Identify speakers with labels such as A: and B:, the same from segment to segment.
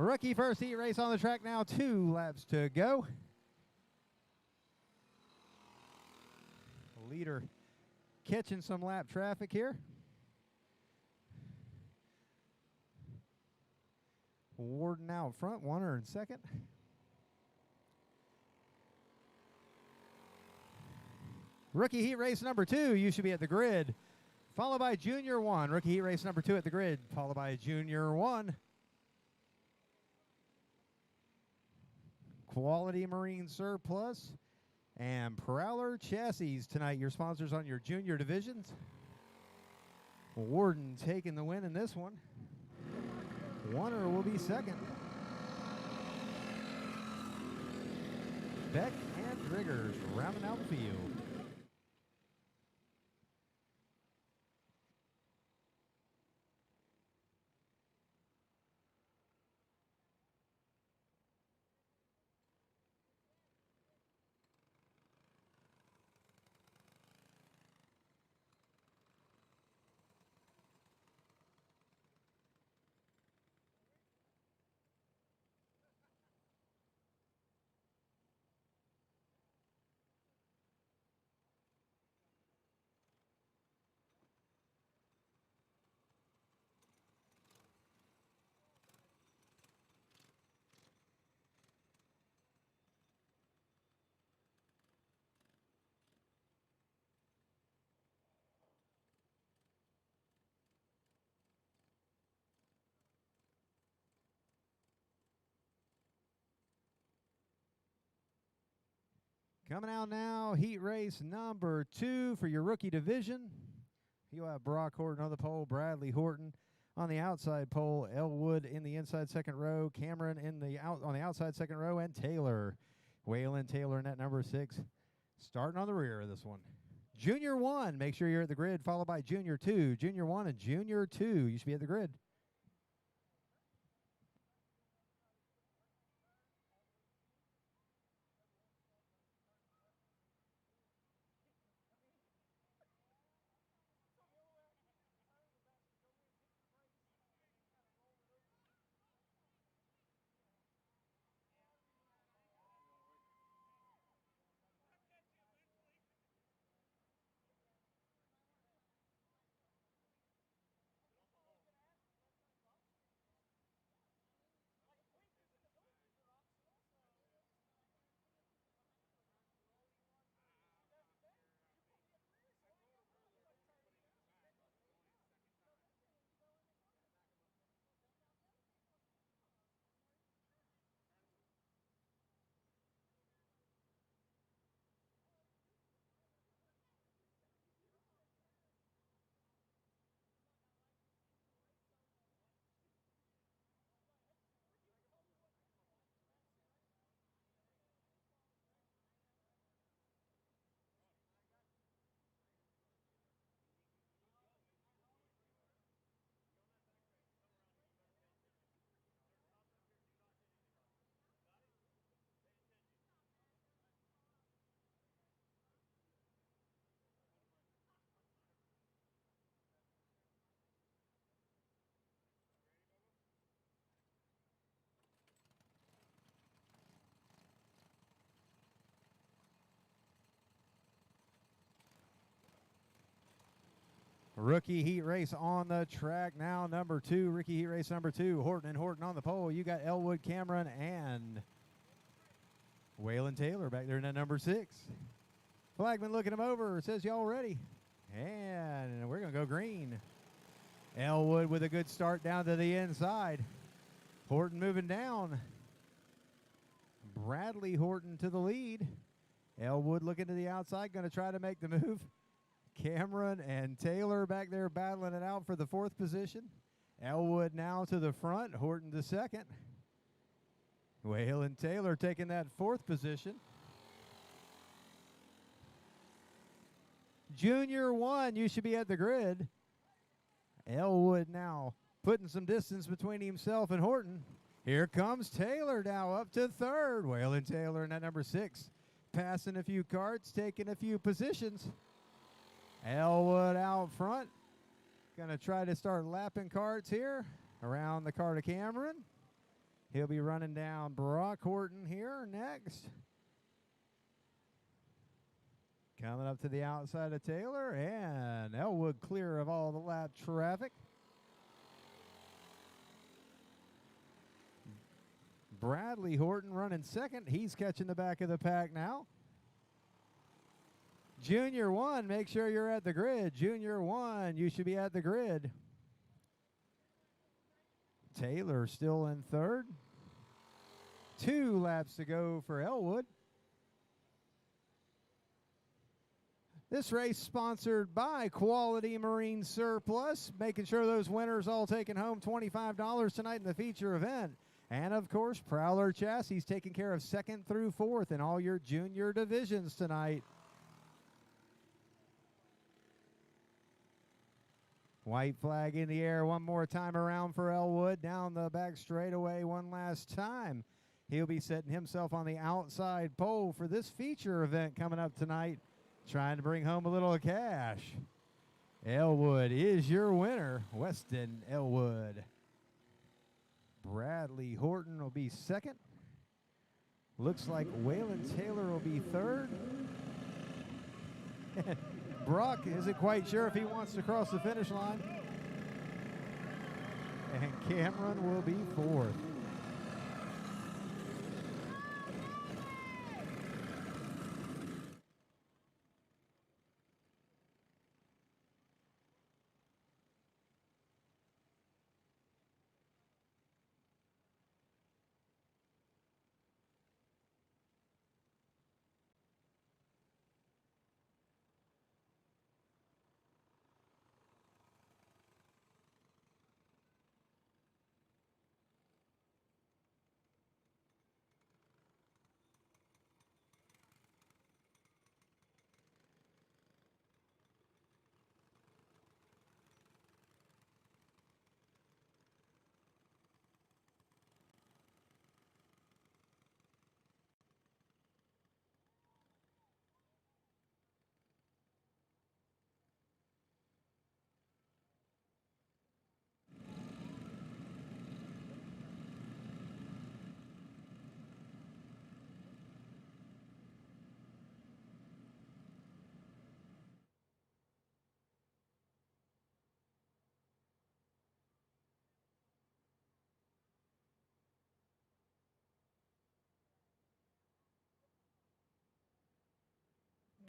A: Rookie first heat race on the track now. 2 laps to go. Leader catching some lap traffic here. Warden out front, Warner in second. Rookie heat race number 2, you should be at the grid. Followed by Junior 1. Rookie heat race number 2 at the grid, followed by Junior 1. Quality Marine Surplus and Prowler Chassis tonight, your sponsors on your junior divisions. Warden taking the win in this one. Warner will be second. Beck and Driggers rounding out the field. Coming out now, heat race number 2 for your rookie division. You have Brock Horton on the pole, Bradley Horton on the outside pole, Elwood in the inside second row, Cameron on the outside second row, and Taylor. Waylon Taylor in that number 6, starting on the rear of this one. Junior 1, make sure you're at the grid, followed by Junior 2. Junior 1 and Junior 2, you should be at the grid. Rookie heat race on the track now, number 2. Rookie heat race number 2. Horton and Horton on the pole. You got Elwood, Cameron, and Waylon Taylor back there in that number 6. Flagman looking him over. Says y'all ready. And we're going to go green. Elwood with a good start down to the inside. Horton moving down. Bradley Horton to the lead. Elwood looking to the outside, going to try to make the move. Cameron and Taylor back there battling it out for the 4th position. Elwood now to the front, Horton to second. Waylon Taylor taking that 4th position. Junior 1, you should be at the grid. Elwood now putting some distance between himself and Horton. Here comes Taylor now up to 3rd. Waylon Taylor in that number 6. Passing a few carts, taking a few positions. Elwood out front. Going to try to start lapping carts here around the car to Cameron. He'll be running down Brock Horton here next. Coming up to the outside of Taylor, and Elwood clear of all the lap traffic. Bradley Horton running second. He's catching the back of the pack now. Junior 1, make sure you're at the grid. Junior 1, you should be at the grid. Taylor still in third. 2 laps to go for Elwood. This race sponsored by Quality Marine Surplus, making sure those winners all taking home $25 tonight in the feature event. And, of course, Prowler Chassis taking care of 2nd through 4th in all your junior divisions tonight. White flag in the air one more time around for Elwood. Down the back straightaway one last time. He'll be setting himself on the outside pole for this feature event coming up tonight, trying to bring home a little cash. Elwood is your winner, Weston Elwood. Bradley Horton will be second. Looks like Waylon Taylor will be third. Brock isn't quite sure if he wants to cross the finish line. And Cameron will be fourth.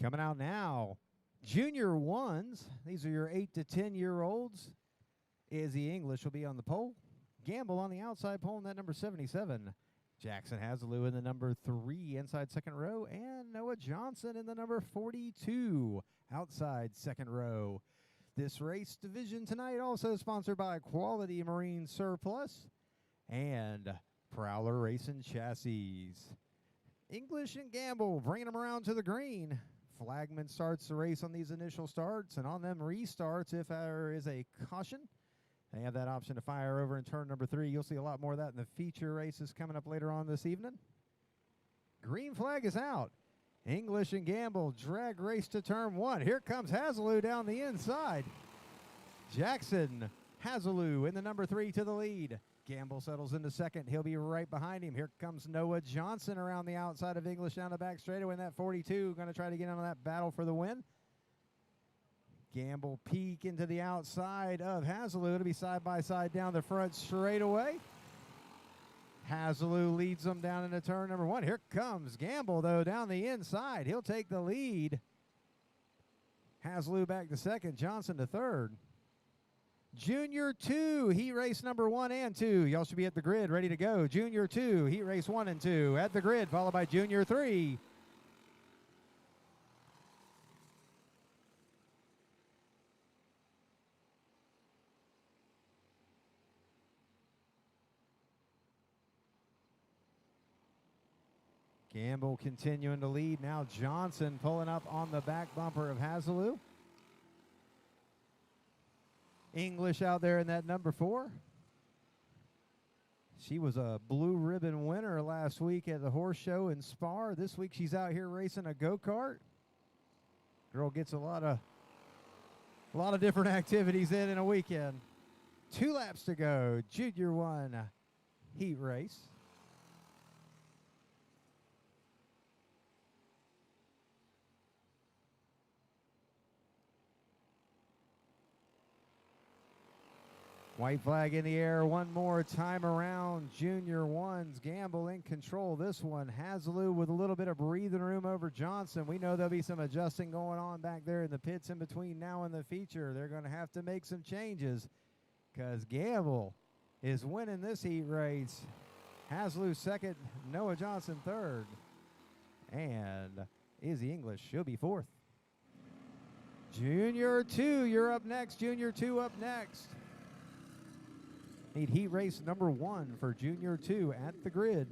A: Coming out now, Junior 1s. These are your 8 to 10-year-olds. Izzy English will be on the pole. Gamble on the outside pole in that number 77. Jackson Hazelou in the number 3 inside second row. And Noah Johnson in the number 42 outside second row. This race division tonight also sponsored by Quality Marine Surplus and Prowler Racing Chassis. English and Gamble bringing them around to the green. Flagman starts the race on these initial starts, and on them restarts if there is a caution. They have that option to fire over in turn number 3. You'll see a lot more of that in the feature races coming up later on this evening. Green flag is out. English and Gamble drag race to turn 1. Here comes Hazelou down the inside. Jackson Hazelou in the number 3 to the lead. Gamble settles into second. He'll be right behind him. Here comes Noah Johnson around the outside of English down the back straightaway in that 42. Going to try to get into that battle for the win. Gamble peek into the outside of Hazelou. It'll be side by side down the front straightaway. Hazelou leads them down into turn number 1. Here comes Gamble, though, down the inside. He'll take the lead. Hazelou back to second. Johnson to third. Junior 2, heat race number 1 and 2. Y'all should be at the grid, ready to go. Junior 2, heat race 1 and 2. At the grid, followed by Junior 3. Gamble continuing to lead. Now Johnson pulling up on the back bumper of Hazelou. English out there in that number 4. She was a blue ribbon winner last week at the horse show in Spar. This week she's out here racing a go-kart. Girl gets a lot of different activities in a weekend. 2 laps to go. Junior 1 heat race. White flag in the air one more time around. Junior ones, Gamble in control. This one, Hasloo with a little bit of breathing room over Johnson. We know there'll be some adjusting going on back there in the pits in between now and the feature. They're going to have to make some changes because Gamble is winning this heat race. Hasloo second, Noah Johnson third. And Izzy English, she'll be fourth. Junior 2, you're up next. Junior 2 up next. Need heat race number 1 for Junior 2 at the grid.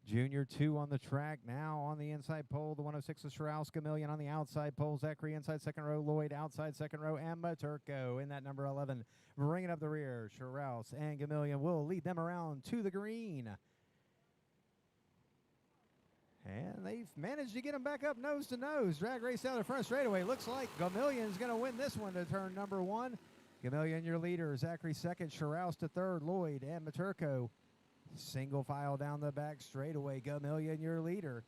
A: Junior 2 on the track now on the inside pole. The 106 is Shrouse, Gamillion on the outside pole. Zachary inside second row. Lloyd outside second row. And Maturko in that number 11. Bringing up the rear. Shrouse and Gamillion will lead them around to the green. And they've managed to get them back up nose to nose. Drag race down the front straightaway. Looks like Gamillion's going to win this one to turn number 1. Gamillion your leader. Zachary second. Shrouse to third. Lloyd and Maturko single file down the back straightaway. Gamillion your leader.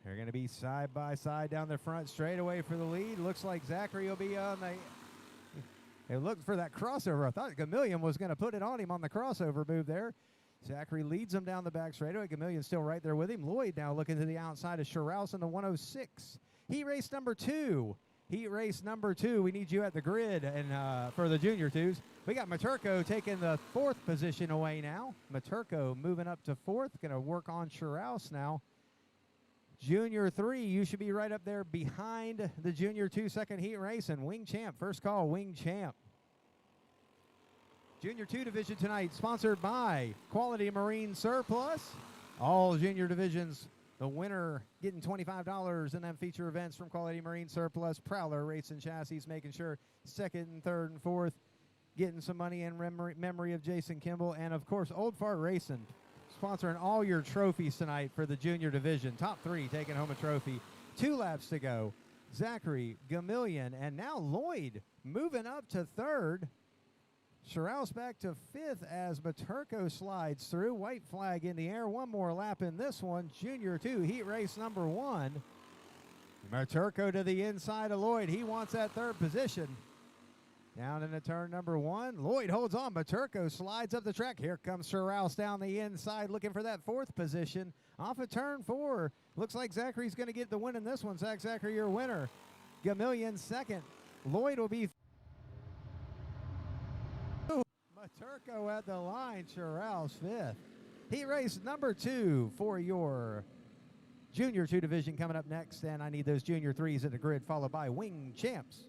A: They're going to be side by side down the front straightaway for the lead. Looks like Zachary will be on the... They looked for that crossover. I thought Gamillion was going to put it on him on the crossover move there. Zachary leads him down the back straightaway. Gamillion's still right there with him. Lloyd now looking to the outside of Shrouse in the 106. Heat race number 2. Heat race number 2. We need you at the grid and for the Junior 2s. We got Maturko taking the 4th position away now. Maturko moving up to 4th. Going to work on Shrouse now. Junior 3, you should be right up there behind the Junior 2 second heat race. And Wing Champ, first call, Wing Champ. Junior 2 division tonight sponsored by Quality Marine Surplus. All junior divisions, the winner getting $25 in them feature events from Quality Marine Surplus. Prowler Rates and Chassis making sure second and third and fourth getting some money in memory of Jason Kimball. And, of course, Old Fart Racing sponsoring all your trophies tonight for the junior division. Top 3 taking home a trophy. 2 laps to go. Zachary, Gamillion, and now Lloyd moving up to 3rd. Shrouse back to 5th as Maturko slides through. White flag in the air. One more lap in this one. Junior 2, heat race number 1. Maturko to the inside of Lloyd. He wants that 3rd position. Down into turn number 1. Lloyd holds on. Maturko slides up the track. Here comes Shrouse down the inside looking for that 4th position. Off of turn 4. Looks like Zachary's going to get the win in this one. Zachary, your winner. Gamillion second. Lloyd will be... Maturko at the line. Shrouse 5th. Heat race number 2 for your Junior 2 division coming up next. And I need those Junior 3s at the grid, followed by Wing Champs.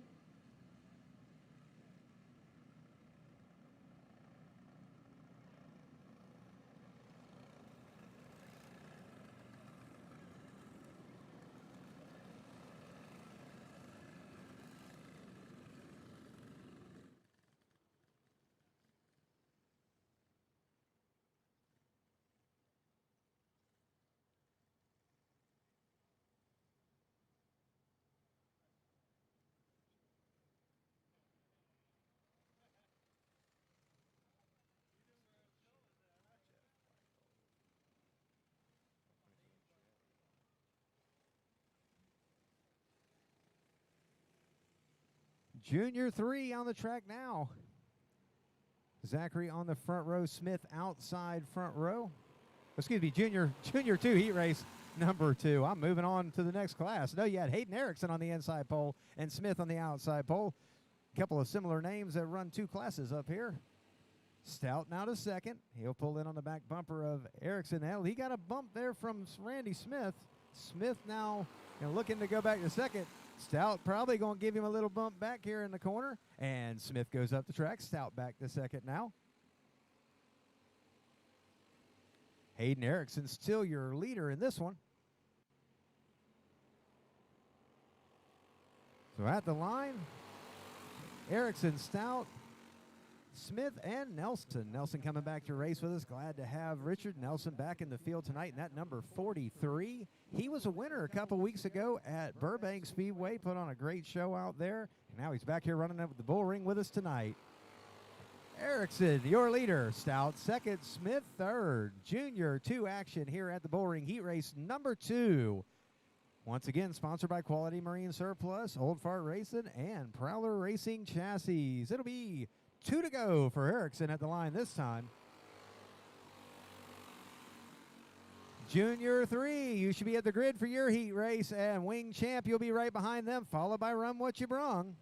A: Junior 3 on the track now. Zachary on the front row, Smith outside front row. Excuse me, Junior 2 heat race number 2. I'm moving on to the next class. No, you had Hayden Erickson on the inside pole and Smith on the outside pole. A couple of similar names that run 2 classes up here. Stout now to second. He'll pull in on the back bumper of Erickson. He got a bump there from Randy Smith. Smith now looking to go back to second. Stout probably going to give him a little bump back here in the corner. And Smith goes up the track. Stout back to second now. Hayden Erickson still your leader in this one. So at the line, Erickson, Stout, Smith, and Nelson. Nelson coming back to race with us. Glad to have Richard Nelson back in the field tonight in that number 43. He was a winner a couple weeks ago at Burbank Speedway. Put on a great show out there. And now he's back here running up with the Bullring with us tonight. Erickson, your leader. Stout second, Smith third. Junior 2 action here at the Bullring Heat Race number 2. Once again, sponsored by Quality Marine Surplus, Old Fart Racing, and Prowler Racing Chassis. It'll be 2 to go for Erickson at the line this time. Junior 3, you should be at the grid for your heat race, and Wing Champ, you'll be right behind them, followed by Run What You Brung.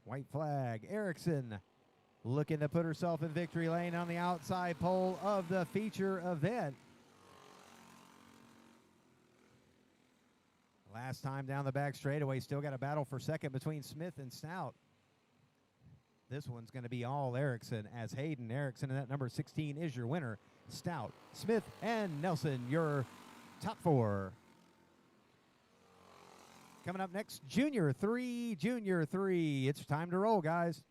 A: White flag, Erickson looking to put herself in victory lane on the outside pole of the feature event. Last time down the back straightaway, still got a battle for second between Smith and Stout. This one's going to be all Erickson, as Hayden Erickson in that number 16 is your winner. Stout, Smith, and Nelson, your top 4. Coming up next, Junior 3, Junior 3. It's time to roll, guys.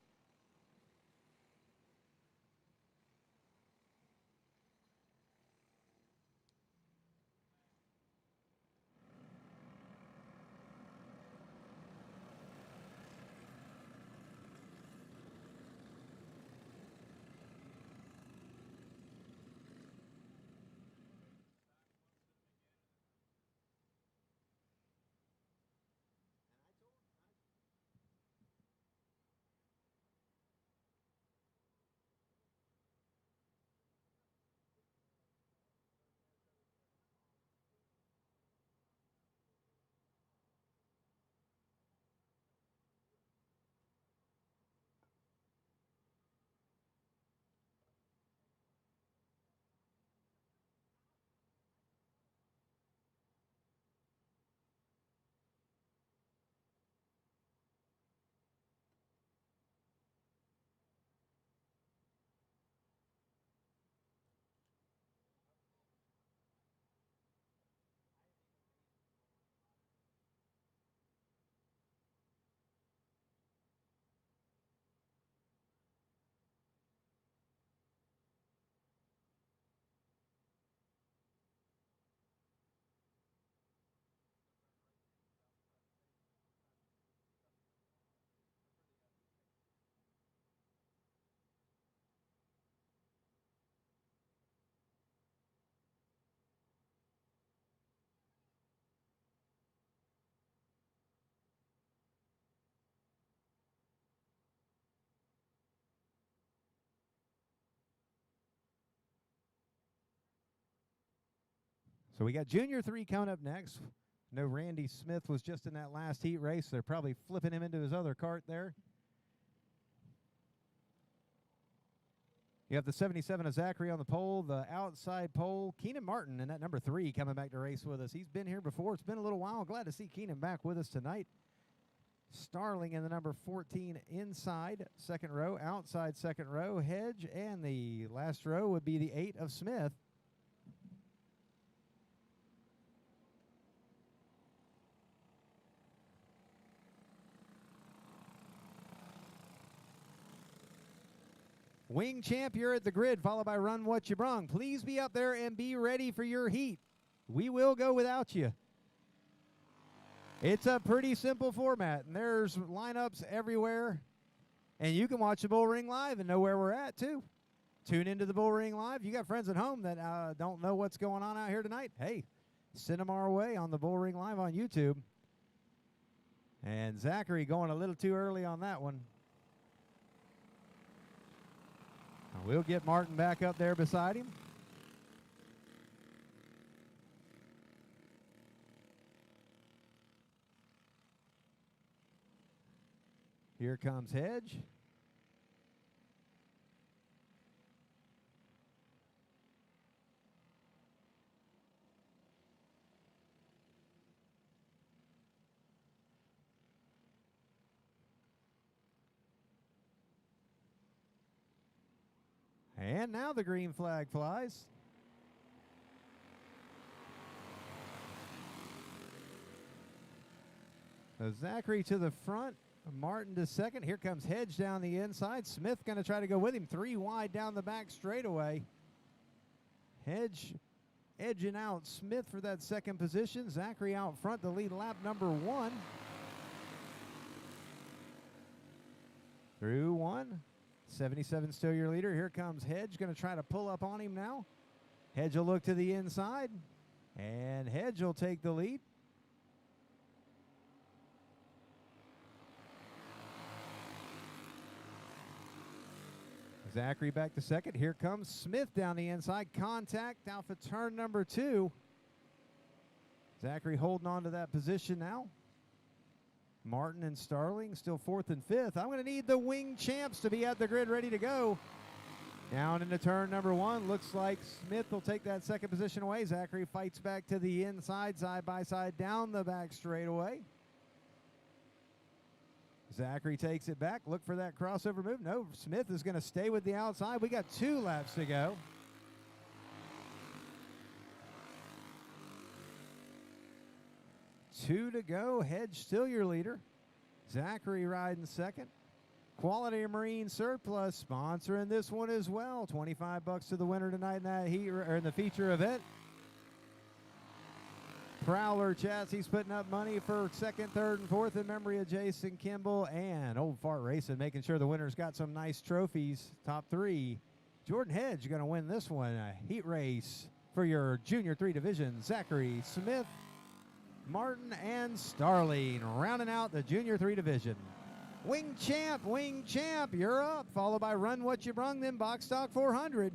A: So we got Junior 3 coming up next. No, Randy Smith was just in that last heat race. They're probably flipping him into his other cart there. You have the 77 of Zachary on the pole, the outside pole. Keenan Martin in that number 3 coming back to race with us. He's been here before. It's been a little while. Glad to see Keenan back with us tonight. Starling in the number 14 inside second row, outside second row, Hedge, and the last row would be the 8 of Smith. Wing Champ, you're at the grid, followed by Run What You Brung. Please be up there and be ready for your heat. We will go without you. It's a pretty simple format, and there's lineups everywhere. And you can watch the Bullring live and know where we're at, too. Tune into the Bullring live. You got friends at home that don't know what's going on out here tonight. Hey, send them our way on the Bullring live on YouTube. And Zachary going a little too early on that one. We'll get Martin back up there beside him. Here comes Hedge. And now the green flag flies. So Zachary to the front, Martin to second. Here comes Hedge down the inside. Smith going to try to go with him. 3 wide down the back straightaway. Hedge edging out Smith for that second position. Zachary out front to lead lap number 1. Through 1. 77 still your leader. Here comes Hedge. Going to try to pull up on him now. Hedge will look to the inside. And Hedge will take the lead. Zachary back to second. Here comes Smith down the inside. Contact out for turn number 2. Zachary holding on to that position now. Martin and Starling still 4th and 5th. I'm going to need the wing champs to be at the grid ready to go. Down into turn number 1. Looks like Smith will take that second position away. Zachary fights back to the inside, side by side, down the back straightaway. Zachary takes it back. Look for that crossover move. No, Smith is going to stay with the outside. We got 2 laps to go. Two to go. Hedge still your leader. Zachary riding second. Quality Marine Surplus sponsoring this one as well. $25 to the winner tonight in that heat or in the feature event. Prowler Chassis putting up money for 2nd, 3rd, and 4th in memory of Jason Kimball. And Old Fart Racing making sure the winner's got some nice trophies. Top 3. Jordan Hedge going to win this one. A heat race for your Junior 3 division. Zachary, Smith, Martin, and Starling rounding out the Junior 3 division. Wing Champ, you're up. Followed by Run What You Brung, then Box Stock 400.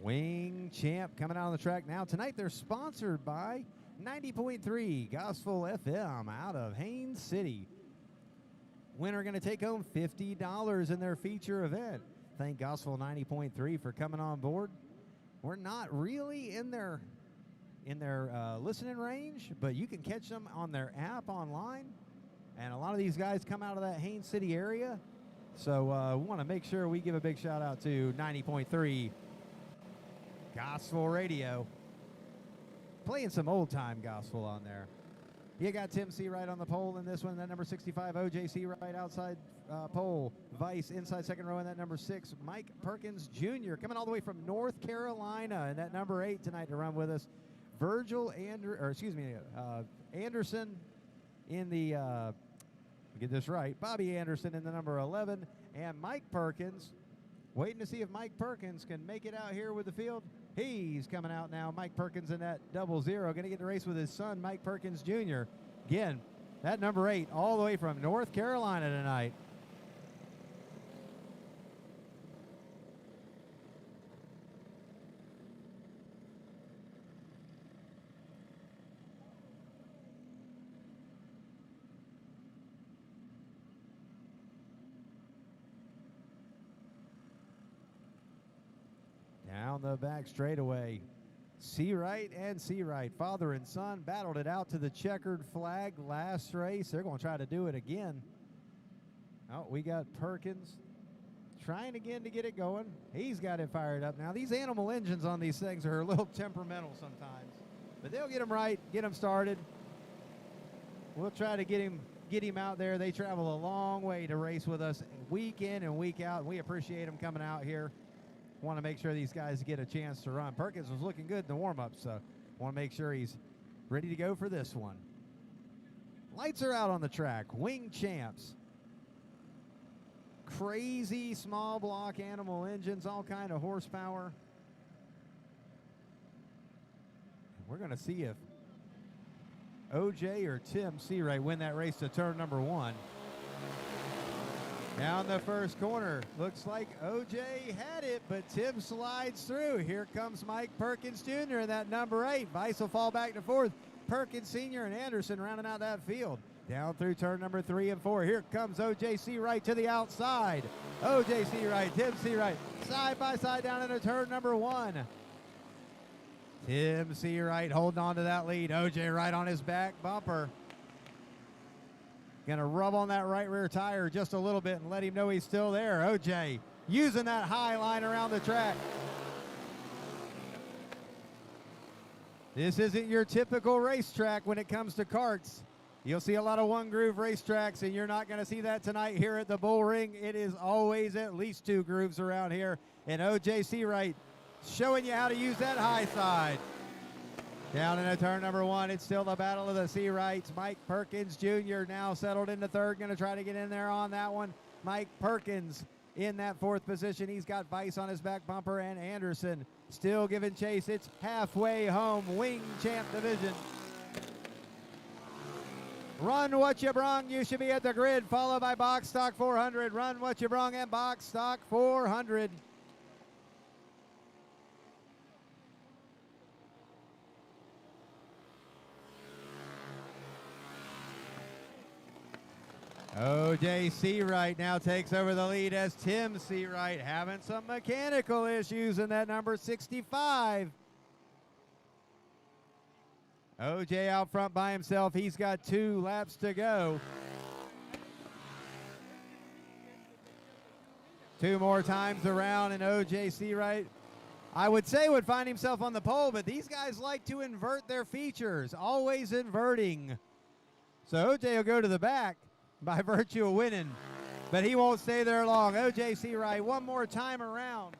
A: Wing Champ coming out on the track now. Tonight they're sponsored by 90.3 Gospel FM out of Haines City. Winner going to take home $50 in their feature event. Thank Gospel 90.3 for coming on board. We're not really in their listening range, but you can catch them on their app online. And a lot of these guys come out of that Haines City area. So we want to make sure we give a big shout out to 90.3 Gospel Radio. Playing some old time gospel on there. You got Tim C. right on the pole in this one. That number 65, OJC right outside pole. Vice inside second row in that number 6. Mike Perkins Jr. coming all the way from North Carolina. And that number 8 tonight to run with us. Anderson in the, get this right, Bobby Anderson in the number 11. And Mike Perkins, waiting to see if Mike Perkins can make it out here with the field. He's coming out now. Mike Perkins in that 00. Going to get to race with his son, Mike Perkins Jr. Again, that number 8 all the way from North Carolina tonight. Down the back straightaway. C-Right and C-Right, father and son, battled it out to the checkered flag last race. They're going to try to do it again. Oh, we got Perkins trying again to get it going. He's got it fired up now. These animal engines on these things are a little temperamental sometimes, but they'll get them right, get them started. We'll try to get him out there. They travel a long way to race with us week in and week out, and we appreciate them coming out here. Want to make sure these guys get a chance to run. Perkins was looking good in the warm-up, so want to make sure he's ready to go for this one. Lights are out on the track. Wing Champs. Crazy small block animal engines, all kind of horsepower. We're going to see if OJ or Tim Seawright win that race to turn number 1. Down the first corner. Looks like OJ had it, but Tim slides through. Here comes Mike Perkins Jr. in that number 8. Vice will fall back to 4th. Perkins Sr. and Anderson rounding out that field. Down through turn number 3 and 4. Here comes OJ Seawright to the outside. OJ Seawright, Tim Seawright, side by side down into turn number 1. Tim Seawright holding on to that lead. OJ right on his back bumper. Gonna rub on that right rear tire just a little bit and let him know he's still there. OJ using that high line around the track. This isn't your typical racetrack when it comes to karts. You'll see a lot of one groove racetracks, and you're not going to see that tonight here at the Bullring. It is always at least 2 grooves around here. And OJ Seawright showing you how to use that high side. Down into turn number 1, it's still the battle of the Seawrights. Mike Perkins Jr. now settled into 3rd, going to try to get in there on that one. Mike Perkins in that 4th position. He's got Vice on his back bumper, and Anderson still giving chase. It's halfway home, Wing Champ Division. Run What You Brung, you should be at the grid, followed by Box Stock 400. Run What You Brung and Box Stock 400. OJ Seawright now takes over the lead as Tim Seawright having some mechanical issues in that number 65. OJ out front by himself. He's got 2 laps to go. 2 more times around, and OJ Seawright, I would say, would find himself on the pole, but these guys like to invert their features, always inverting. So OJ will go to the back by virtue of winning, but he won't stay there long. OJ Seawright one more time around.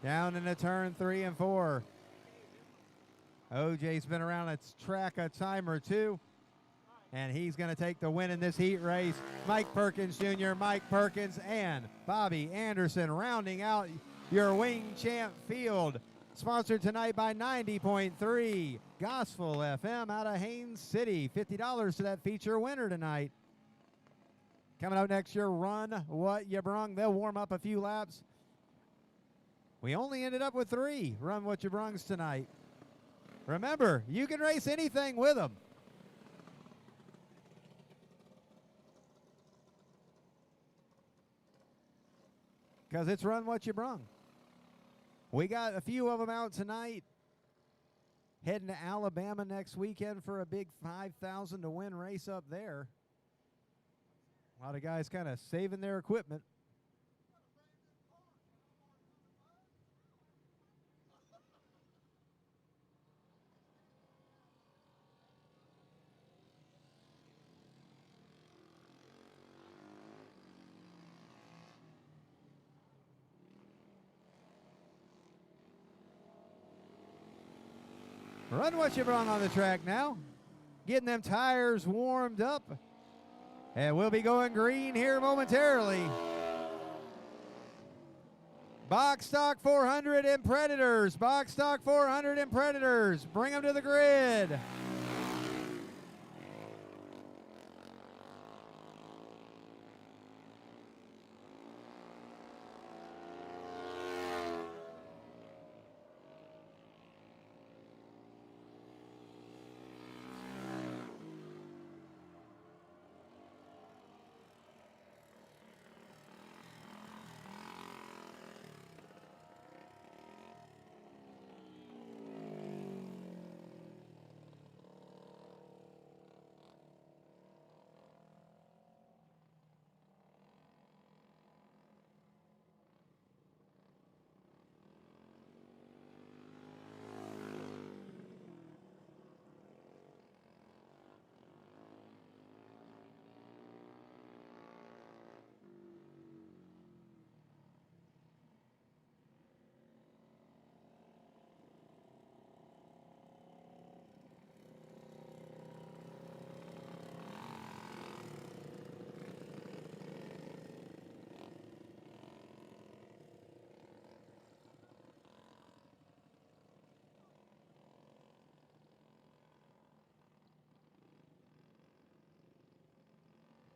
A: Down into turn 3 and 4. OJ's been around a track a time or 2, and he's going to take the win in this heat race. Mike Perkins Jr., Mike Perkins, and Bobby Anderson rounding out your Wing Champ field. Sponsored tonight by 90.3 Gospel FM out of Haines City. $50 to that feature winner tonight. Coming up next year, Run What You Brung. They'll warm up a few laps. We only ended up with 3 Run What You Brungs tonight. Remember, you can race anything with them. Because it's Run What You Brung. We got a few of them out tonight. Heading to Alabama next weekend for a big 5,000 to win race up there. A lot of guys kind of saving their equipment. Run What You Brung on the track now. Getting them tires warmed up. And we'll be going green here momentarily. Box Stock 400 and Predators. Box Stock 400 and Predators. Bring them to the grid.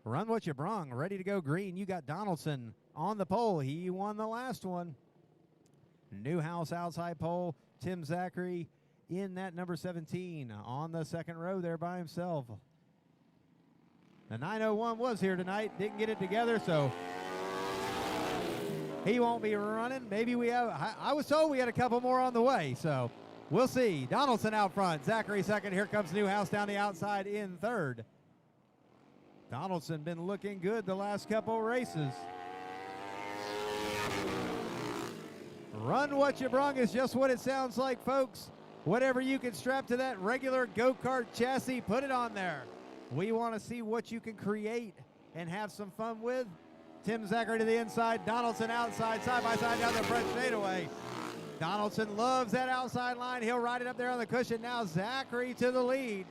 A: Run What You Brung, ready to go green. You got Donaldson on the pole. He won the last one. Newhouse outside pole. Tim Zachary in that number 17 on the second row there by himself. The 901 was here tonight. Didn't get it together, so he won't be running. Maybe we have, I was told we had a couple more on the way, so we'll see. Donaldson out front. Zachary second. Here comes Newhouse down the outside in third. Donaldson been looking good the last couple races. Run What You Brung is just what it sounds like, folks. Whatever you can strap to that regular go-kart chassis, put it on there. We want to see what you can create and have some fun with. Tim Zachary to the inside, Donaldson outside, side by side down the front straightaway. Donaldson loves that outside line. He'll ride it up there on the cushion. Now Zachary to the lead.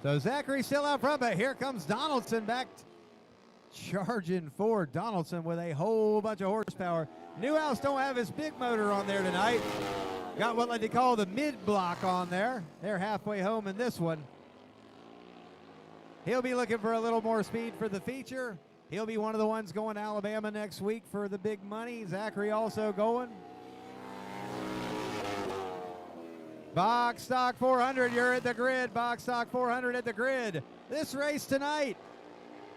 A: So Zachary still out front, but here comes Donaldson back charging forward. Donaldson with a whole bunch of horsepower. Newhouse don't have his big motor on there tonight. Got what they call the mid-block on there. They're halfway home in this one. He'll be looking for a little more speed for the feature. He'll be one of the ones going to Alabama next week for the big money. Zachary also going. Box Stock 400, you're at the grid. Box Stock 400 at the grid. This race tonight,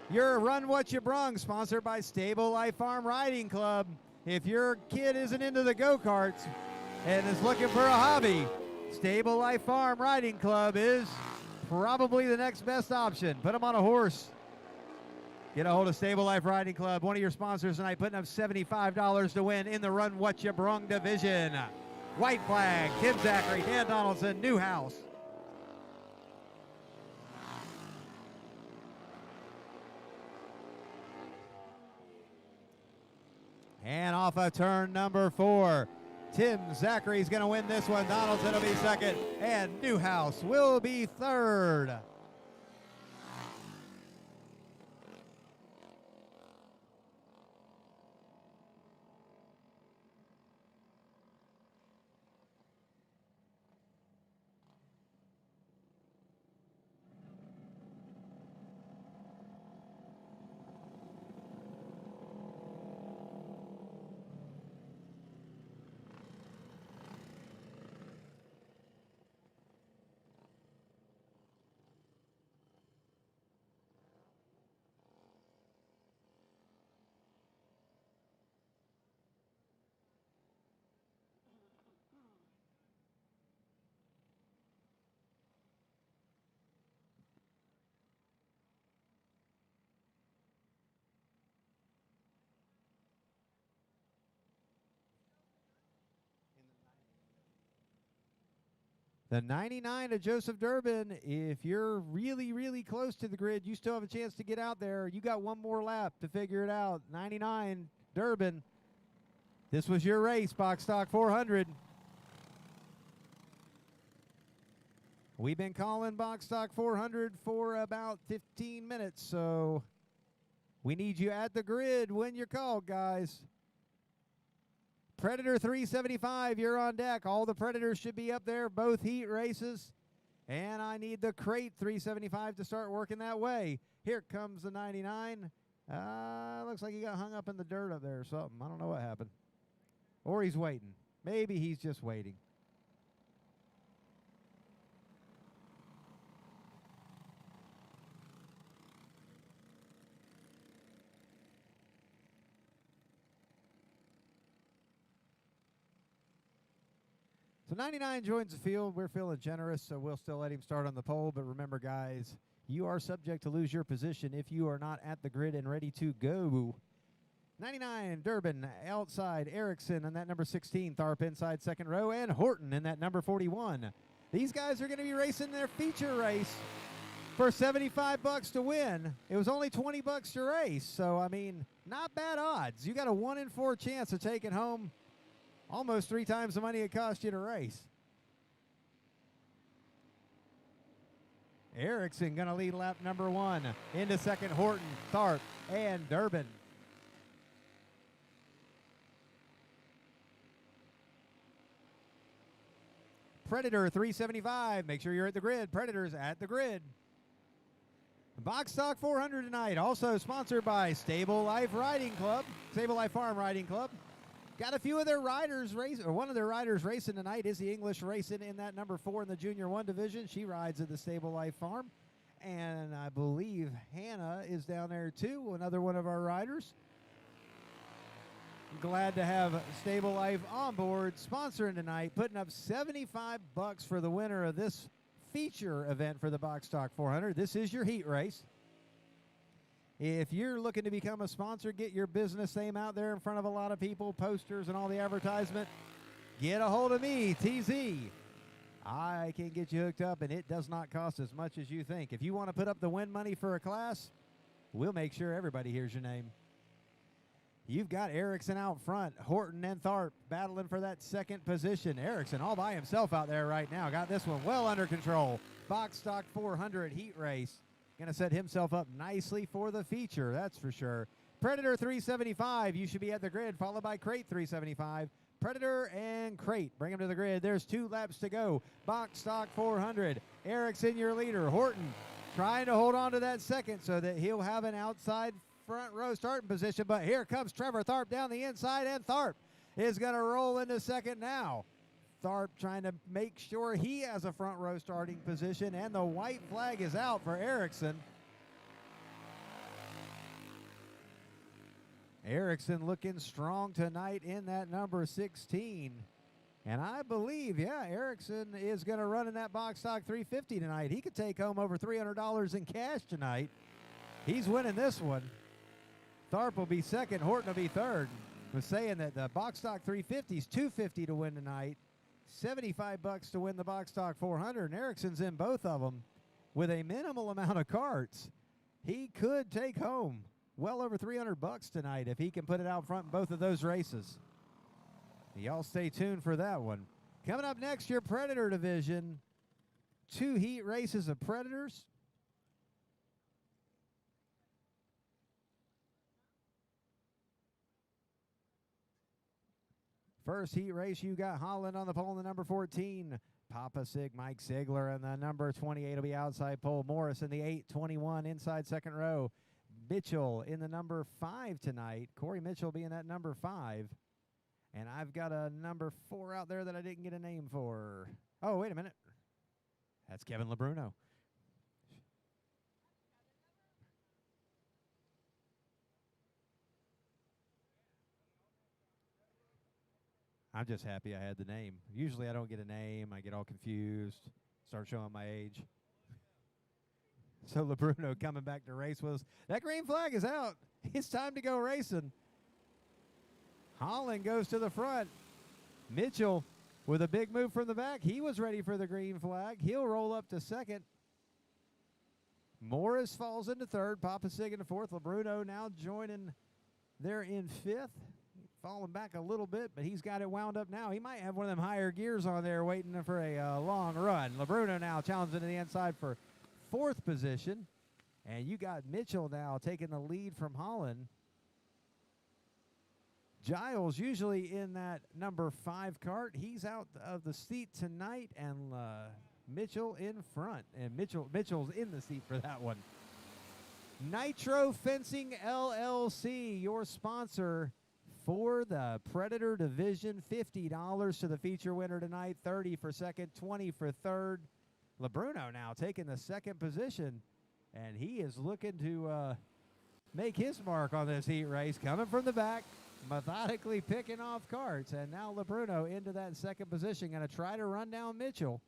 A: your Run What You Brung, sponsored by Stable Life Farm Riding Club. If your kid isn't into the go-karts and is looking for a hobby, Stable Life Farm Riding Club is probably the next best option. Put them on a horse. Get a hold of Stable Life Riding Club, one of your sponsors tonight, putting up $75 to win in the Run What You Brung division. White flag, Tim Zachary, Dan Donaldson, Newhouse. And off of turn number 4, Tim Zachary's going to win this one. Donaldson will be second, and Newhouse will be third. The 99 to Joseph Durbin. If you're really, really close to the grid, you still have a chance to get out there. You got one more lap to figure it out. 99 Durbin. This was your race, Box Stock 400. We've been calling Box Stock 400 for about 15 minutes, so we need you at the grid when you're called, guys. Predator 375, you're on deck. All the Predators should be up there, both heat races. And I need the crate 375 to start working that way. Here comes the 99. Looks like he got hung up in the dirt up there or something. I don't know what happened. Or he's waiting. Maybe he's just waiting. So 99 joins the field. We're feeling generous, so we'll still let him start on the pole. But remember, guys, you are subject to lose your position if you are not at the grid and ready to go. 99, Durbin, outside. Erickson in that number 16. Tharp inside second row. And Horton in that number 41. These guys are going to be racing their feature race for $75 to win. It was only $20 to race. So, I mean, not bad odds. You got a 1 in 4 chance of taking home almost 3 times the money it cost you to race. Erickson going to lead lap number 1. Into second, Horton, Tharp, and Durbin. Predator 375. Make sure you're at the grid. Predators at the grid. Box Stock 400 tonight. Also sponsored by Stable Life Riding Club. Stable Life Farm Riding Club. Got a few of their riders race, or one of their riders racing tonight is the English racing in that number 4 in the Junior 1 division. She rides at the Stable Life Farm. And I believe Hannah is down there too, another one of our riders. Glad to have Stable Life on board, sponsoring tonight, putting up $75 for the winner of this feature event for the Box Stock 400. This is your heat race. If you're looking to become a sponsor, get your business name out there in front of a lot of people, posters and all the advertisement, get a hold of me, TZ. I can get you hooked up, and it does not cost as much as you think. If you want to put up the win money for a class, we'll make sure everybody hears your name. You've got Erickson out front. Horton and Tharp battling for that second position. Erickson all by himself out there right now. Got this one well under control. Box Stock 400 heat race. Going to set himself up nicely for the feature, that's for sure. Predator 375, you should be at the grid, followed by Crate 375. Predator and Crate, bring him to the grid. There's 2 laps to go. Box Stock 400. Erickson, your leader. Horton trying to hold on to that second so that he'll have an outside front row starting position, but here comes Trevor Tharp down the inside, and Tharp is going to roll into second now. Tharp trying to make sure he has a front row starting position, and the white flag is out for Erickson. Erickson looking strong tonight in that number 16. And I believe, yeah, Erickson is going to run in that Box Stock 350 tonight. He could take home over $300 in cash tonight. He's winning this one. Tharp will be second. Horton will be third. Was saying that the Box Stock 350 is $250 to win tonight. $75 to win the Box Stock 400. And Erickson's in both of them with a minimal amount of carts. He could take home well over $300 tonight if he can put it out front in both of those races. Y'all stay tuned for that one. Coming up next, your Predator division. 2 heat races of Predators. First heat race, you got Holland on the pole in the number 14. Papa Sig, Mike Ziegler, and the number 28 will be outside pole. Morris in the 8-21 inside second row. Mitchell in the number 5 tonight. Corey Mitchell being that number 5. And I've got a number 4 out there that I didn't get a name for. Oh, wait a minute. That's Kevin LeBruno. I'm just happy I had the name. Usually I don't get a name. I get all confused, start showing my age. So LeBruno coming back to race with us. That green flag is out. It's time to go racing. Holland goes to the front. Mitchell with a big move from the back. He was ready for the green flag. He'll roll up to second. Morris falls into third. Papa Sig into fourth. LeBruno now joining there in fifth. Falling back a little bit, but he's got it wound up now. He might have one of them higher gears on there waiting for a long run. LeBruno now challenging to the inside for fourth position. And you got Mitchell now taking the lead from Holland. Giles usually in that number 5 cart. He's out of the seat tonight, and Mitchell in front. And Mitchell's in the seat for that one. Nitro Fencing LLC, your sponsor for the Predator division. $50 to the feature winner tonight, $30 for second, $20 for third. LeBruno now taking the second position, and he is looking to make his mark on this heat race. Coming from the back, methodically picking off carts, and now LeBruno into that second position, going to try to run down Mitchell.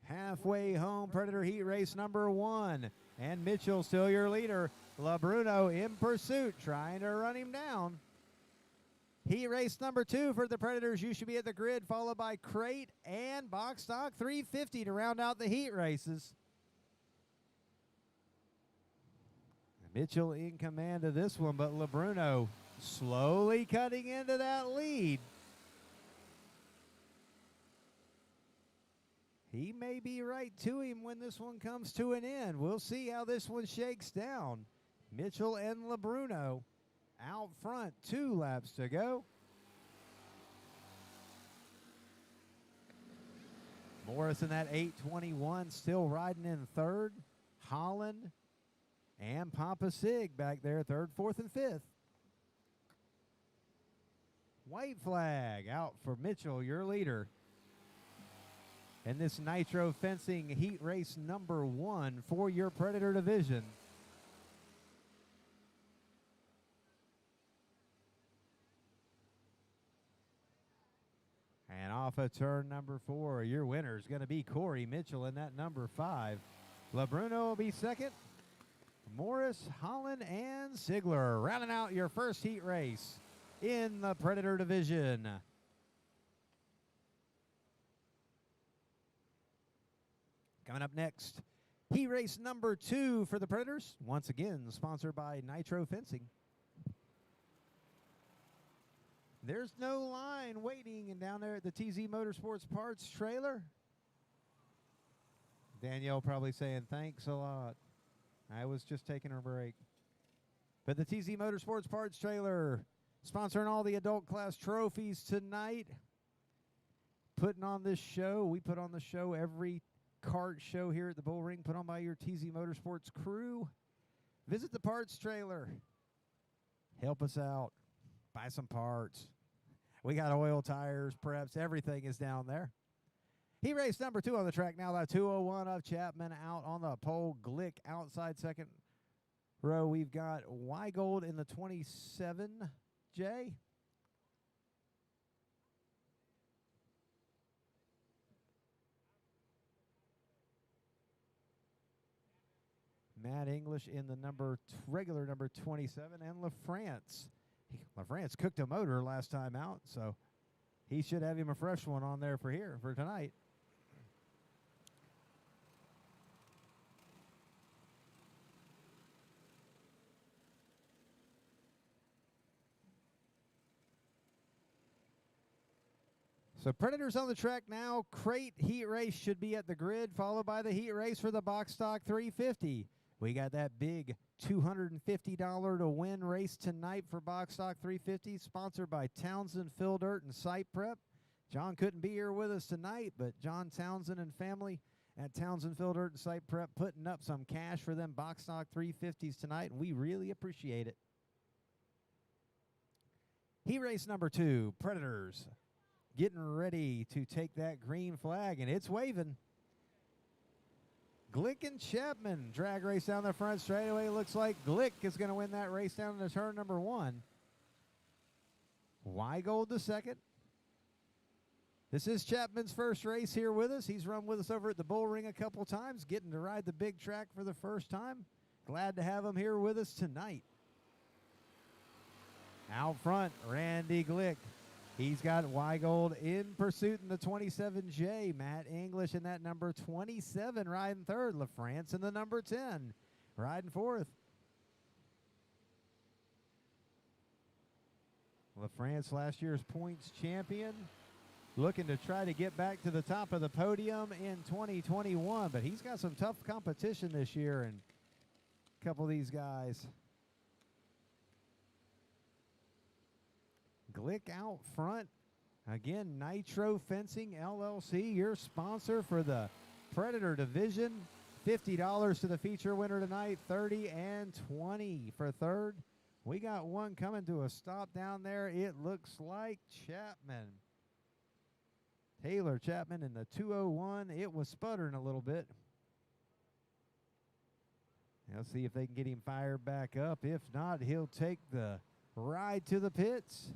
A: Halfway home, Predator heat race number 1. And Mitchell still your leader. LeBruno in pursuit, trying to run him down. Heat race number 2 for the Predators. You should be at the grid, followed by Crate and Box Stock 350 to round out the heat races. Mitchell in command of this one, but LeBruno slowly cutting into that lead. He may be right to him when this one comes to an end. We'll see how this one shakes down. Mitchell and LeBruno out front, 2 laps to go. Morris in that 8:21 still riding in third. Holland and Papa Sig back there, third, fourth, and fifth. White flag out for Mitchell, your leader. And this Nitro Fencing Heat Race number 1 for your Predator division. And off of turn number 4, your winner is going to be Corey Mitchell in that number 5. LeBruno will be second. Morris, Holland, and Sigler rounding out your first heat race in the Predator division. Coming up next, heat race number 2 for the Predators. Once again, sponsored by Nitro Fencing. There's no line waiting and down there at the TZ Motorsports Parts trailer. Danielle probably saying thanks a lot. I was just taking her break. But the TZ Motorsports Parts trailer sponsoring all the adult class trophies tonight. Putting on this show. We put on the show every kart show here at the Bullring, put on by your TZ Motorsports crew. Visit the parts trailer. Help us out. Buy some parts. We got oil, tires, preps, everything is down there. Heat race number 2 on the track now. That 201 of Chapman out on the pole. Glick outside second row. We've got Weigold in the 27J. Matt English in the regular number 27, and LaFrance. LaFrance cooked a motor last time out, so he should have him a fresh one on there for tonight. So Predators on the track now. Crate heat race should be at the grid, followed by the heat race for the box stock 350. We got that big $250 to win race tonight for Box Stock 350, sponsored by Townsend Fill Dirt and Site Prep. John couldn't be here with us tonight, but John Townsend and family at Townsend Fill Dirt and Site Prep putting up some cash for them Box Stock 350s tonight, and we really appreciate it. Heat race number 2, Predators getting ready to take that green flag, and it's waving. Glick and Chapman drag race down the front straightaway. Looks like Glick is going to win that race down to turn number 1. Weigold the second. This is Chapman's first race here with us. He's run with us over at the Bullring a couple times, getting to ride the big track for the first time. Glad to have him here with us tonight. Out front, Randy Glick. He's got Weigold in pursuit in the 27J. Matt English in that number 27 riding third. LaFrance in the number 10 riding fourth. LaFrance, last year's points champion, looking to try to get back to the top of the podium in 2021, but he's got some tough competition this year, and a couple of these guys. Glick out front. Again, Nitro Fencing LLC, your sponsor for the Predator division. $50 to the feature winner tonight, $30 and $20 for third. We got one coming to a stop down there. It looks like Chapman. Taylor Chapman in the 201. It was sputtering a little bit. Let's see if they can get him fired back up. If not, he'll take the ride to the pits.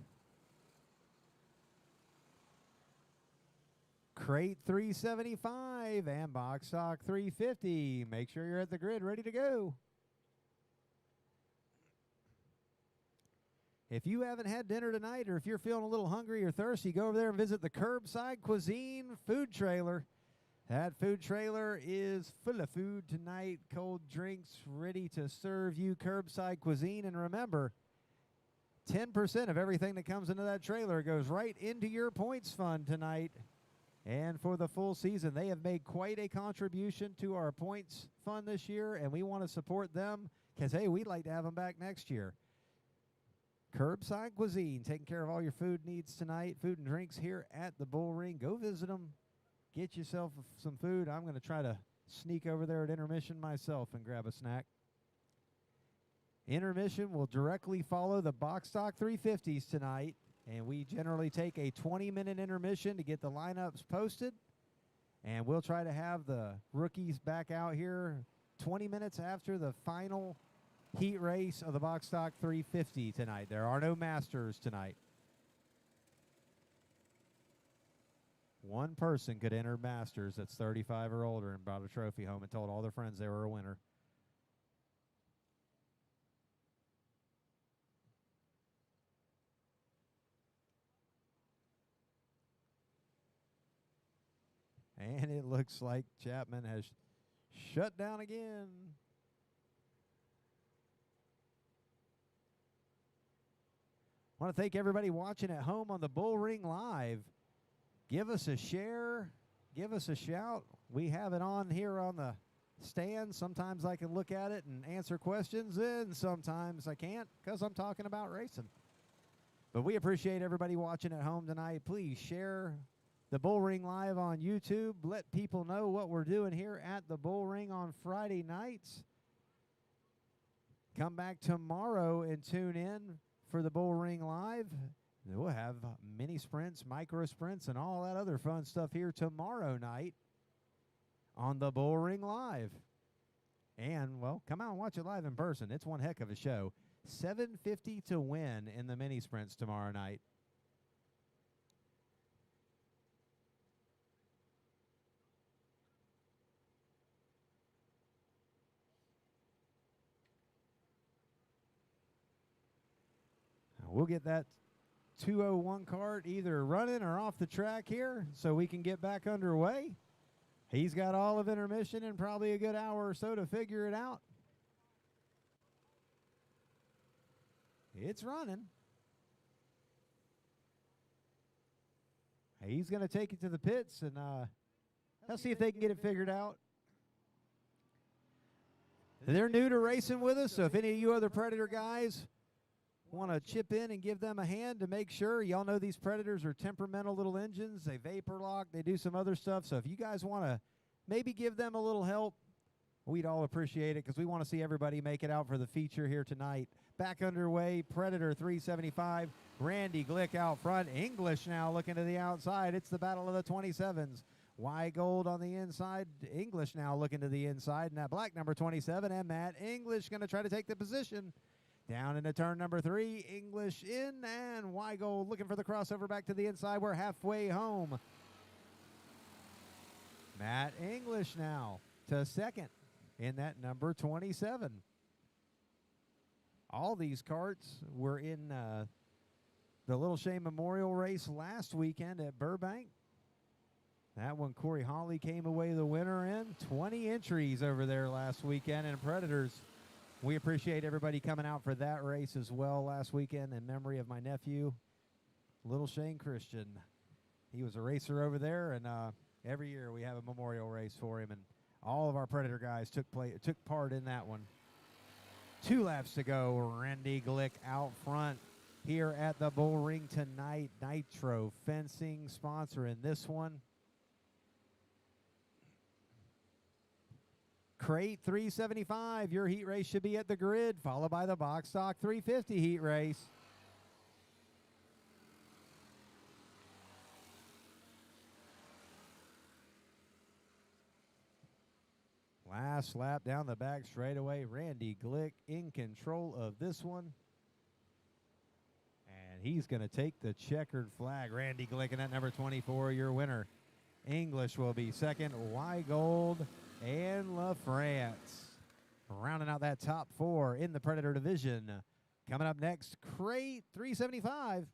A: Crate 375 and Box Stock 350. Make sure you're at the grid ready to go. If you haven't had dinner tonight, or if you're feeling a little hungry or thirsty, go over there and visit the Curbside Cuisine food trailer. That food trailer is full of food tonight, cold drinks ready to serve you, Curbside Cuisine. And remember, 10% of everything that comes into that trailer goes right into your points fund tonight. And for the full season, they have made quite a contribution to our points fund this year, and we want to support them because, hey, we'd like to have them back next year. Curbside Cuisine, taking care of all your food needs tonight, food and drinks here at the Bullring. Go visit them. Get yourself some food. I'm going to try to sneak over there at intermission myself and grab a snack. Intermission will directly follow the box stock 350s tonight, and we generally take a 20-minute intermission to get the lineups posted, and we'll try to have the rookies back out here 20 minutes after the final heat race of the box stock 350 tonight. There are no masters tonight. One person could enter masters that's 35 or older and brought a trophy home and told all their friends they were a winner. And it looks like Chapman has shut down again. I want to thank everybody watching at home on the Bullring Live. Give us a share. Give us a shout. We have it on here on the stand. Sometimes I can look at it and answer questions, and sometimes I can't because I'm talking about racing. But we appreciate everybody watching at home tonight. Please share the Bullring Live on YouTube. Let people know what we're doing here at the Bullring on Friday nights. Come back tomorrow and tune in for the Bullring Live. We'll have mini sprints, micro sprints, and all that other fun stuff here tomorrow night on the Bullring Live. And, well, come out and watch it live in person. It's one heck of a show. $750 to win in the mini sprints tomorrow night. We'll get that 201 cart either running or off the track here so we can get back underway. He's got all of intermission and probably a good hour or so to figure it out. It's running. He's going to take it to the pits, and they'll see if they can get it figured out. They're new to racing with us, so if any of you other Predator guys want to chip in and give them a hand to make sure. Y'all know these Predators are temperamental little engines. They vapor lock. They do some other stuff. So if you guys want to maybe give them a little help, we'd all appreciate it because we want to see everybody make it out for the feature here tonight. Back underway, Predator 375. Randy Glick out front. English now looking to the outside. It's the battle of the 27s. Weigold on the inside. English now looking to the inside. And that black number 27 and Matt English going to try to take the position. Down into turn number 3, English in, and Weigold looking for the crossover back to the inside. We're halfway home. Matt English now to second in that number 27. All these carts were in the Little Shane Memorial Race last weekend at Burbank. That one, Corey Hawley came away the winner in. 20 entries over there last weekend in Predators. We appreciate everybody coming out for that race as well last weekend in memory of my nephew, Little Shane Christian. He was a racer over there, and every year we have a memorial race for him, and all of our Predator guys took part in that one. 2 laps to go. Randy Glick out front here at the Bullring tonight. Nitro Fencing sponsoring this one. Crate 375, your heat race should be at the grid, followed by the box stock 350 heat race. Last lap down the back straightaway. Randy Glick in control of this one. And he's going to take the checkered flag. Randy Glick in that number 24, your winner. English will be second. Weigold and LaFrance rounding out that top 4 in the Predator division. Coming up next, Crate 375.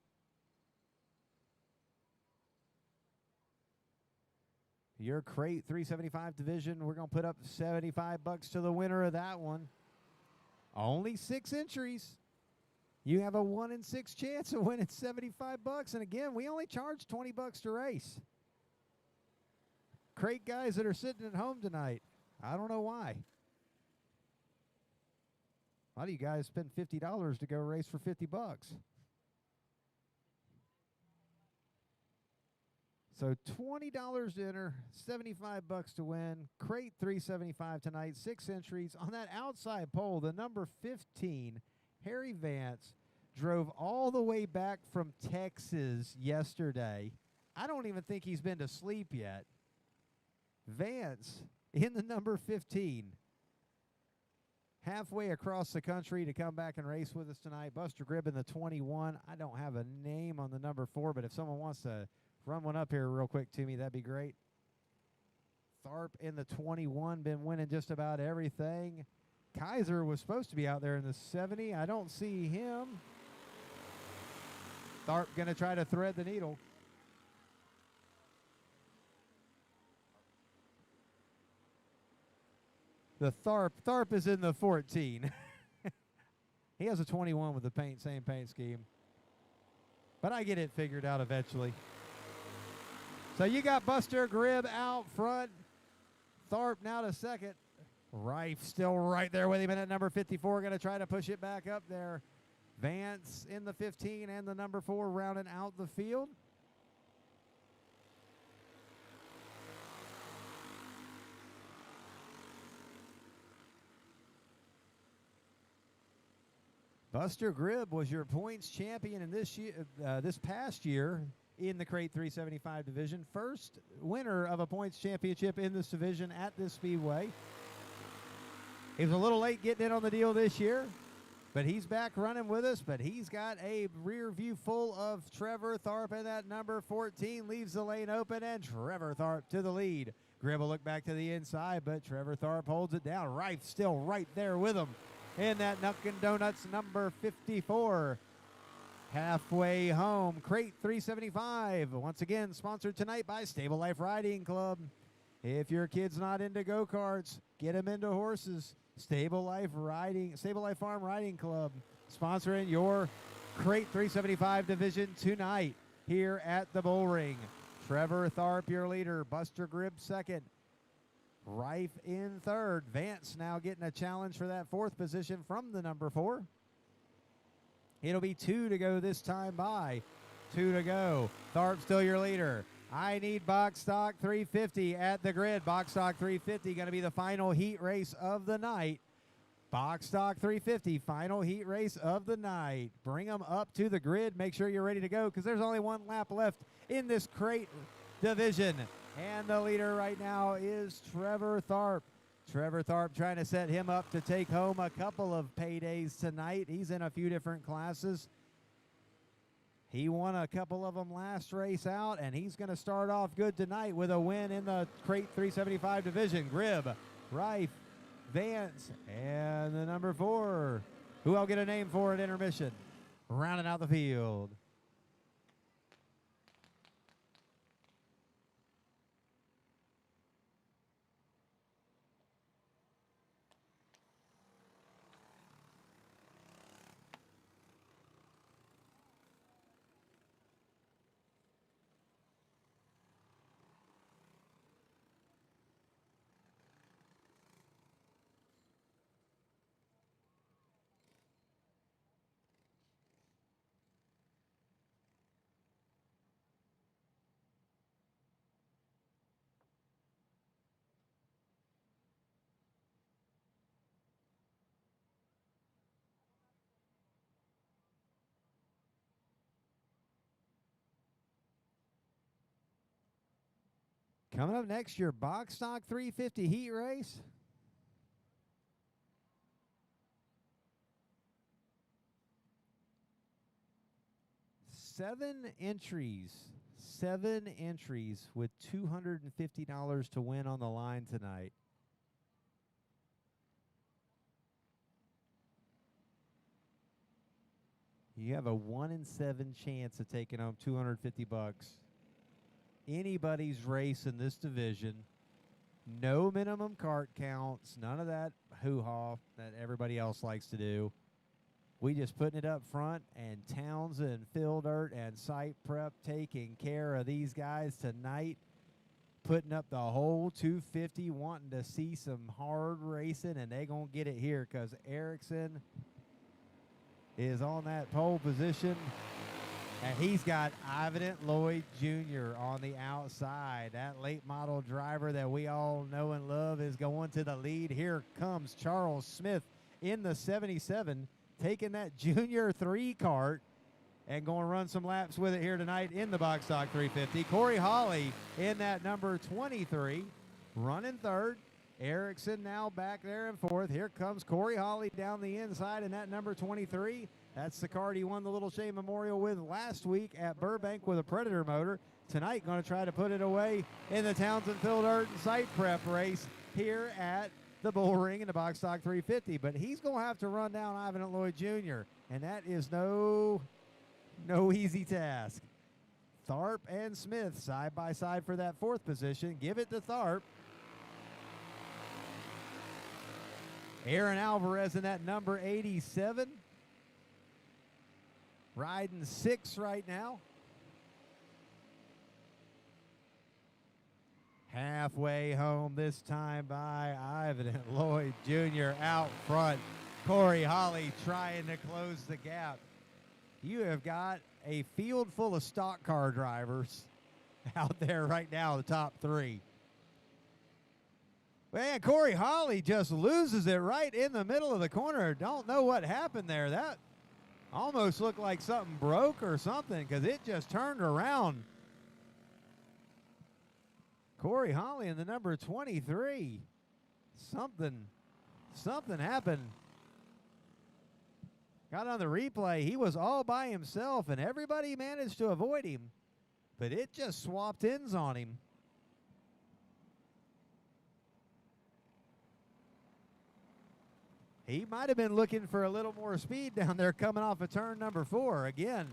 A: Your Crate 375 division, we're going to put up $75 to the winner of that one. Only 6 entries. You have a 1 in 6 chance of winning $75. And again, we only charge $20 to race. crate guys that are sitting at home tonight. I don't know why. A lot of you guys spend $50 to go race for $50. So $20 to enter, $75 to win. Crate 375 tonight, 6 entries. On that outside pole, the number 15, Harry Vance, drove all the way back from Texas yesterday. I don't even think he's been to sleep yet. Vance in the number 15. Halfway across the country to come back and race with us tonight. Buster Gribb in the 21. I don't have a name on the number 4, but if someone wants to run one up here real quick to me, that'd be great. Tharp in the 21, been winning just about everything. Kaiser was supposed to be out there in the 70. I don't see him. Tharp going to try to thread the needle. The Tharp is in the 14. He has a 21 with the same paint scheme. But I get it figured out eventually. So you got Buster Gribb out front. Tharp now to second. Rife still right there with him in at number 54. Going to try to push it back up there. Vance in the 15 and the number 4 rounding out the field. Buster Gribb was your points champion in this past year in the Crate 375 division. First winner of a points championship in this division at this Speedway. He was a little late getting in on the deal this year, but he's back running with us. But he's got a rear view full of Trevor Tharp, and that number 14 leaves the lane open, and Trevor Tharp to the lead. Gribb will look back to the inside, but Trevor Tharp holds it down. Rife still right there with him in that Dunkin' Donuts number 54. Halfway home, Crate 375. Once again, sponsored tonight by Stable Life Riding Club. If your kid's not into go-karts, get him into horses. Stable Life Farm Riding Club, sponsoring your Crate 375 division tonight here at the Bullring. Trevor Tharp, your leader. Buster Gribb second. Rife in third. Vance now getting a challenge for that 4th position from the number 4. It'll be 2 to go this time by. 2 to go. Tharp still your leader. I need Box Stock 350 at the grid. Box Stock 350 going to be the final heat race of the night. Box Stock 350, final heat race of the night. Bring them up to the grid. Make sure you're ready to go because there's only 1 lap left in this crate division. And the leader right now is Trevor Tharp. Trevor Tharp trying to set him up to take home a couple of paydays tonight. He's in a few different classes. He won a couple of them last race out, and he's going to start off good tonight with a win in the Crate 375 division. Gribb, Rife, Vance, and the number 4, who I'll get a name for at intermission, rounding out the field. Coming up next, your Box Stock 350 heat race. Seven entries with $250 to win on the line tonight. You have a 1 in 7 chance of taking home $250. Anybody's race in this division. No minimum cart counts. None of that hoo-ha that everybody else likes to do. We just putting it up front, and Townsend, Fill Dirt, and Site Prep taking care of these guys tonight. putting up the whole 250, wanting to see some hard racing, and they going to get it here because Erickson is on that pole position. And he's got Ivan Lloyd Jr. on the outside. That late model driver that we all know and love is going to the lead. Here comes Charles Smith in the 77, taking that Junior 3 kart and going to run some laps with it here tonight in the box stock 350. Corey Hawley in that number 23, running third. Erickson now back there in fourth. Here comes Corey Hawley down the inside in that number 23. That's the card he won the Little Shea Memorial with last week at Burbank with a Predator motor. Tonight going to try to put it away in the Townsend-Phil Durden site prep race here at the Bullring in the box stock 350. But he's going to have to run down Ivan Lloyd Jr., and that is no easy task. Tharp and Smith side by side for that fourth position. Give it to Tharp. Aaron Alvarez in that number 87. Riding 6 right now. Halfway home this time by Ivan Lloyd Jr. out front. Corey Hawley trying to close the gap. You have got a field full of stock car drivers out there right now, the top 3. Man, Corey Hawley just loses it right in the middle of the corner. Don't know what happened there. That almost looked like something broke or something because it just turned around. Corey Hawley in the number 23. Something happened. Got on the replay. He was all by himself, and everybody managed to avoid him, but it just swapped ends on him. He might have been looking for a little more speed down there coming off of turn number 4. Again,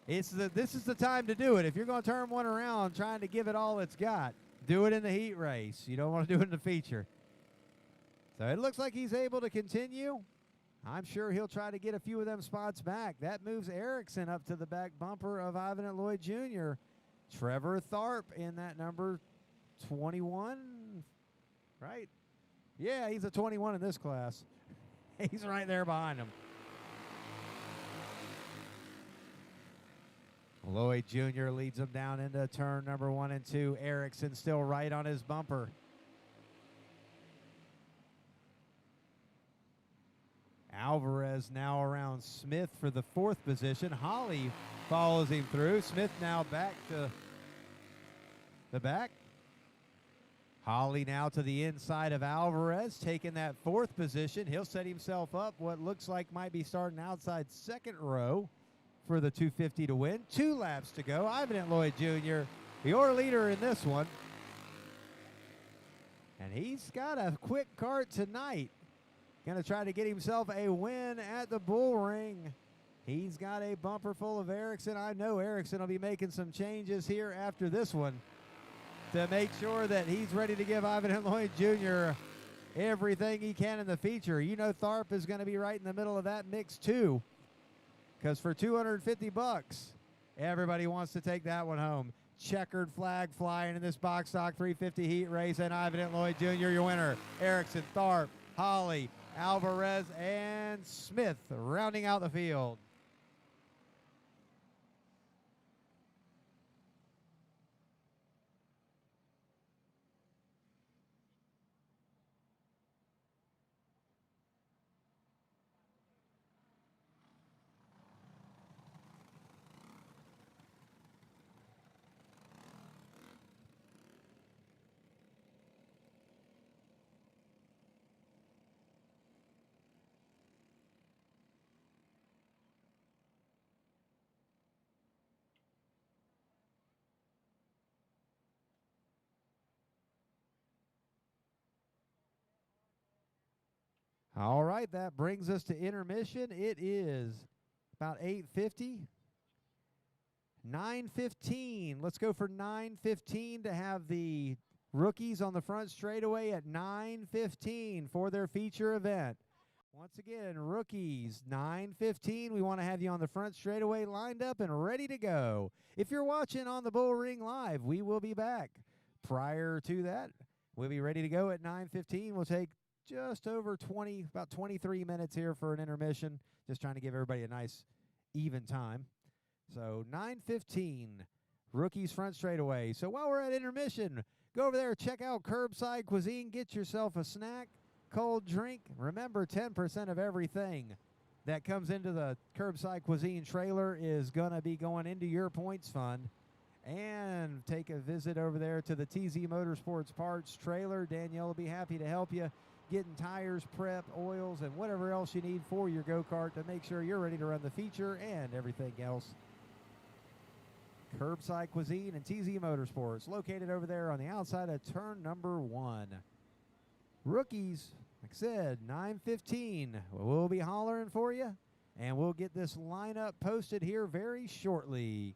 A: this is the time to do it. If you're going to turn one around trying to give it all it's got, do it in the heat race. You don't want to do it in the feature. So it looks like he's able to continue. I'm sure he'll try to get a few of them spots back. That moves Erickson up to the back bumper of Ivan Lloyd Jr. Trevor Tharp in that number 21, right? Yeah, he's a 21 in this class. He's right there behind him. Lloyd Jr. leads him down into turn number 1 and 2. Erickson still right on his bumper. Alvarez now around Smith for the 4th position. Hawley follows him through. Smith now back to the back. Hawley now to the inside of Alvarez, taking that 4th position. He'll set himself up what looks like might be starting outside 2nd row for the 250 to win. 2 laps to go. Ivan Lloyd Jr., your leader in this one. And he's got a quick kart tonight. Going to try to get himself a win at the Bullring. He's got a bumper full of Erickson. I know Erickson will be making some changes here after this one to make sure that he's ready to give Ivan Lloyd Jr. everything he can in the feature. You know Tharp is going to be right in the middle of that mix too, because for $250, everybody wants to take that one home. Checkered flag flying in this box stock 350 heat race, and Ivan Lloyd Jr., your winner. Erickson, Tharp, Hawley, Alvarez, and Smith rounding out the field. All right, that brings us to intermission. It is about 8:50. 9:15. Let's go for 9:15 to have the rookies on the front straightaway at 9:15 for their feature event. Once again, rookies, 9:15. We want to have you on the front straightaway lined up and ready to go. If you're watching on the Bullring Live, we will be back. Prior to that, we'll be ready to go at 9:15. We'll take just over about 23 minutes here for an intermission, just trying to give everybody a nice, even time. So 9:15, rookies front straightaway. So while we're at intermission, go over there, check out Curbside Cuisine, get yourself a snack, cold drink. Remember, 10% of everything that comes into the Curbside Cuisine trailer is going to be going into your points fund. And take a visit over there to the TZ Motorsports Parts trailer. Danielle will be happy to help you getting tires, prep, oils, and whatever else you need for your go-kart to make sure you're ready to run the feature and everything else. Curbside Cuisine and TZ Motorsports, located over there on the outside of turn number 1. Rookies, like I said, 9:15. We'll be hollering for you, and we'll get this lineup posted here very shortly.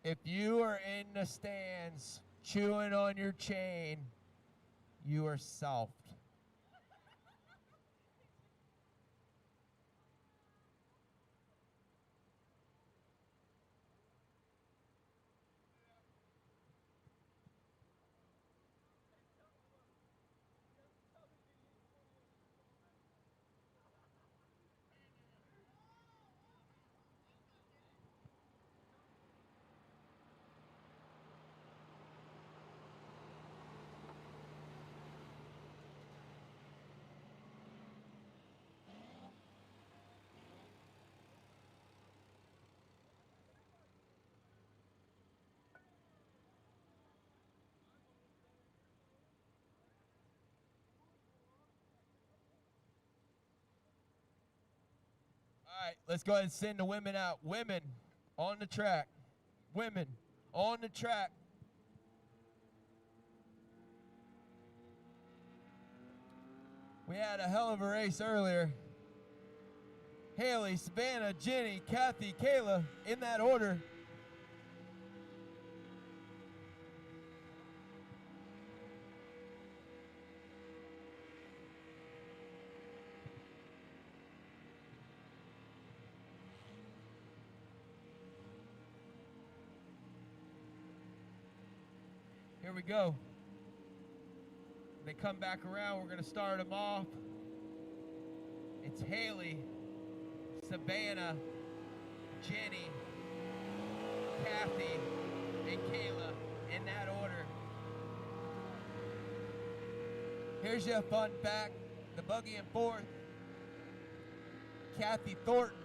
B: If you are in the stands chewing on your chain, you are soft. All right, let's go ahead and send the women out. Women on the track. Women on the track. We had a hell of a race earlier. Haley, Savannah, Jenny, Kathy, Kayla, in that order. Here we go. They come back around, we're going to start them off. It's Haley, Savannah, Jenny, Kathy, and Kayla in that order. Here's your fun fact. The buggy in fourth, Kathy Thornton.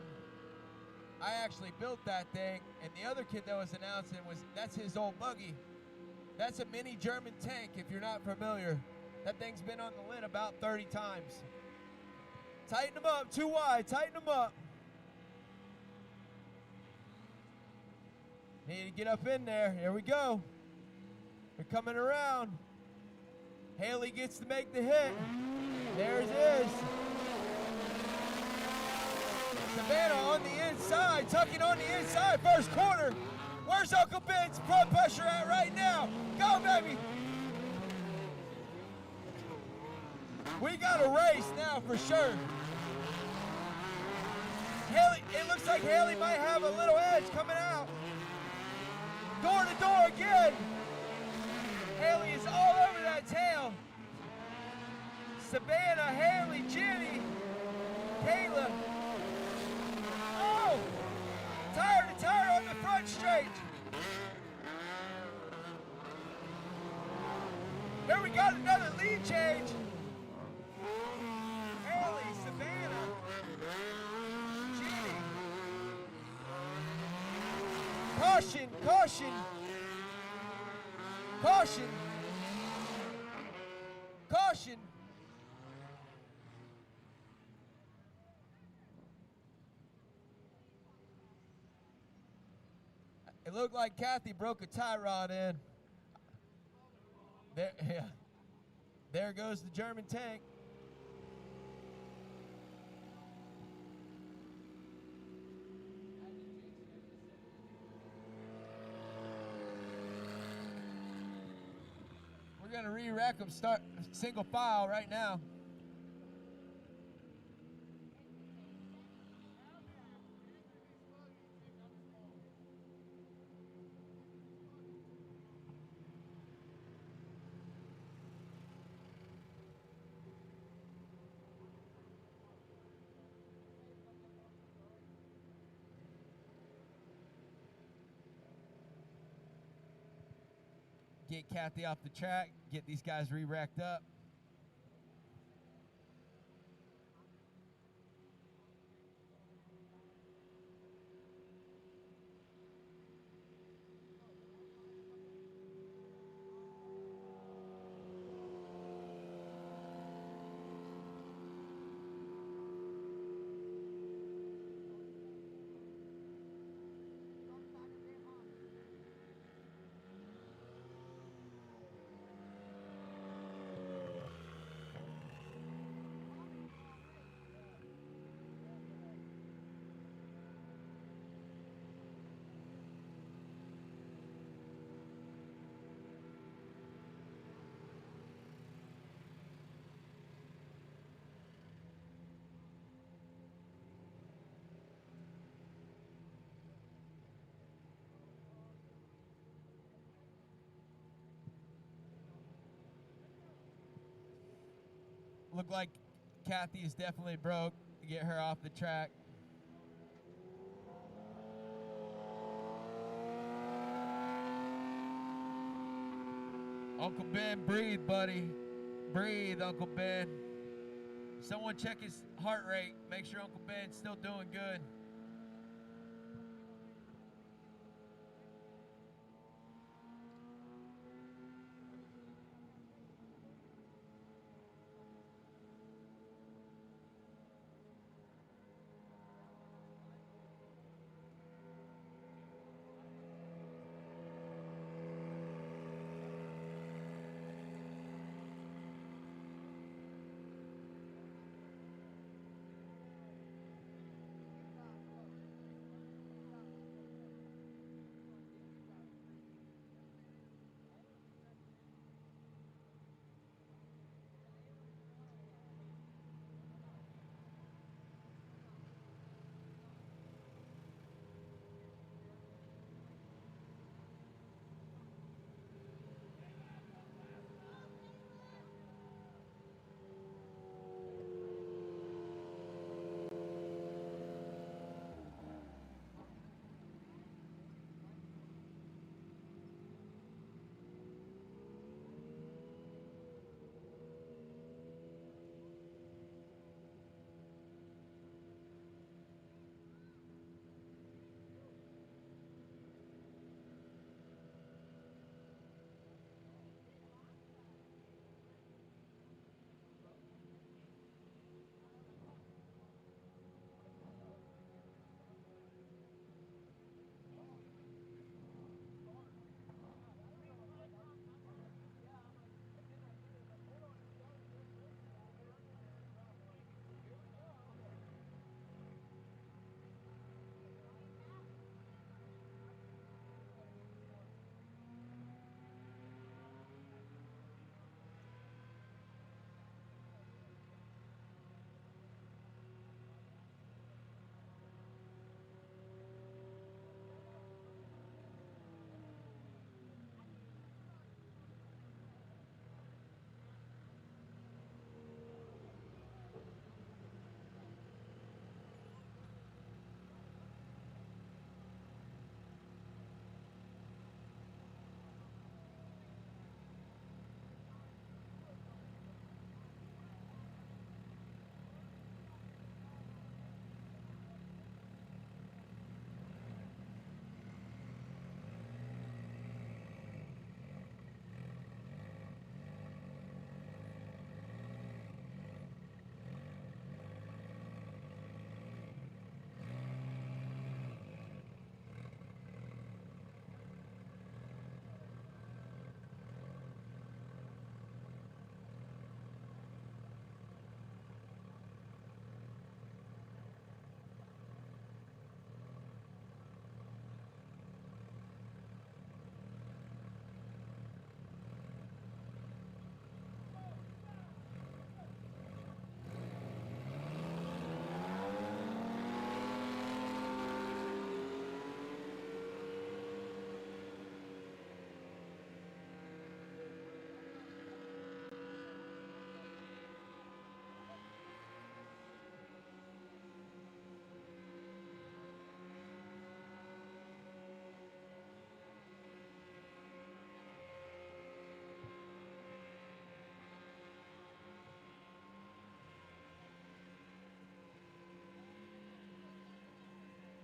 B: I actually built that thing, and the other kid that was announcing that's his old buggy. That's a mini German tank, if you're not familiar. That thing's been on the lid about 30 times. Tighten them up, too wide, tighten them up. Need to get up in there, here we go. They're coming around. Haley gets to make the hit. There it is. Savannah on the inside, tucking on the inside, first corner. Where's Uncle Ben's front pressure at right now? Go, baby. We got a race now for sure. Haley, it looks like Haley might have a little edge coming out. Door to door again. Haley is all over that tail. Savannah, Haley, Jenny, Kayla. Oh! Tire to tire on the front straight. Here we got another lead change. Haley, Savannah, Jenny. Caution, caution. Caution. Caution. It looked like Kathy broke a tie rod in. There, yeah. There goes the German tank. We're gonna re-rack them, start single file right now. Get Kathy off the track, get these guys re-racked up. Look like Kathy is definitely broke. Get her off the track. Uncle Ben, breathe, buddy. Breathe, Uncle Ben. Someone check his heart rate. Make sure Uncle Ben's still doing good.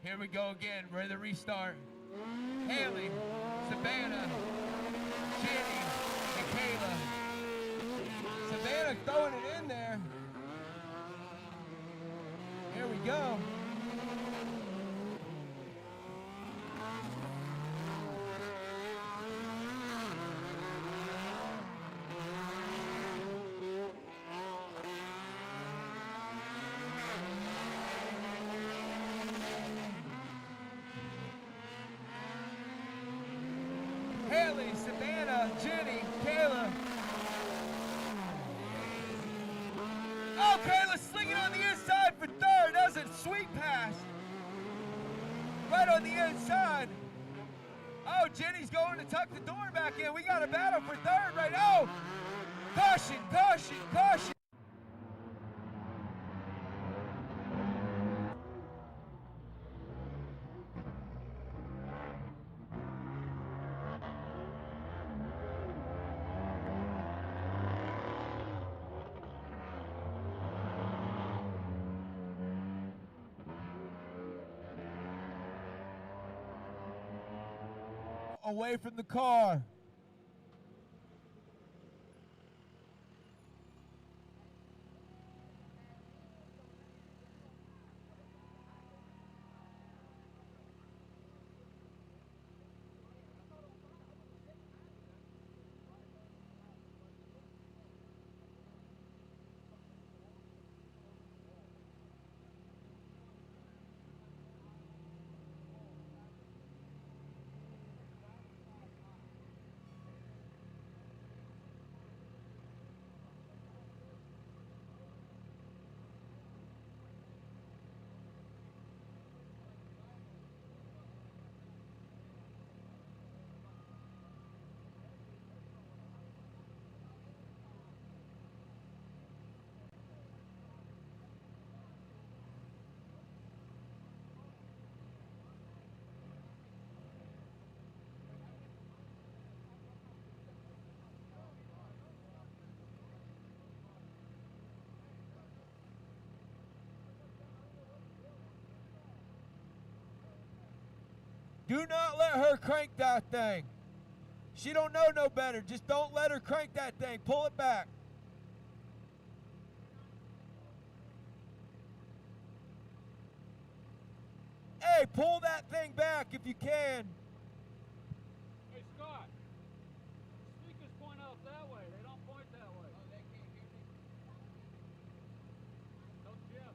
B: Here we go again. Ready to restart. Haley, Savannah, Jenny, and Kayla. Savannah throwing it in there. Here we go. Haley, Savannah, Jenny, Kayla. Oh, Kayla slinging on the inside for third. That was a sweet pass. Right on the inside. Oh, Jenny's going to tuck the door back in. We got a battle for third right now. Oh, caution, caution, caution. Away from the car. Do not let her crank that thing. She don't know no better. Just don't let her crank that thing. Pull it back. Hey, pull that thing back if you can.
C: Hey, Scott. Speakers point out that way. They don't point that way. Oh, they can't hear me? No, Jim.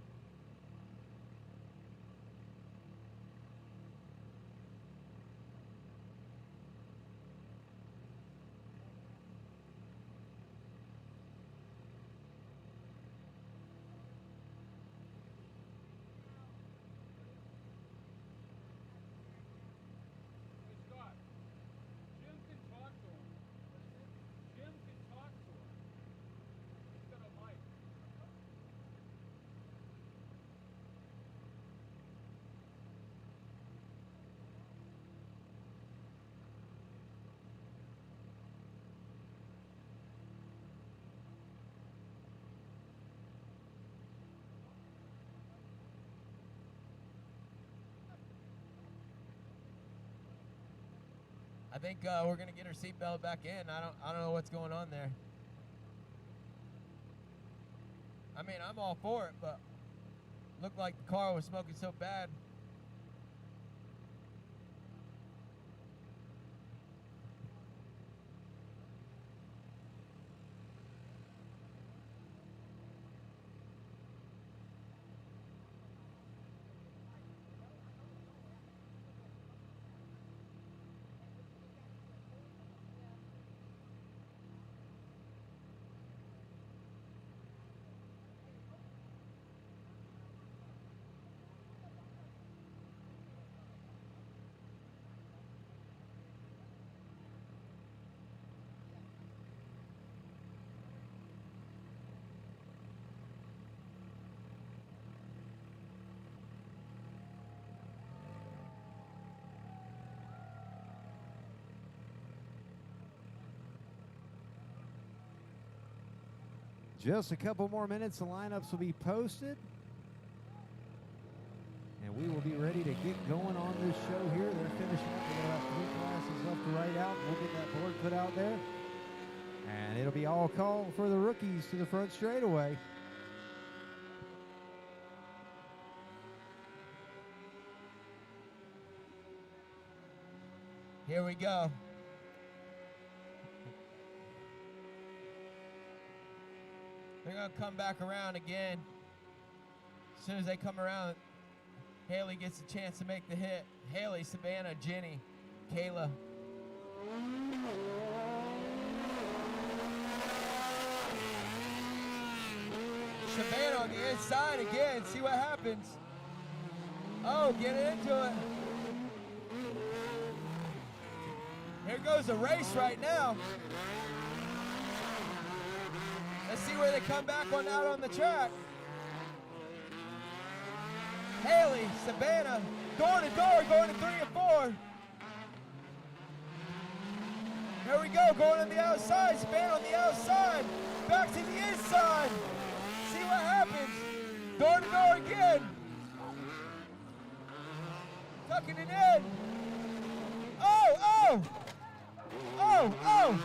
C: Hey, Scott. Jim can talk to him. Jim can talk to him. He's got a mic.
B: I think we're gonna get her seatbelt back in. I don't know what's going on there. I mean, I'm all for it, but looked like the car was smoking so bad.
A: Just a couple more minutes, the lineups will be posted. And we we will be ready to get going on this show here. They're finishing up. They got about 3 classes left to write out. We'll get that board put out there. And it'll be all called for the rookies to the front straightaway.
B: Here we go. They're going to come back around again. As soon as they come around, Haley gets a chance to make the hit. Haley, Savannah, Jenny, Kayla. Savannah on the inside again. See what happens. Oh, get into it. Here goes a race right now. Let's see where they come back on out on the track. Haley, Savannah, door to door, going to 3 and 4. There we go, going on the outside. Savannah on the outside. Back to the inside. See what happens. Door to door again. Tucking it in. Oh, oh. Oh, oh.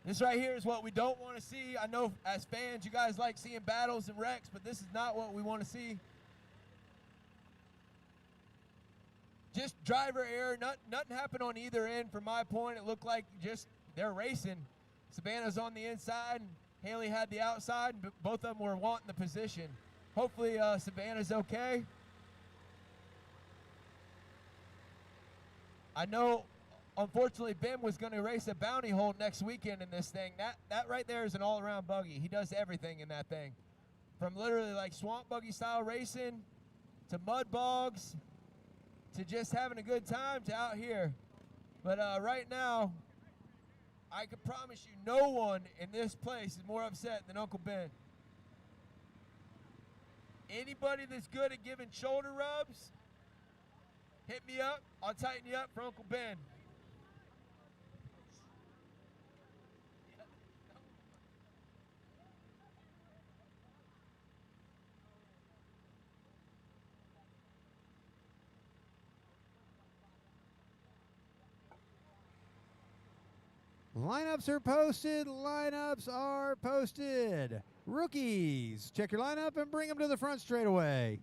B: This right here is what we don't want to see. I know as fans, you guys like seeing battles and wrecks, but this is not what we want to see. Just driver error. Nothing happened on either end from my point. It looked like just they're racing. Savannah's on the inside, and Haley had the outside, and both of them were wanting the position. Hopefully Savannah's okay. I know, unfortunately, Ben was going to race a bounty hole next weekend in this thing. That right there is an all-around buggy. He does everything in that thing. From literally like swamp buggy style racing to mud bogs to just having a good time to out here. But right now, I can promise you no one in this place is more upset than Uncle Ben. Anybody that's good at giving shoulder rubs, hit me up. I'll tighten you up for Uncle Ben.
A: Lineups are posted. Lineups are posted. Rookies, check your lineup and bring them to the front straightaway.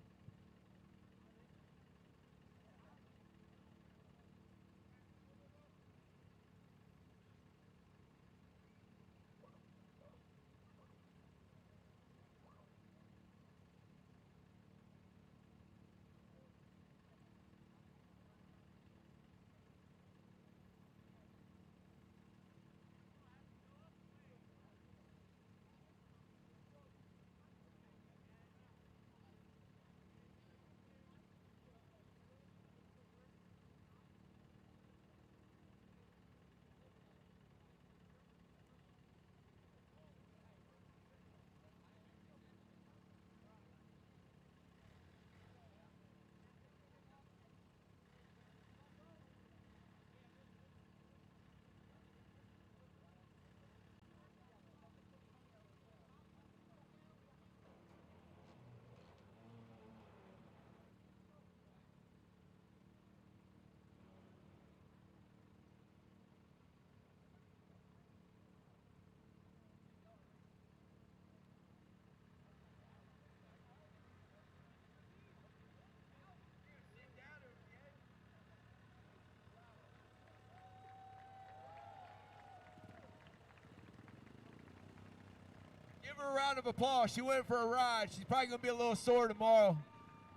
B: Give her a round of applause. She went for a ride. She's probably going to be a little sore tomorrow.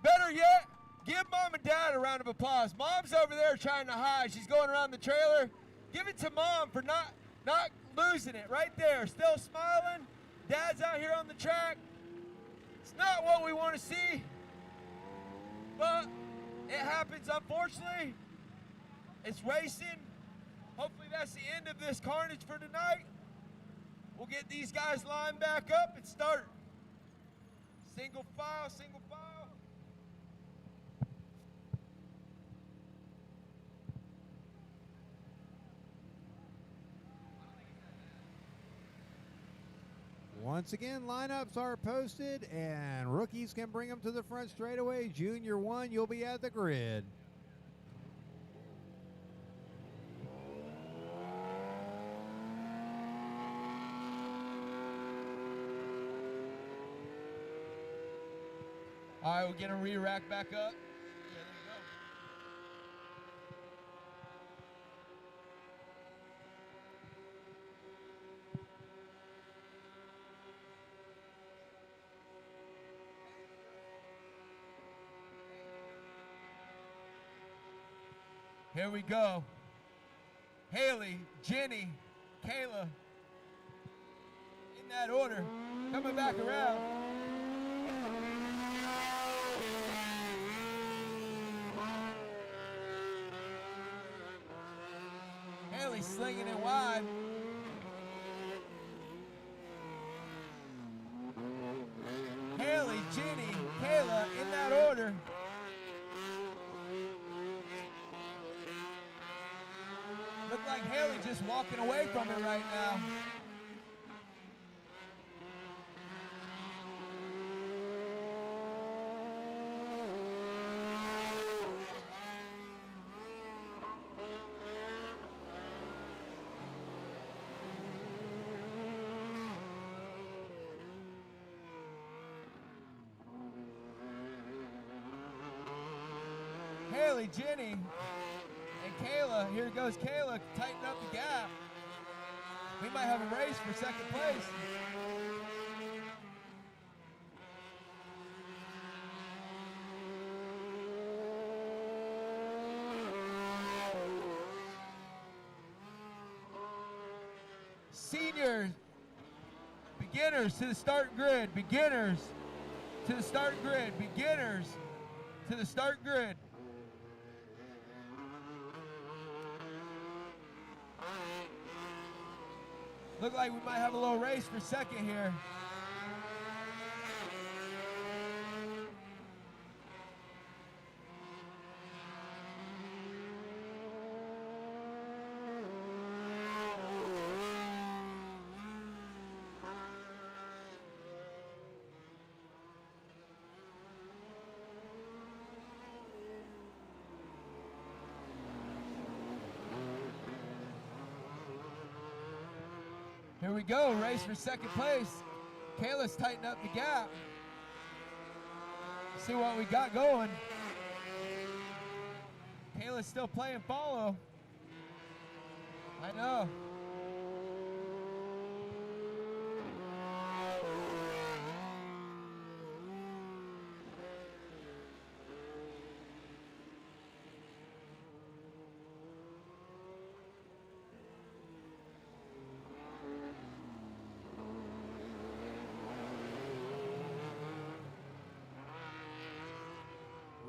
B: Better yet, give Mom and Dad a round of applause. Mom's over there trying to hide. She's going around the trailer. Give it to Mom for not Not losing it, right there. Still smiling. Dad's out here on the track. It's not what we want to see, but it happens, unfortunately. It's racing. Hopefully that's the end of this carnage for tonight. We'll get these guys lined back up and start. Single file, single file.
A: Once again, lineups are posted, and rookies can bring them to the front straightaway. Junior 1, you'll be at the grid.
B: All right, we're getting a re-rack back up. Here we go. Haley, Jenny, Kayla, in that order, coming back around. Haley slinging it wide. Haley, Jenny, Kayla, in that order. Look like Haley just walking away from it right now. Haley, Jenny, and Kayla, here goes Kayla, tighten up the gap. We might have a race for second place. Seniors, beginners to the start grid, beginners to the start grid, beginners to the start grid. Look like we might have a little race for second here. Here we go, race for second place. Kayla's tightened up the gap. See what we got going. Kayla's still playing follow. I know.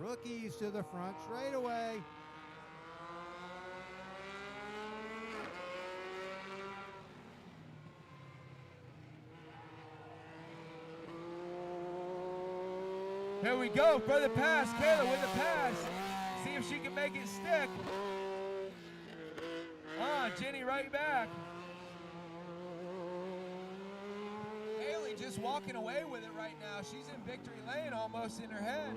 A: Rookies to the front straightaway.
B: Here we go for the pass. Kayla with the pass. See if she can make it stick. Jenny right back. Haley just walking away with it right now. She's in victory lane almost in her head.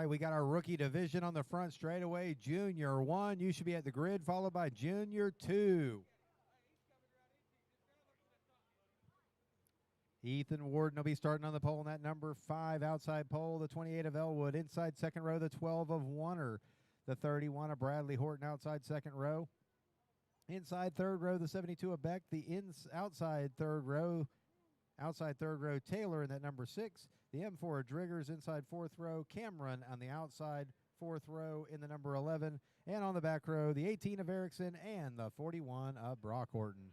A: right, we got our rookie division on the front straightaway. Junior 1, you should be at the grid, followed by Junior 2. Ethan Warden will be starting on the pole in that number 5 outside pole, the 28 of Elwood. Inside second row, the 12 of Warner. The 31 of Bradley Horton outside second row. Inside third row, the 72 of Beck. The outside third row, Taylor in that number 6. The M4 of Driggers inside fourth row. Cameron on the outside fourth row in the number 11. And on the back row, the 18 of Erickson and the 41 of Brock Horton.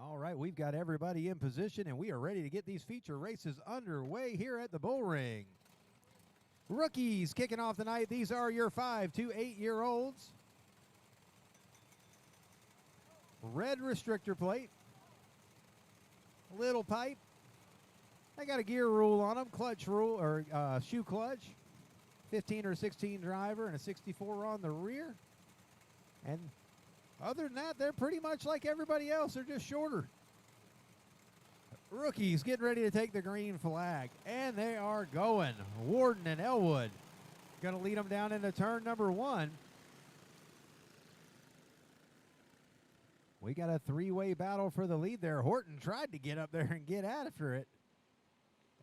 A: All right, we've got everybody in position, and we are ready to get these feature races underway here at the Bullring. Rookies kicking off the night. These are your 5 to 8-year-olds. Red restrictor plate. Little pipe. They got a gear rule on them, clutch rule, or shoe clutch. 15 or 16 driver and a 64 on the rear. And other than that, they're pretty much like everybody else. They're just shorter. Rookies getting ready to take the green flag. And they are going. Warden and Elwood going to lead them down into turn number 1. We got a 3-way battle for the lead there. Horton tried to get up there and get after it.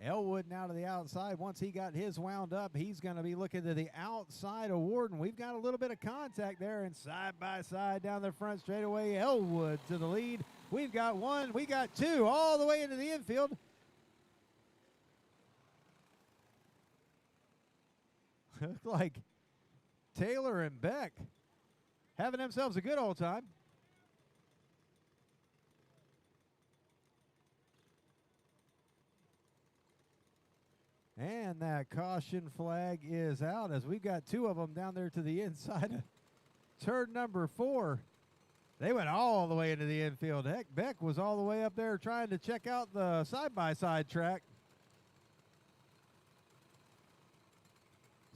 A: Elwood now to the outside. Once he got his wound up, he's going to be looking to the outside of Warden. We've got a little bit of contact there, and side by side down the front straightaway, Elwood to the lead. We've got 1, we got 2, all the way into the infield. Looks like Taylor and Beck having themselves a good old time. And that caution flag is out as we've got 2 of them down there to the inside of turn number 4. They went all the way into the infield. Heck, Beck was all the way up there trying to check out the side-by-side track.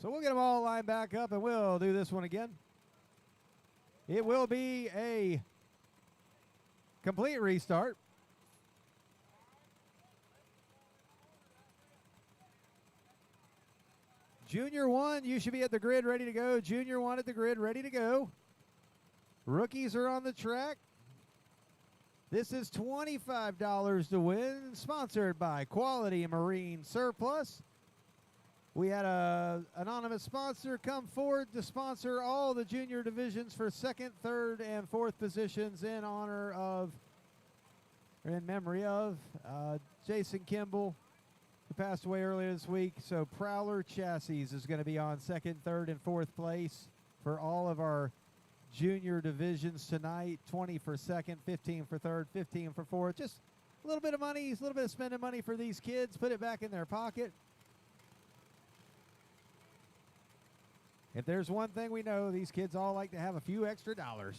A: So we'll get them all lined back up, and we'll do this one again. It will be a complete restart. Junior 1, you should be at the grid ready to go. Junior 1 at the grid ready to go. Rookies are on the track. This is $25 to win, sponsored by Quality Marine Surplus. We had an anonymous sponsor come forward to sponsor all the junior divisions for 2nd, 3rd, and 4th positions in honor of, or in memory of, Jason Kimball, who passed away earlier this week. So Prowler Chassis is going to be on 2nd, 3rd, and 4th place for all of our junior divisions tonight. 20 for 2nd, 15 for 3rd, 15 for 4th. Just a little bit of money, a little bit of spending money for these kids. Put it back in their pocket. If there's one thing we know, these kids all like to have a few extra dollars.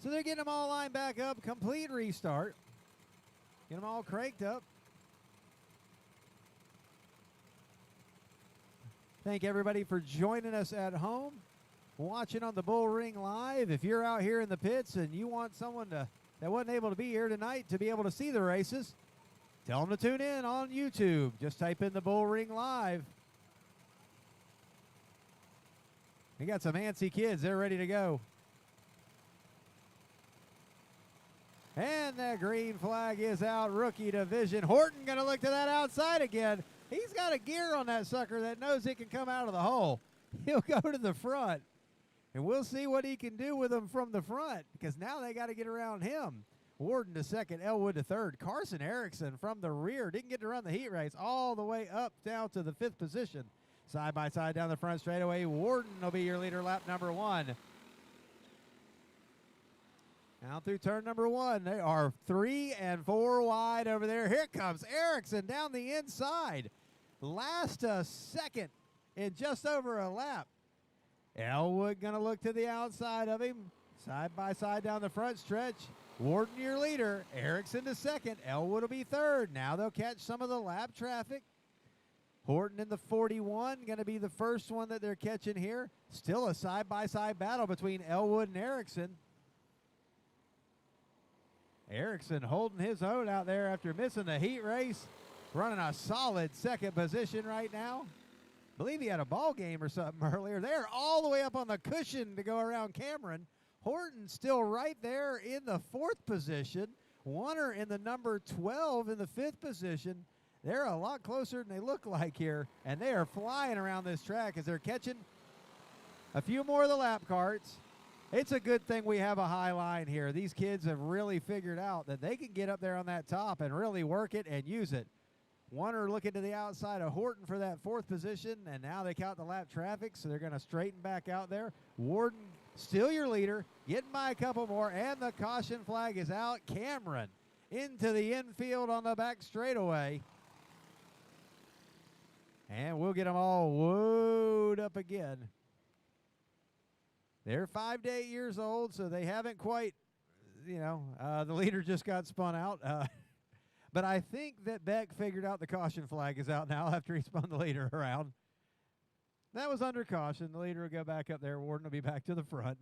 A: So they're getting them all lined back up. Complete restart. Get them all cranked up. Thank everybody for joining us at home, watching on the Bullring Live. If you're out here in the pits and you want someone that wasn't able to be here tonight to be able to see the races, tell them to tune in on YouTube. Just type in the Bullring Live. We got some antsy kids. They're ready to go. And that green flag is out. Rookie division. Horton going to look to that outside again. He's got a gear on that sucker that knows it can come out of the hole. He'll go to the front. And we'll see what he can do with them from the front, because now they got to get around him. Warden to 2nd, Elwood to 3rd. Carson Erickson from the rear. Didn't get to run the heat race all the way up down to the 5th position. Side by side down the front straightaway. Warden will be your leader, lap number 1. Now through turn number 1. They are 3 and 4 wide over there. Here comes Erickson down the inside. Last a second in just over a lap. Elwood going to look to the outside of him. Side by side down the front stretch. Warden your leader. Erickson to second. Elwood will be third. Now they'll catch some of the lap traffic. Horton in the 41 going to be the first one that they're catching here. Still a side-by-side battle between Elwood and Erickson. Erickson holding his own out there after missing the heat race. Running a solid second position right now. Believe he had a ball game or something earlier. They're all the way up on the cushion to go around Cameron. Horton still right there in the 4th position. Warner in the number 12 in the 5th position. They're a lot closer than they look like here, and they are flying around this track as they're catching a few more of the lap carts. It's a good thing we have a high line here. These kids have really figured out that they can get up there on that top and really work it and use it. Warner looking to the outside of Horton for that 4th position, and now they count the lap traffic, so they're going to straighten back out there. Warden still your leader, getting by a couple more, and the caution flag is out. Cameron into the infield on the back straightaway. And we'll get them all woed up again. They're 5 to 8 years old, so they haven't quite, the leader just got spun out. But I think that Beck figured out the caution flag is out now after he spun the leader around. That was under caution. The leader will go back up there. Warden will be back to the front.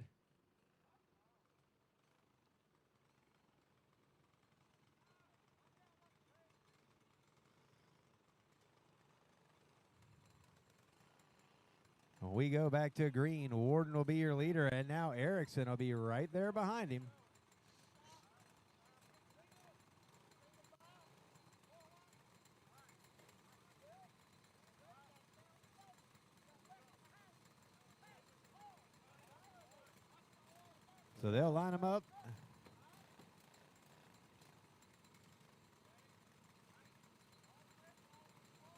A: We go back to green. Warden will be your leader, and now Erickson will be right there behind him. So they'll line them up.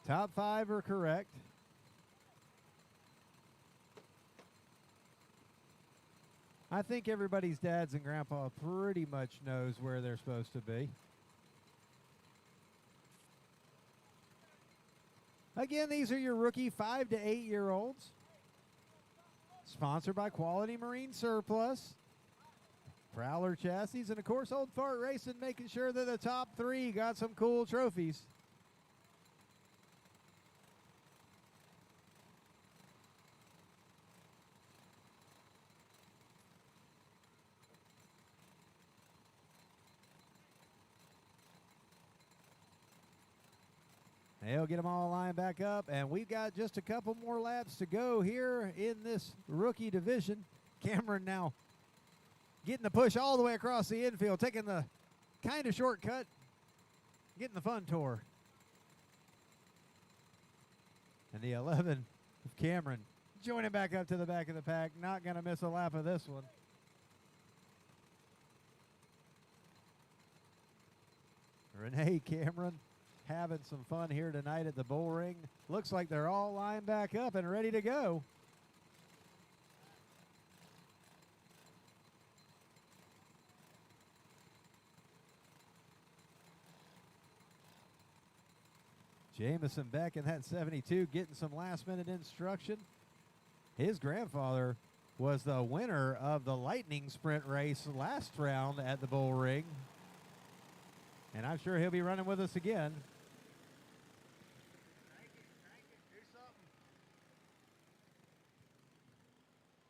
A: Top 5 are correct. I think everybody's dads and grandpa pretty much knows where they're supposed to be. Again, these are your rookie 5 to 8 year olds. Sponsored by Quality Marine Surplus, Prowler Chassis, and of course Old Kart Racing, making sure that the top 3 got some cool trophies. They'll get them all lined back up, and we've got just a couple more laps to go here in this rookie division. Cameron now getting the push all the way across the infield, taking the kind of shortcut, getting the fun tour. And the 11 of Cameron joining back up to the back of the pack. Not going to miss a lap of this one. Renee Cameron having some fun here tonight at the Bullring. Looks like they're all lined back up and ready to go. Jamison Beck in that 72 getting some last-minute instruction. His grandfather was the winner of the Lightning Sprint race last round at the Bullring. And I'm sure he'll be running with us again.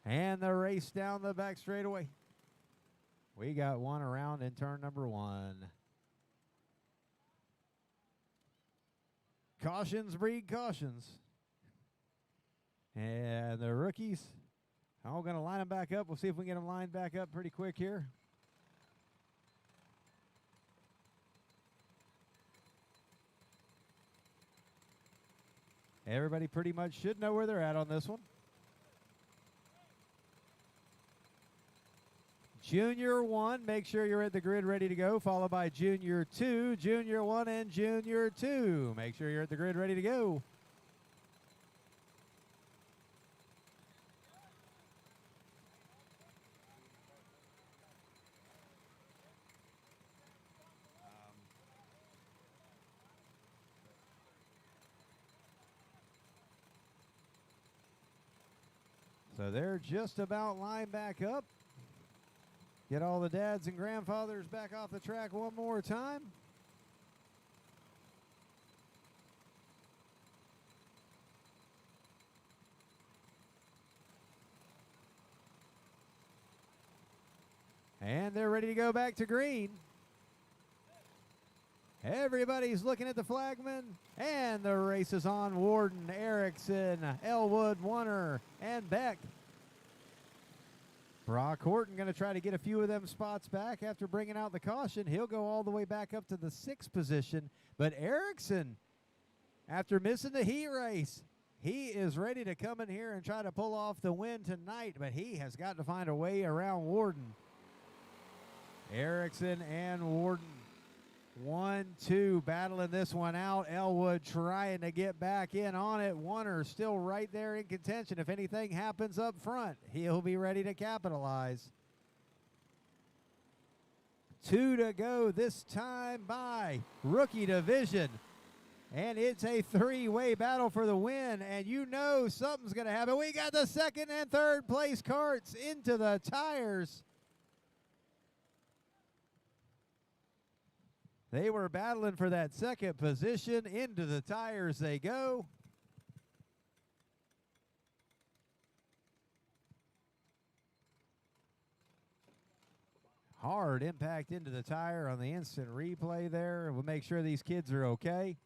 A: And the race down the back straightaway. We got one around in turn number 1. Cautions breed cautions. And the rookies, I'm going to line them back up. We'll see if we can get them lined back up pretty quick here. Everybody pretty much should know where they're at on this one. Junior 1, make sure you're at the grid ready to go, followed by Junior 2, Junior 1, and Junior 2. Make sure you're at the grid ready to go. So they're just about lined back up. Get all the dads and grandfathers back off the track one more time. And they're ready to go back to green. Everybody's looking at the flagman, and the race is on. Warden, Erickson, Elwood, Warner, and Beck. Brock Horton going to try to get a few of them spots back after bringing out the caution. He'll go all the way back up to the 6th position. But Erickson, after missing the heat race, he is ready to come in here and try to pull off the win tonight, but he has got to find a way around Warden. Erickson and Warden. 1-2 battling this one out. Elwood trying to get back in on it. Warner still right there in contention. If anything happens up front, he'll be ready to capitalize. 2 to go this time by rookie division. And it's a 3-way battle for the win. And you know something's going to happen. We got the 2nd and 3rd place carts into the tires. They were battling for that 2nd position. Into the tires they go. Hard impact into the tire on the instant replay there. We'll make sure these kids are okay.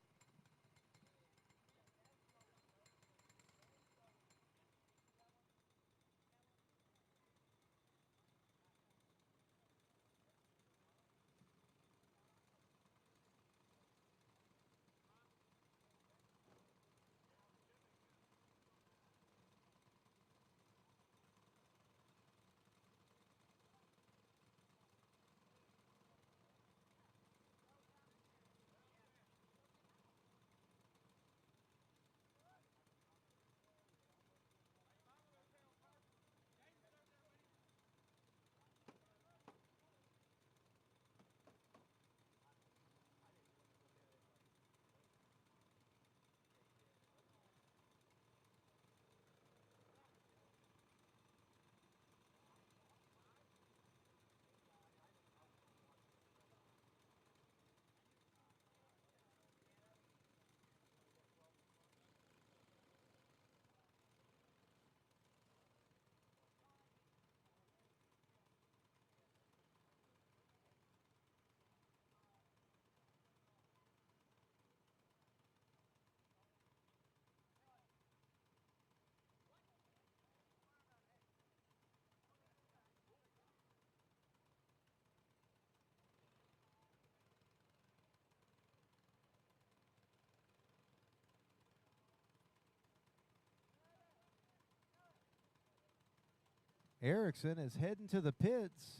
A: Erickson is heading to the pits.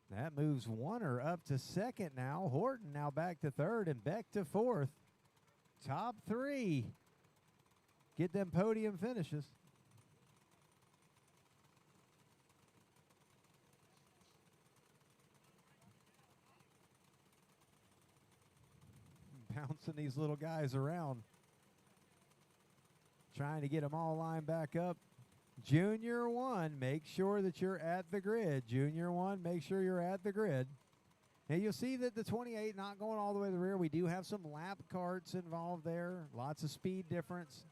A: That moves Warner up to 2nd now. Horton now back to 3rd and Beck to 4th. Top 3 get them podium finishes. Bouncing these little guys around. Trying to get them all lined back up. Junior 1, make sure that you're at the grid. Junior 1, make sure you're at the grid. And you'll see that the 28 not going all the way to the rear. We do have some lap carts involved there. Lots of speed difference.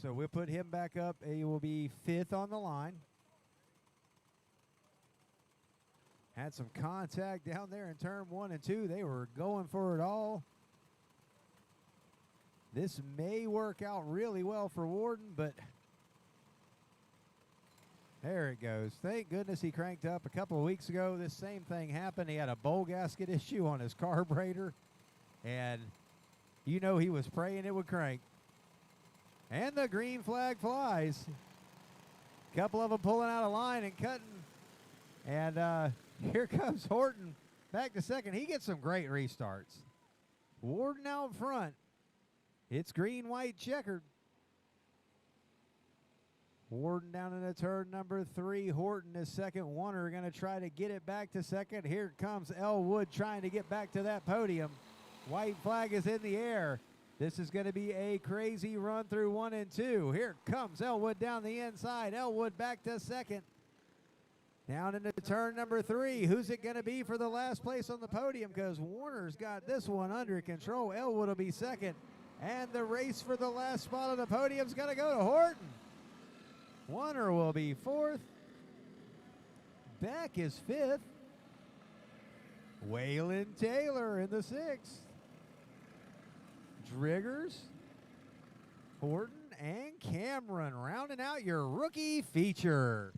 A: So we'll put him back up. He will be 5th on the line. Had some contact down there in turn 1 and 2. They were going for it all. This may work out really well for Warden, but there it goes. Thank goodness he cranked up. A couple of weeks ago, this same thing happened. He had a bowl gasket issue on his carburetor, and you know he was praying it would crank. And the green flag flies. A couple of them pulling out of line and cutting. And here comes Horton back to 2nd. He gets some great restarts. Warden out front. It's green, white, checkered. Warden down into turn number 3. Horton is 2nd. Warner going to try to get it back to 2nd. Here comes Elwood trying to get back to that podium. White flag is in the air. This is going to be a crazy run through 1 and 2. Here comes Elwood down the inside. Elwood back to second. Down into turn number 3. Who's it going to be for the last place on the podium? Because Warner's got this one under control. Elwood will be second. And the race for the last spot on the podium is going to go to Horton. Warner will be 4th. Beck is 5th. Waylon Taylor in the 6th. Driggers, Horton, and Cameron rounding out your rookie feature.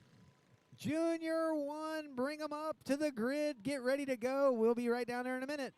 A: Junior 1, bring them up to the grid. Get ready to go. We'll be right down there in a minute.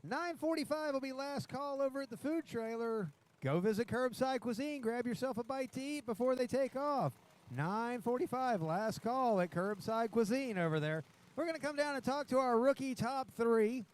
A: $9:45 will be last call over at the food trailer. Go visit Curbside Cuisine. Grab yourself a bite to eat before they take off. 9:45 last call at Curbside Cuisine over there. We're going to come down and talk to our rookie top 3.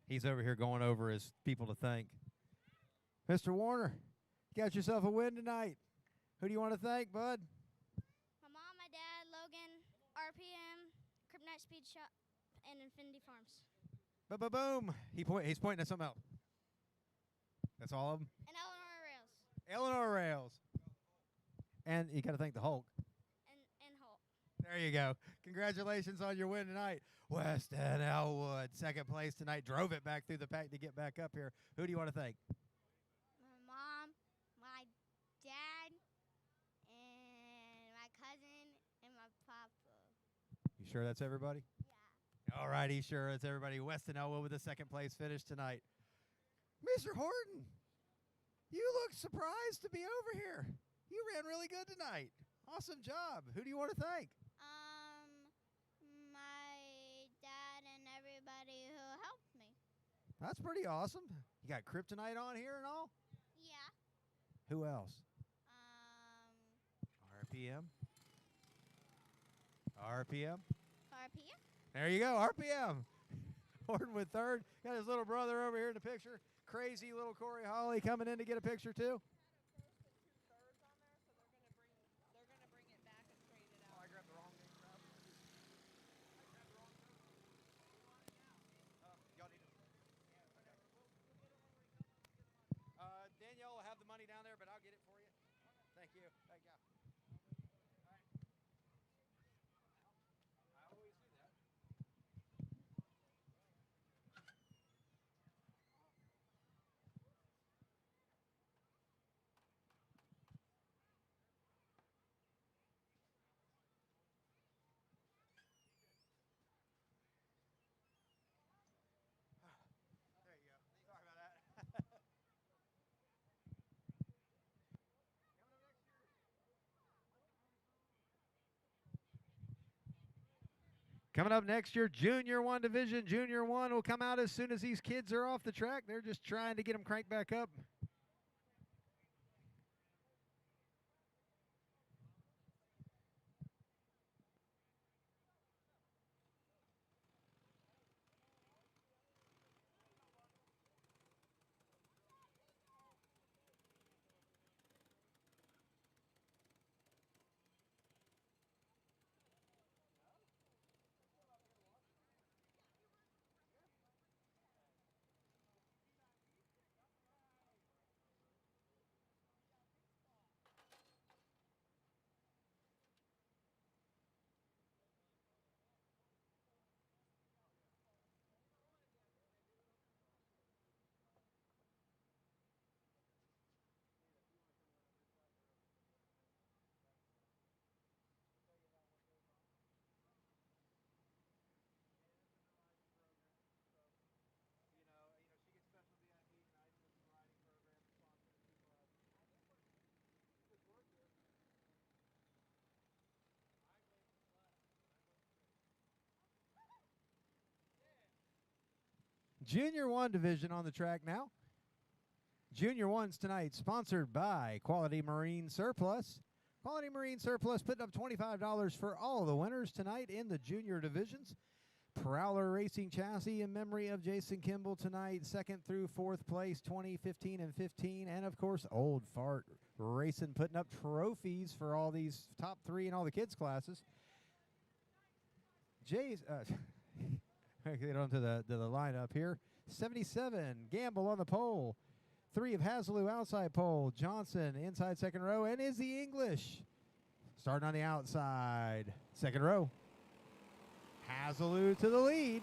A: He's over here going over his people to thank. Mr. Warner, you got yourself a win tonight. Who do you want to thank, bud?
D: My mom, my dad, Logan, RPM, Kryptonite Speed Shop, and Infinity Farms.
A: Boom. He's pointing at something else. That's all of them?
D: And Eleanor Rails.
A: Eleanor Rails. And you got to thank the Hulk.
D: And Holt.
A: There you go. Congratulations on your win tonight. Weston Elwood, second place tonight. Drove it back through the pack to get back up here. Who do you want to thank?
D: My mom, my dad, and my cousin, and my papa.
A: You sure that's everybody?
D: Yeah.
A: All righty, sure. It's everybody. Weston Elwood with the second place finish tonight. Mr. Horton, you look surprised to be over here. You ran really good tonight. Awesome job. Who do you want to thank?
D: My dad and everybody who helped me.
A: That's pretty awesome. You got Kryptonite on here and all?
D: Yeah.
A: Who else? RPM. RPM.
D: RPM.
A: There you go, RPM. Horton with third. Got his little brother over here in the picture. Crazy little Corey Holly coming in to get a picture too. Danielle will have the money down there, but I'll get it for you. Thank you. Thank you. All right. I always do that. There you go. Sorry about that. Coming up next year, Junior 1 division. Junior 1 will come out as soon as these kids are off the track. They're just trying to get them cranked back up. Junior 1 division on the track now. Junior 1's tonight sponsored by Quality Marine Surplus. Quality Marine Surplus putting up $25 for all the winners tonight in the junior divisions. Prowler Racing Chassis in memory of Jason Kimball tonight, 2nd through 4th place, 20, 15, and 15. And, of course, Old Fart Racing putting up trophies for all these top 3 in all the kids' classes. Get onto the lineup here. 77, Gamble on the pole. 3 of Hazelou outside pole. Johnson inside second row. And Izzy English starting on the outside. Second row. Hazelou to the lead.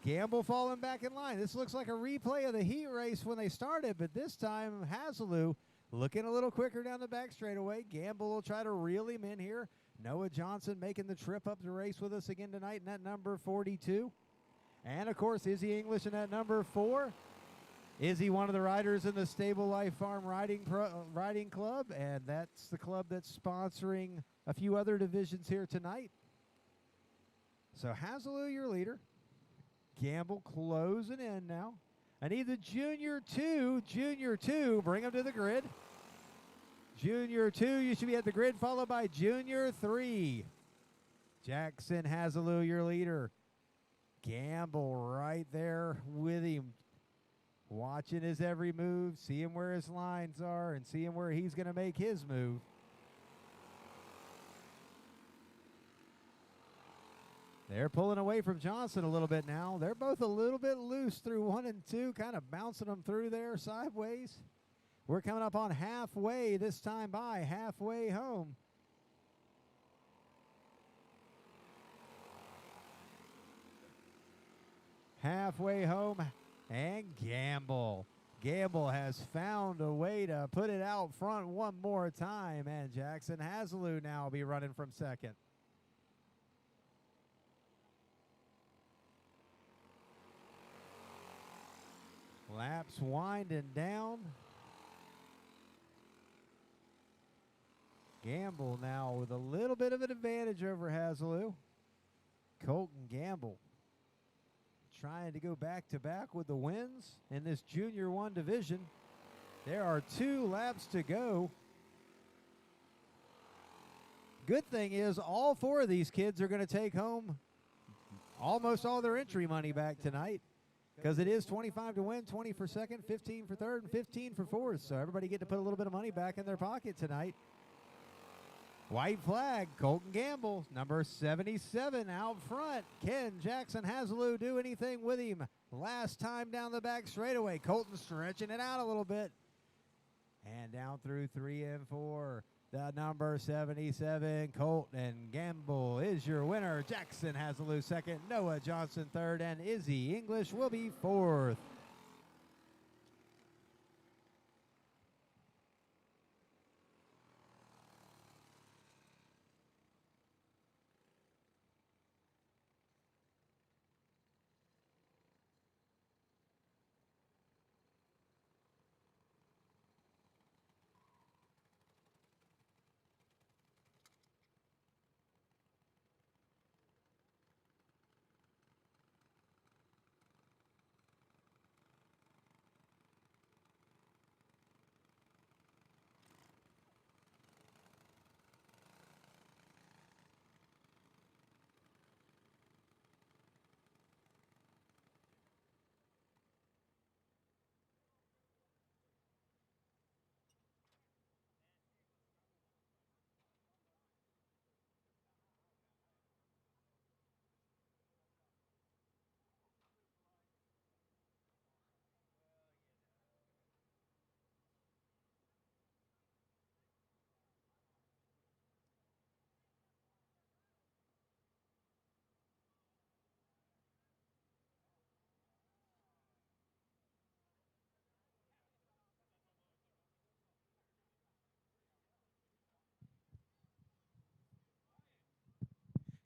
A: Gamble falling back in line. This looks like a replay of the heat race when they started, but this time Hazelou looking a little quicker down the back straightaway. Gamble will try to reel him in here. Noah Johnson making the trip up the race with us again tonight in that number 42. And, of course, Izzy English in that number 4. Izzy, one of the riders in the Stable Life Farm Riding Club, and that's the club that's sponsoring a few other divisions here tonight. So Hazelou, your leader. Gamble closing in now. I need the Junior 2, bring him to the grid. Junior 2, you should be at the grid, followed by Junior 3. Jackson Hazelou, your leader. Gamble right there with him. Watching his every move, seeing where his lines are, and seeing where he's going to make his move. They're pulling away from Johnson a little bit now. They're both a little bit loose through 1 and 2, kind of bouncing them through there sideways. We're coming up on halfway this time by, halfway home. Halfway home, and Gamble. Gamble has found a way to put it out front one more time, and Jackson Hazelou now will be running from second. Laps winding down. Gamble now with a little bit of an advantage over Hazelou. Colton Gamble trying to go back-to-back with the wins in this Junior 1 division. There are 2 laps to go. Good thing is all 4 of these kids are going to take home almost all their entry money back tonight, because it is 25 to win, 20 for second, 15 for third, and 15 for fourth. So everybody get to put a little bit of money back in their pocket tonight. White flag, Colton Gamble, number 77 out front. Can Jackson Hazelou do anything with him? Last time down the back straightaway. Colton stretching it out a little bit. And down through 3 and 4. The number 77, Colton Gamble, is your winner. Jackson Hazelou second, Noah Johnson third, and Izzy English will be fourth.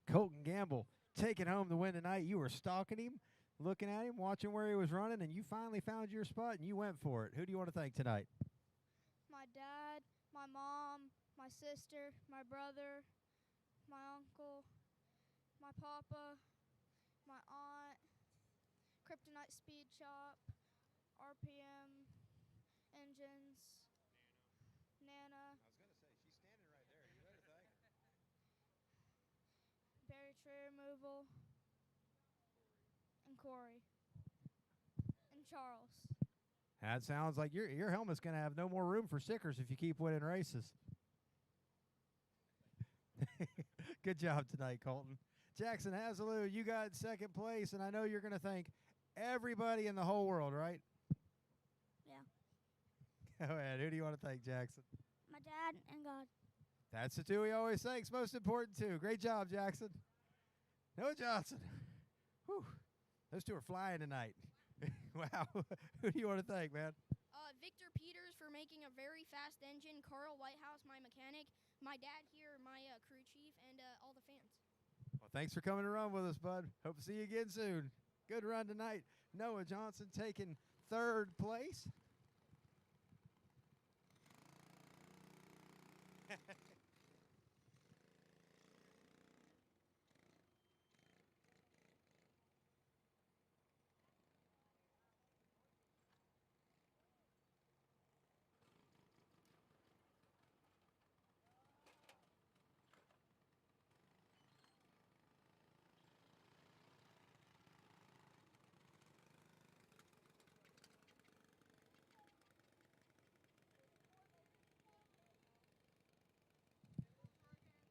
A: Colton Gamble taking home the win tonight. You were stalking him, looking at him, watching where he was running, and you finally found your spot and you went for it. Who do you want to thank tonight?
D: My dad, my mom, my sister, my brother, my uncle, my papa, my aunt,
E: Kryptonite Speed Shop, RPM, Engines, Nana,
A: I was going to say, she's standing right there. You better thank her.
E: Berry Tree Removal, and Corey, and Charles.
A: That sounds like your helmet's going to have no more room for stickers if you keep winning races. Good job tonight, Colton. Jackson Hazelou, you got second place, and I know you're going to thank everybody in the whole world, right?
E: Yeah.
A: Go ahead. Who do you want to thank, Jackson?
E: My dad and God.
A: That's the two he always thanks. Most important two. Great job, Jackson. Noah Johnson. Whew. Those two are flying tonight. Wow. Who do you want to thank, man?
F: Victor Peters for making a very fast engine, Carl Whitehouse, my mechanic, my dad here, my crew chief, and all the fans.
A: Well, thanks for coming to run with us, bud. Hope to see you again soon. Good run tonight. Noah Johnson taking third place.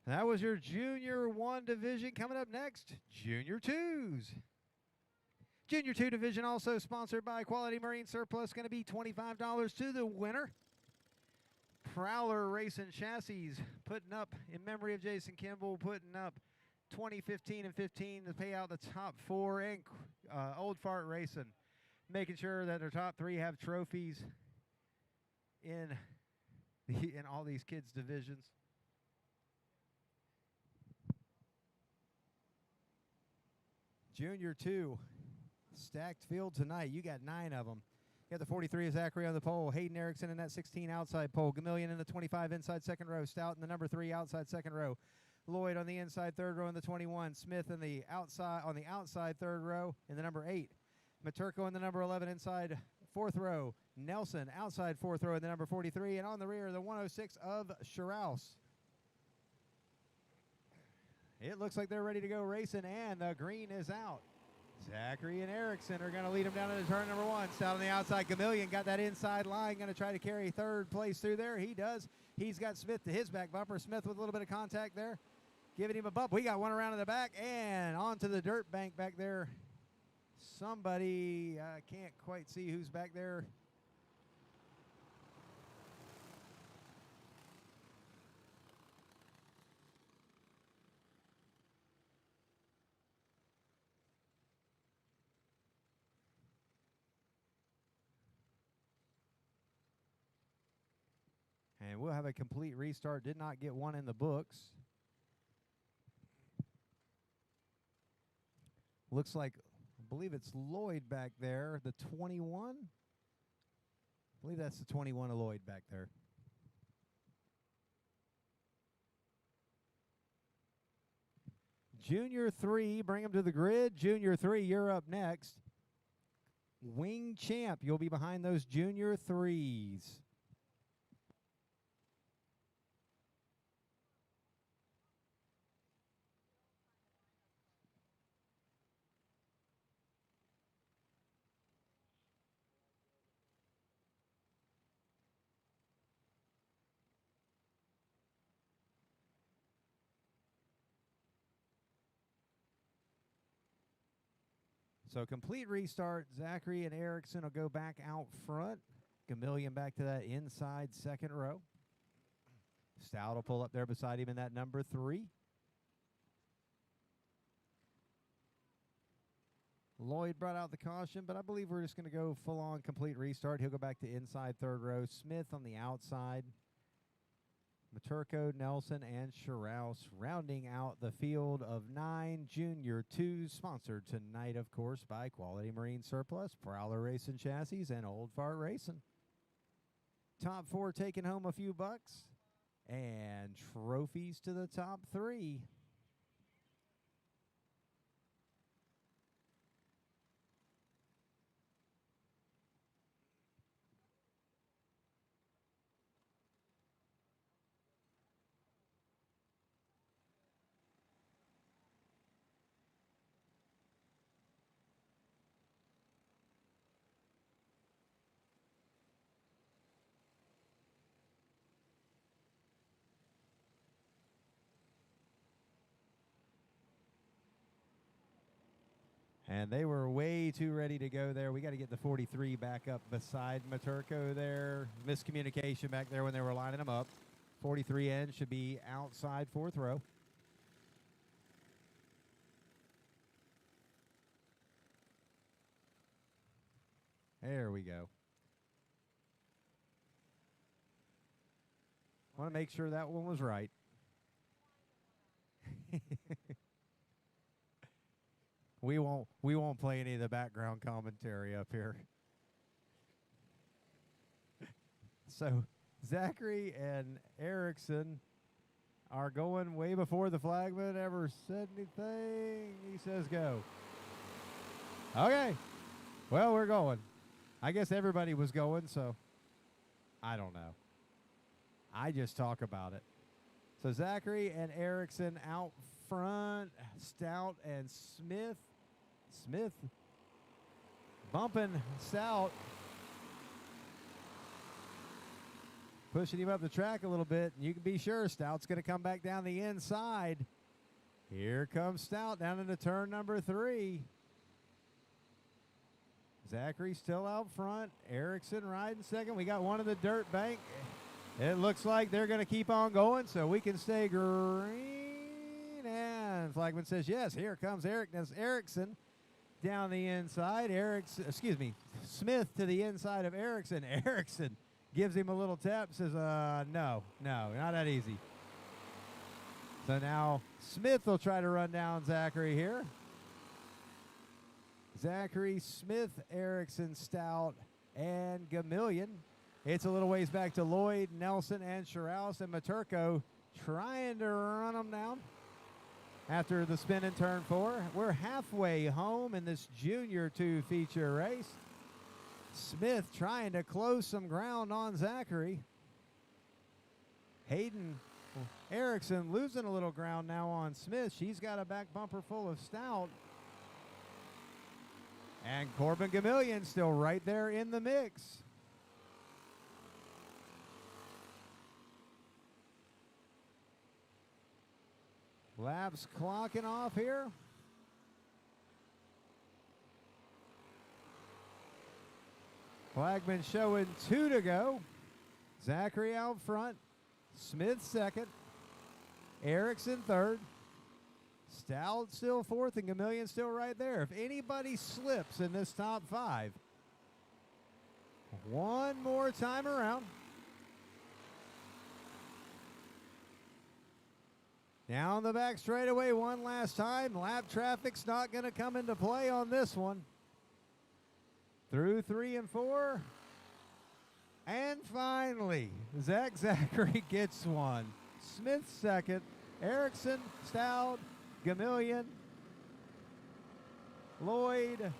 A: That was your Junior 1 division. Coming up next, Junior 2s. Junior 2 division also sponsored by Quality Marine Surplus. Going to be $25 to the winner. Prowler Racing Chassis putting up, in memory of Jason Kimball, putting up 2015 and 15 to pay out the top four. And Old Fart Racing making sure that their top three have trophies in all these kids' divisions. Junior 2, stacked field tonight. You got 9 of them. You got the 43 of Zachary on the pole. Hayden Erickson in that 16 outside pole. Gamillion in the 25 inside second row. Stout in the number 3 outside second row. Lloyd on the inside third row in the 21. Smith in the outside on the outside third row in the number 8. Maturko in the number 11 inside fourth row. Nelson outside fourth row in the number 43. And on the rear, the 106 of Shrouse. It looks like they're ready to go racing, and the green is out. Zachary and Erickson are going to lead them down into turn number 1. Stout on the outside. Gamillion got that inside line, going to try to carry third place through there. He does. He's got Smith to his back bumper. Smith with a little bit of contact there, giving him a bump. We got one around in the back and onto the dirt bank back there. Somebody, I can't quite see who's back there. And we'll have a complete restart. Did not get one in the books. Looks like, I believe it's Lloyd back there, the 21. I believe that's the 21 of Lloyd back there. Junior 3, bring him to the grid. Junior 3, you're up next. Wing Champ, you'll be behind those Junior 3s. So complete restart. Zachary and Erickson will go back out front. Gamillion back to that inside second row. Stout will pull up there beside him in that number 3. Lloyd brought out the caution, but I believe we're just going to go full-on complete restart. He'll go back to inside third row. Smith on the outside. Maturko, Nelson, and Shrouse rounding out the field of 9 Junior 2s, sponsored tonight, of course, by Quality Marine Surplus, Prowler Racing Chassis, and Old Fart Racing. Top 4 taking home a few bucks, and trophies to the top 3. And they were way too ready to go there. We got to get the 43 back up beside Maturko there. Miscommunication back there when they were lining them up. 43 end should be outside fourth row. There we go. Want to make sure that one was right. We won't play any of the background commentary up here. So Zachary and Erickson are going way before the flagman ever said anything. He says go. Okay. Well, we're going. I guess everybody was going, so I don't know. I just talk about it. So Zachary and Erickson out front. Stout and Smith. Smith bumping Stout. Pushing him up the track a little bit. And you can be sure Stout's going to come back down the inside. Here comes Stout down into turn number 3. Zachary still out front. Erickson riding second. We got one in the dirt bank. It looks like they're going to keep on going, so we can stay green. And flagman says yes. Here comes Erickson down the inside. Smith to the inside of Erickson. Erickson gives him a little tap. Says, no, not that easy. So now Smith will try to run down Zachary here. Zachary, Smith, Erickson, Stout, and Gamillion. It's a little ways back to Lloyd, Nelson, and Sherrouse, and Maturko trying to run them down after the spin in turn 4. We're halfway home in this Junior 2 feature race. Smith trying to close some ground on Zachary. Erickson losing a little ground now on Smith. She's got a back bumper full of Stout. And Corbin Gamillion still right there in the mix. Laps clocking off here. Flagman showing 2 to go. Zachary out front. Smith second. Erickson third. Stout still fourth, and Gamillion still right there. If anybody slips in this top 5, one more time around. Down the back straightaway one last time. Lap traffic's not going to come into play on this one. Through 3 and 4. And finally, Zachary gets one. Smith second. Erickson, Stout, Gamillion, Lloyd,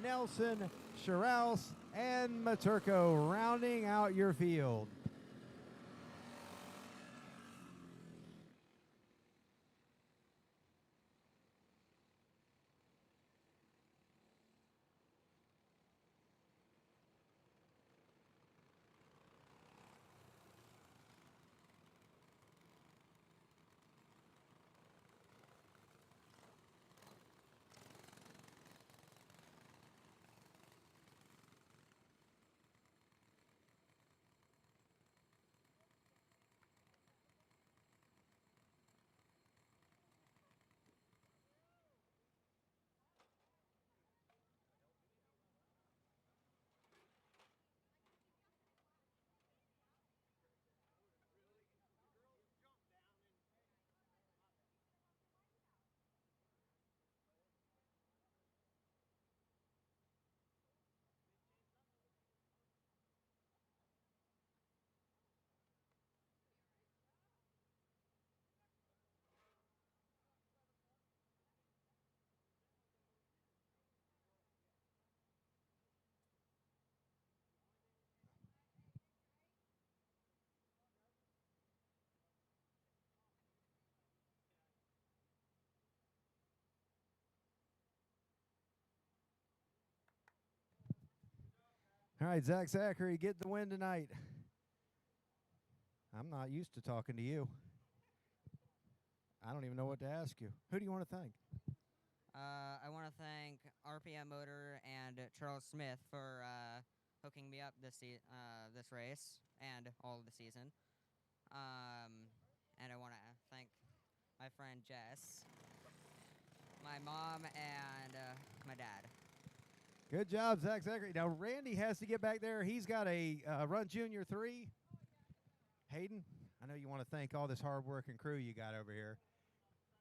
A: Nelson, Sherrouse, and Maturko rounding out your field. All right, Zachary, get the win tonight. I'm not used to talking to you. I don't even know what to ask you. Who do you want to thank?
G: I want to thank RPM Motor and Charles Smith for hooking me up this race and all of the season. And I want to thank my friend Jess, my mom, and my dad.
A: Good job, Zachary. Now, Randy has to get back there. He's got a Run Junior 3. Hayden, I know you want to thank all this hard-working crew you got over here.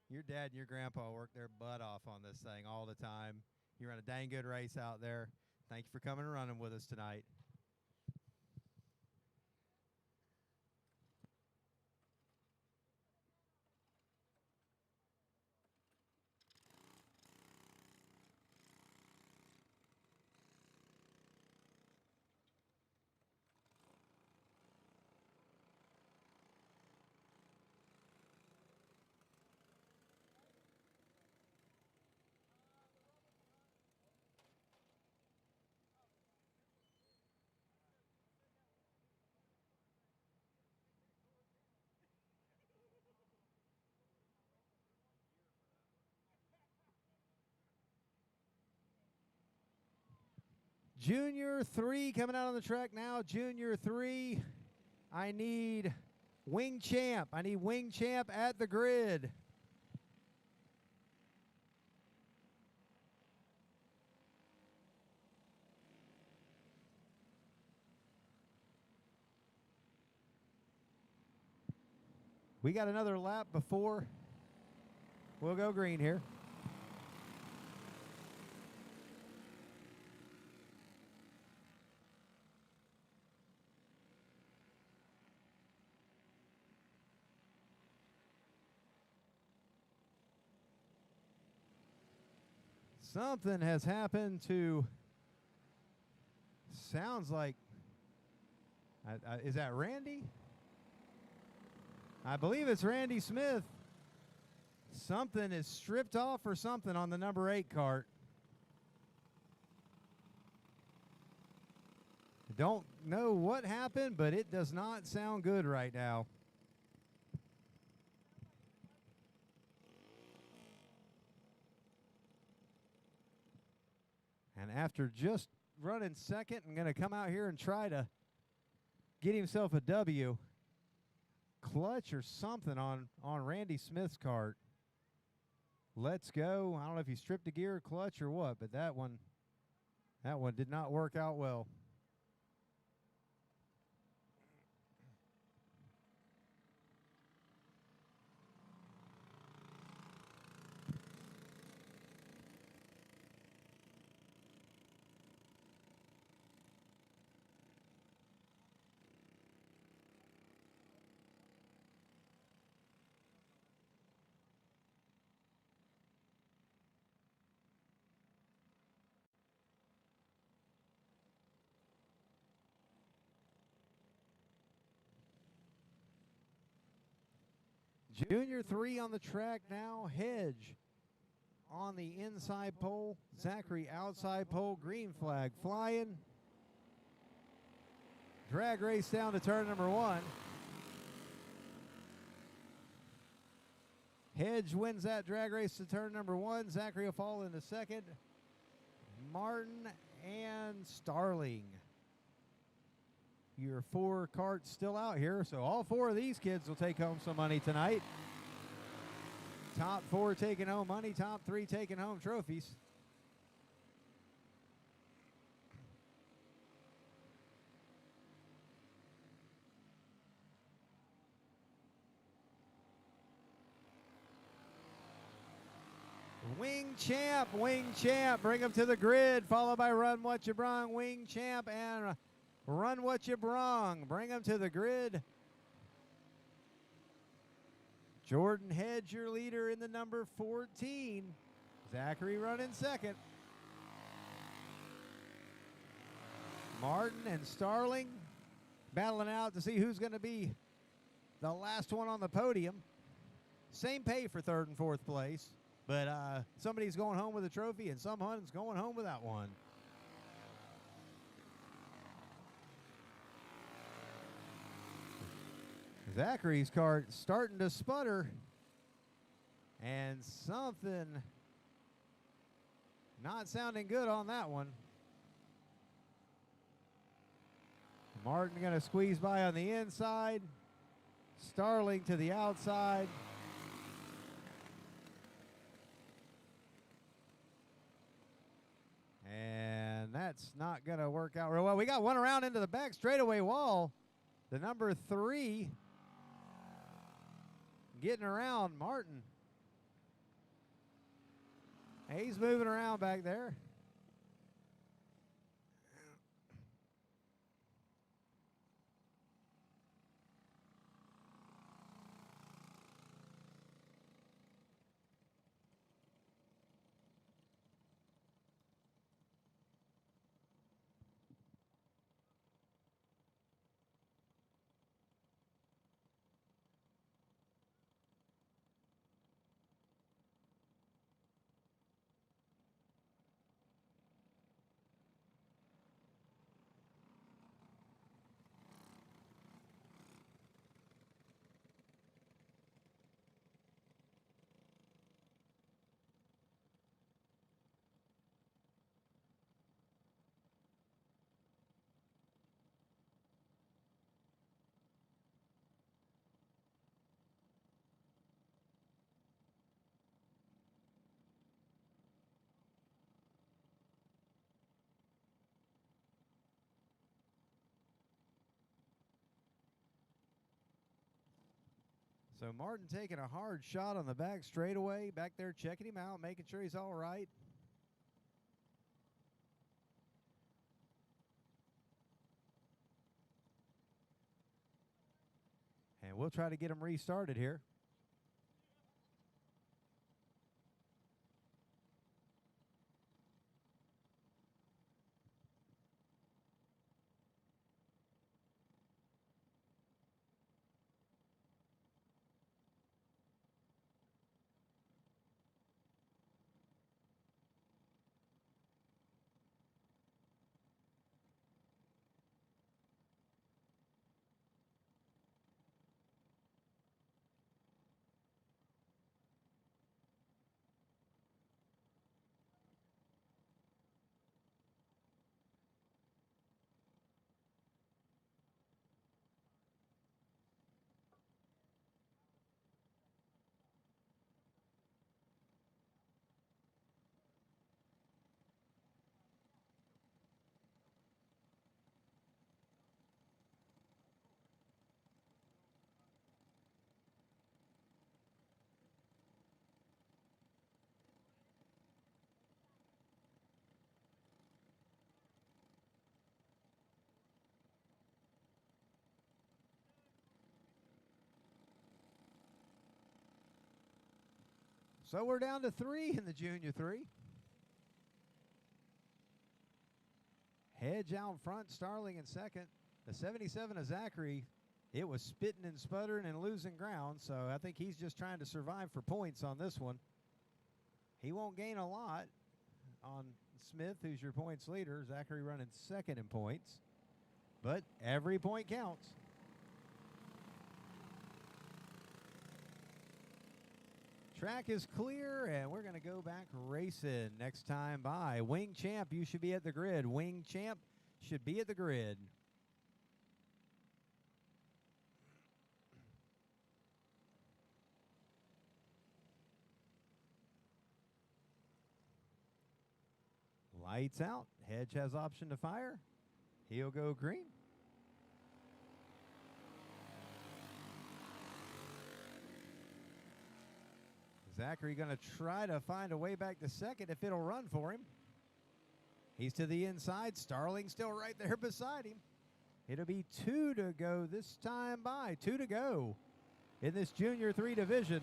A: Your dad and your grandpa work their butt off on this thing all the time. You run a dang good race out there. Thank you for coming and running with us tonight. Junior 3 coming out on the track now. Junior 3. I need Wing Champ. I need Wing Champ at the grid. We got another lap before we'll go green here. Something has happened to, sounds like, is that Randy? I believe it's Randy Smith. Something is stripped off or something on the number 8 cart. Don't know what happened, but it does not sound good right now. And after just running second, I'm going to come out here and try to get himself a W. Clutch or something on Randy Smith's cart. Let's go. I don't know if he stripped a gear, clutch, or what, but that one did not work out well. Junior 3 on the track now. Hedge on the inside pole. Zachary outside pole. Green flag flying. Drag race down to turn number 1. Hedge wins that drag race to turn number 1. Zachary will fall into second. Martin and Starling. Your 4 carts still out here, so all 4 of these kids will take home some money tonight. Top 4 taking home money, top 3 taking home trophies. Wing Champ, bring him to the grid, followed by Run What You Brung. Wing Champ and Run What You Brung. Bring them to the grid. Jordan Hedge, your leader in the number 14. Zachary running second. Martin and Starling battling out to see who's going to be the last one on the podium. Same pay for 3rd and 4th place, but somebody's going home with a trophy and someone's going home without one. Zachary's cart starting to sputter, and something Not sounding good on that one. Martin going to squeeze by on the inside. Starling to the outside. And that's not going to work out real well. We got one around into the back straightaway wall. The number 3 getting around Martin. He's moving around back there. So Martin taking a hard shot on the back straightaway, back there checking him out, making sure he's all right. And we'll try to get him restarted here. So we're down to 3 in the Junior 3. Hedge out front, Starling in second. The 77 of Zachary, it was spitting and sputtering and losing ground, so I think he's just trying to survive for points on this one. He won't gain a lot on Smith, who's your points leader. Zachary running second in points, but every point counts. Track is clear, and we're going to go back racing. Next time by Wing Champ, you should be at the grid. Wing Champ should be at the grid. Lights out. Hedge has option to fire. He'll go green. Zachary going to try to find a way back to second if it'll run for him. He's to the inside. Starling still right there beside him. It'll be 2 to go this time by. 2 to go in this Junior 3 division.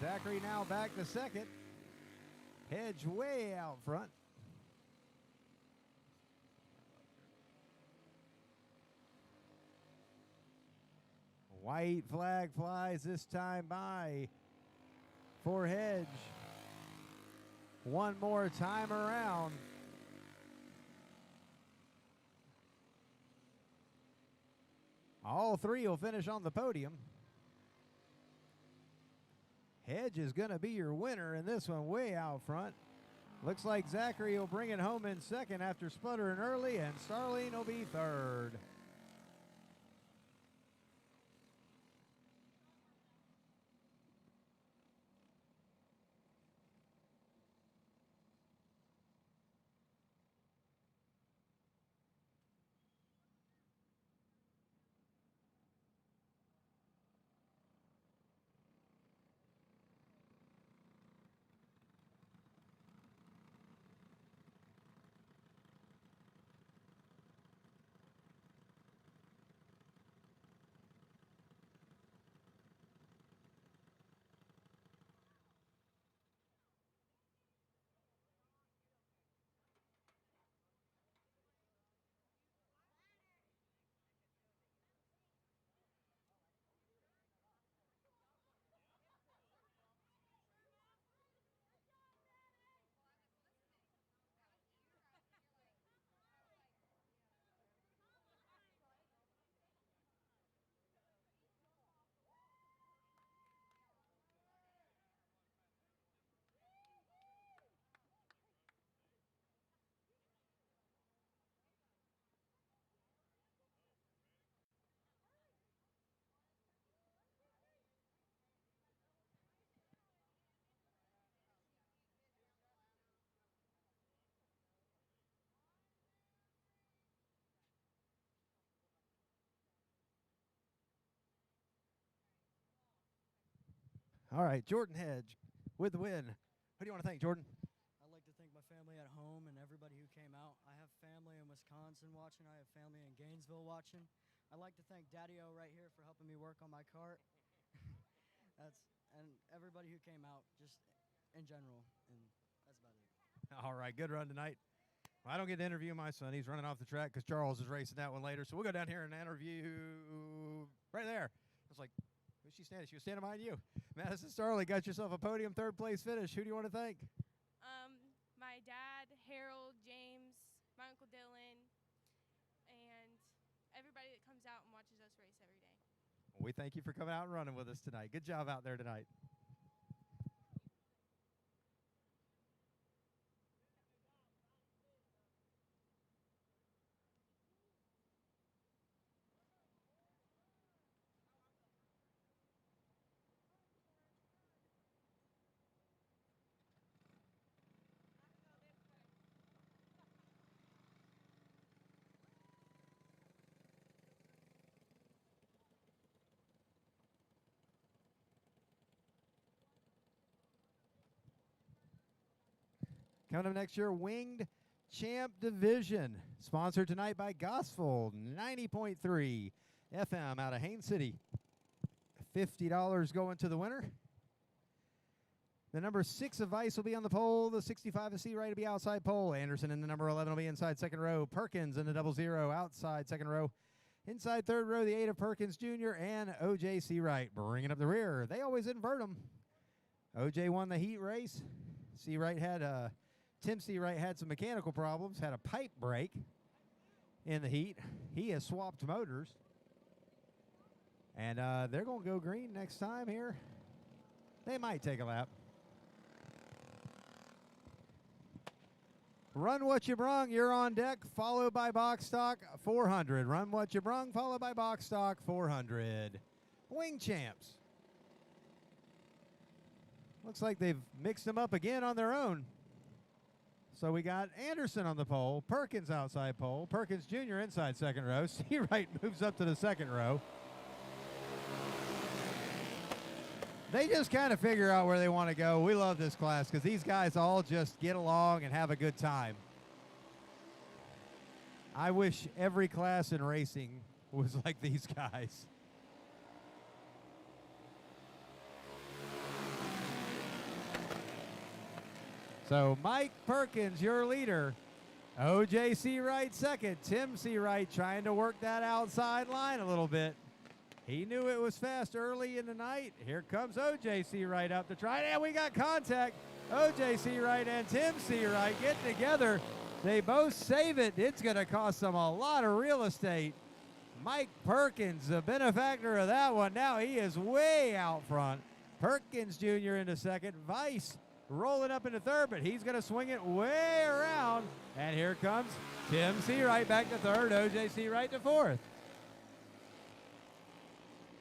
A: Zachary now back to second. Hedge way out front. White flag flies this time by for Hedge. One more time around. All 3 will finish on the podium. Hedge is going to be your winner in this one way out front. Looks like Zachary will bring it home in second after sputtering early, and Starling will be third. All right, Jordan Hedge with the win. Who do you want to thank, Jordan?
H: I'd like to thank my family at home and everybody who came out. I have family in Wisconsin watching. I have family in Gainesville watching. I'd like to thank Daddy-O right here for helping me work on my cart. And everybody who came out, just in general, and that's about it.
A: All right, good run tonight. Well, I don't get to interview my son. He's running off the track because Charles is racing that one later. So we'll go down here and interview right there. I was like, who's she standing? She was standing behind you. Madison Starley, got yourself a podium third place finish. Who do you want to thank?
I: My dad, Harold, James, my Uncle Dylan, and everybody that comes out and watches us race every day.
A: We thank you for coming out and running with us tonight. Good job out there tonight. Coming up next year, Winged Champ Division, sponsored tonight by Gosford, 90.3 FM out of Haines City. $50 going to the winner. The number 6 of Vice will be on the pole. The 65 of C right will be outside pole. Anderson in the number 11 will be inside second row. Perkins in the 00 outside second row. Inside third row, the 8 of Perkins Jr. and OJ C. Wright bringing up the rear. They always invert them. OJ won the heat race. C. Wright had Tim C. Wright had some mechanical problems, had a pipe break in the heat. He has swapped motors. And they're going to go green next time here. They might take a lap. Run What You Brung, you're on deck, followed by Box Stock 400. Run What You Brung, followed by Box Stock 400. Wing Champs. Looks like they've mixed them up again on their own. So we got Anderson on the pole, Perkins outside pole, Perkins Jr. inside second row. C. Wright moves up to the second row. They just kind of figure out where they want to go. We love this class because these guys all just get along and have a good time. I wish every class in racing was like these guys. So Mike Perkins, your leader. OJ C. Wright second. Tim C. Wright trying to work that outside line a little bit. He knew it was fast early in the night. Here comes OJ C. Wright up to try it. And we got contact. OJ C. Wright and Tim C. Wright getting together. They both save it. It's going to cost them a lot of real estate. Mike Perkins, the benefactor of that one. Now he is way out front. Perkins Jr. into second. Vice rolling up into third, but he's going to swing it way around. And here comes Tim Seawright back to third, O.J. Seawright to fourth.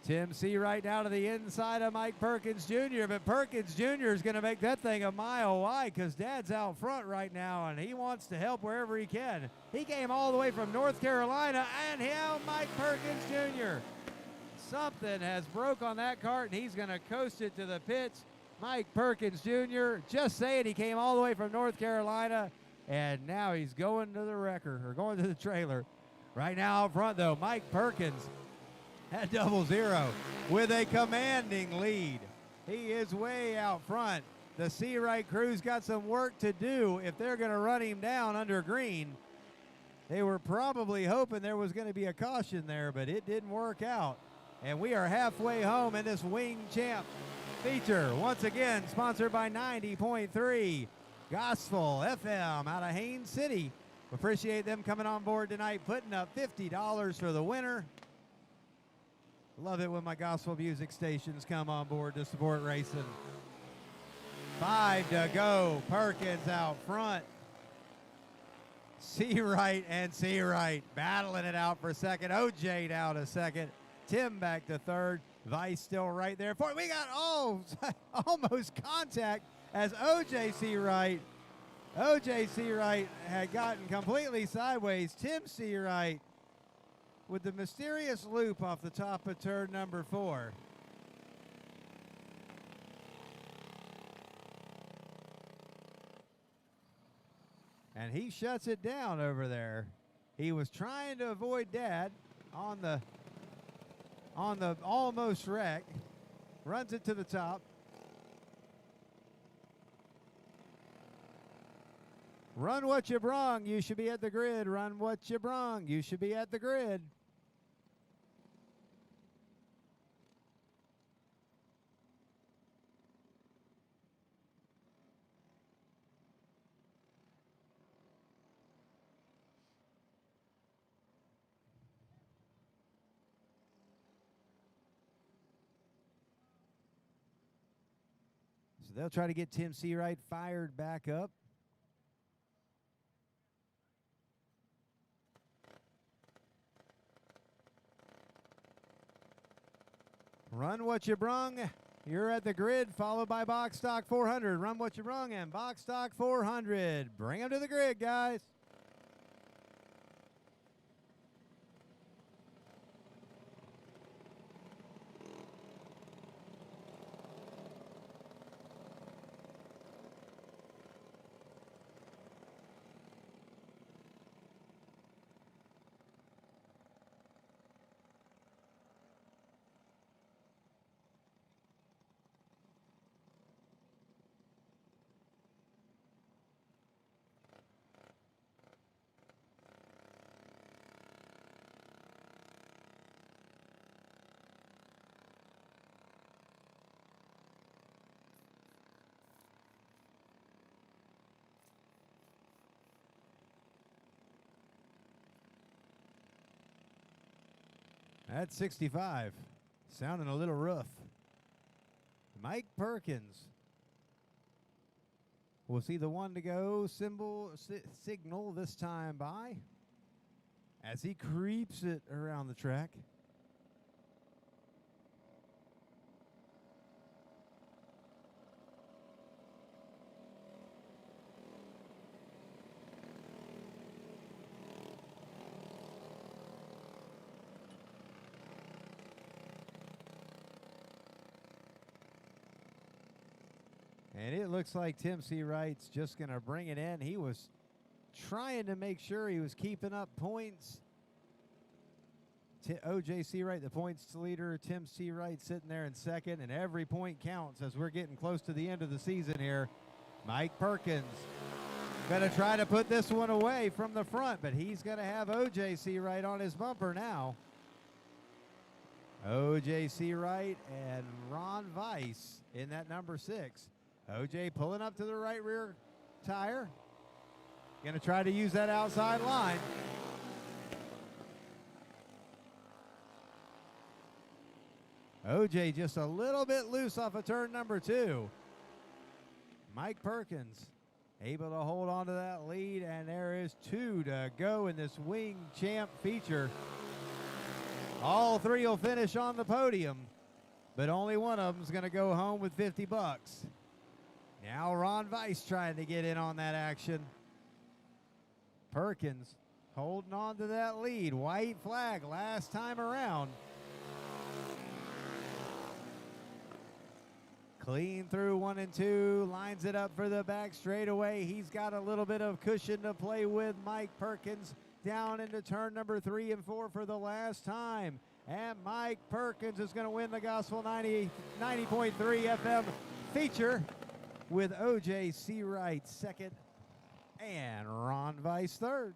A: Tim Seawright down to the inside of Mike Perkins Jr., but Perkins Jr. is going to make that thing a mile wide because Dad's out front right now, and he wants to help wherever he can. He came all the way from North Carolina, and him, Mike Perkins Jr. Something has broke on that cart, and he's going to coast it to the pits. Mike Perkins Jr., just saying, he came all the way from North Carolina, and now he's going to the wrecker, or going to the trailer. Right now out front, though, Mike Perkins at 00 with a commanding lead. He is way out front. The Seawright crew's got some work to do if they're going to run him down under green. They were probably hoping there was going to be a caution there, but it didn't work out. And we are halfway home in this Wing Champ feature. Once again, sponsored by 90.3 Gospel FM out of Haines City. Appreciate them coming on board tonight, putting up $50 for the winner. Love it when my gospel music stations come on board to support racing. 5 to go. Perkins out front. Seawright and Seawright battling it out for second. OJ down to second. Tim back to third. Vice still right there. We got almost contact as OJ Seawright had gotten completely sideways. Tim Seawright with the mysterious loop off the top of turn number 4. And he shuts it down over there. He was trying to avoid Dad on the almost wreck. Runs it to the top. Run what you brung. You should be at the grid. Run what you brung. You should be at the grid. So they'll try to get Tim Seawright fired back up. Run what you brung. You're at the grid, followed by Box Stock 400. Run what you brung and Box Stock 400. Bring them to the grid, guys. That's 65. Sounding a little rough. Mike Perkins will see the 1 to go signal this time by as he creeps it around the track. And it looks like Tim Seawright's just going to bring it in. He was trying to make sure he was keeping up points. O.J. Seawright, the points leader. Tim Seawright sitting there in second, and every point counts as we're getting close to the end of the season here. Mike Perkins going to try to put this one away from the front, but he's going to have O.J. Seawright on his bumper now. O.J. Seawright and Ron Weiss in that number 6. O.J. pulling up to the right rear tire. Going to try to use that outside line. O.J. just a little bit loose off of turn number 2. Mike Perkins able to hold on to that lead, and there is 2 to go in this wing champ feature. All 3 will finish on the podium, but only one of them is going to go home with $50. Now Ron Weiss trying to get in on that action. Perkins holding on to that lead. White flag last time around. Clean through 1 and 2, lines it up for the back straightaway. He's got a little bit of cushion to play with. Mike Perkins down into turn number 3 and 4 for the last time. And Mike Perkins is going to win the Gospel 90.3 FM feature with O.J. Seawright second and Ron Weiss third.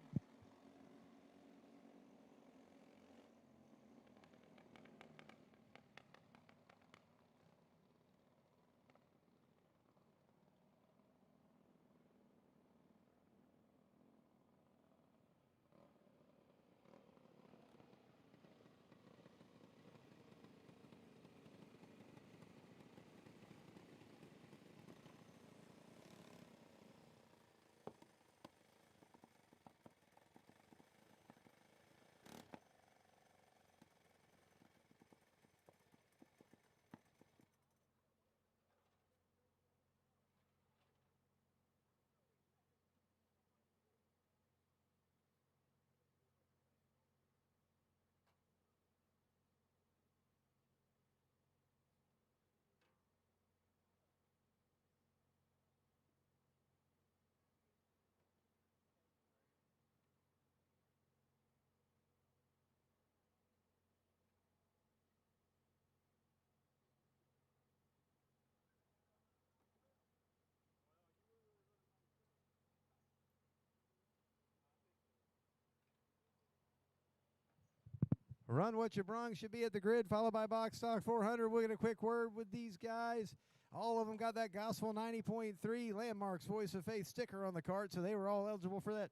A: Run What You Brung should be at the grid, followed by Box Stock 400. We'll get a quick word with these guys. All of them got that Gospel 90.3 Landmarks Voice of Faith sticker on the cart, so they were all eligible for that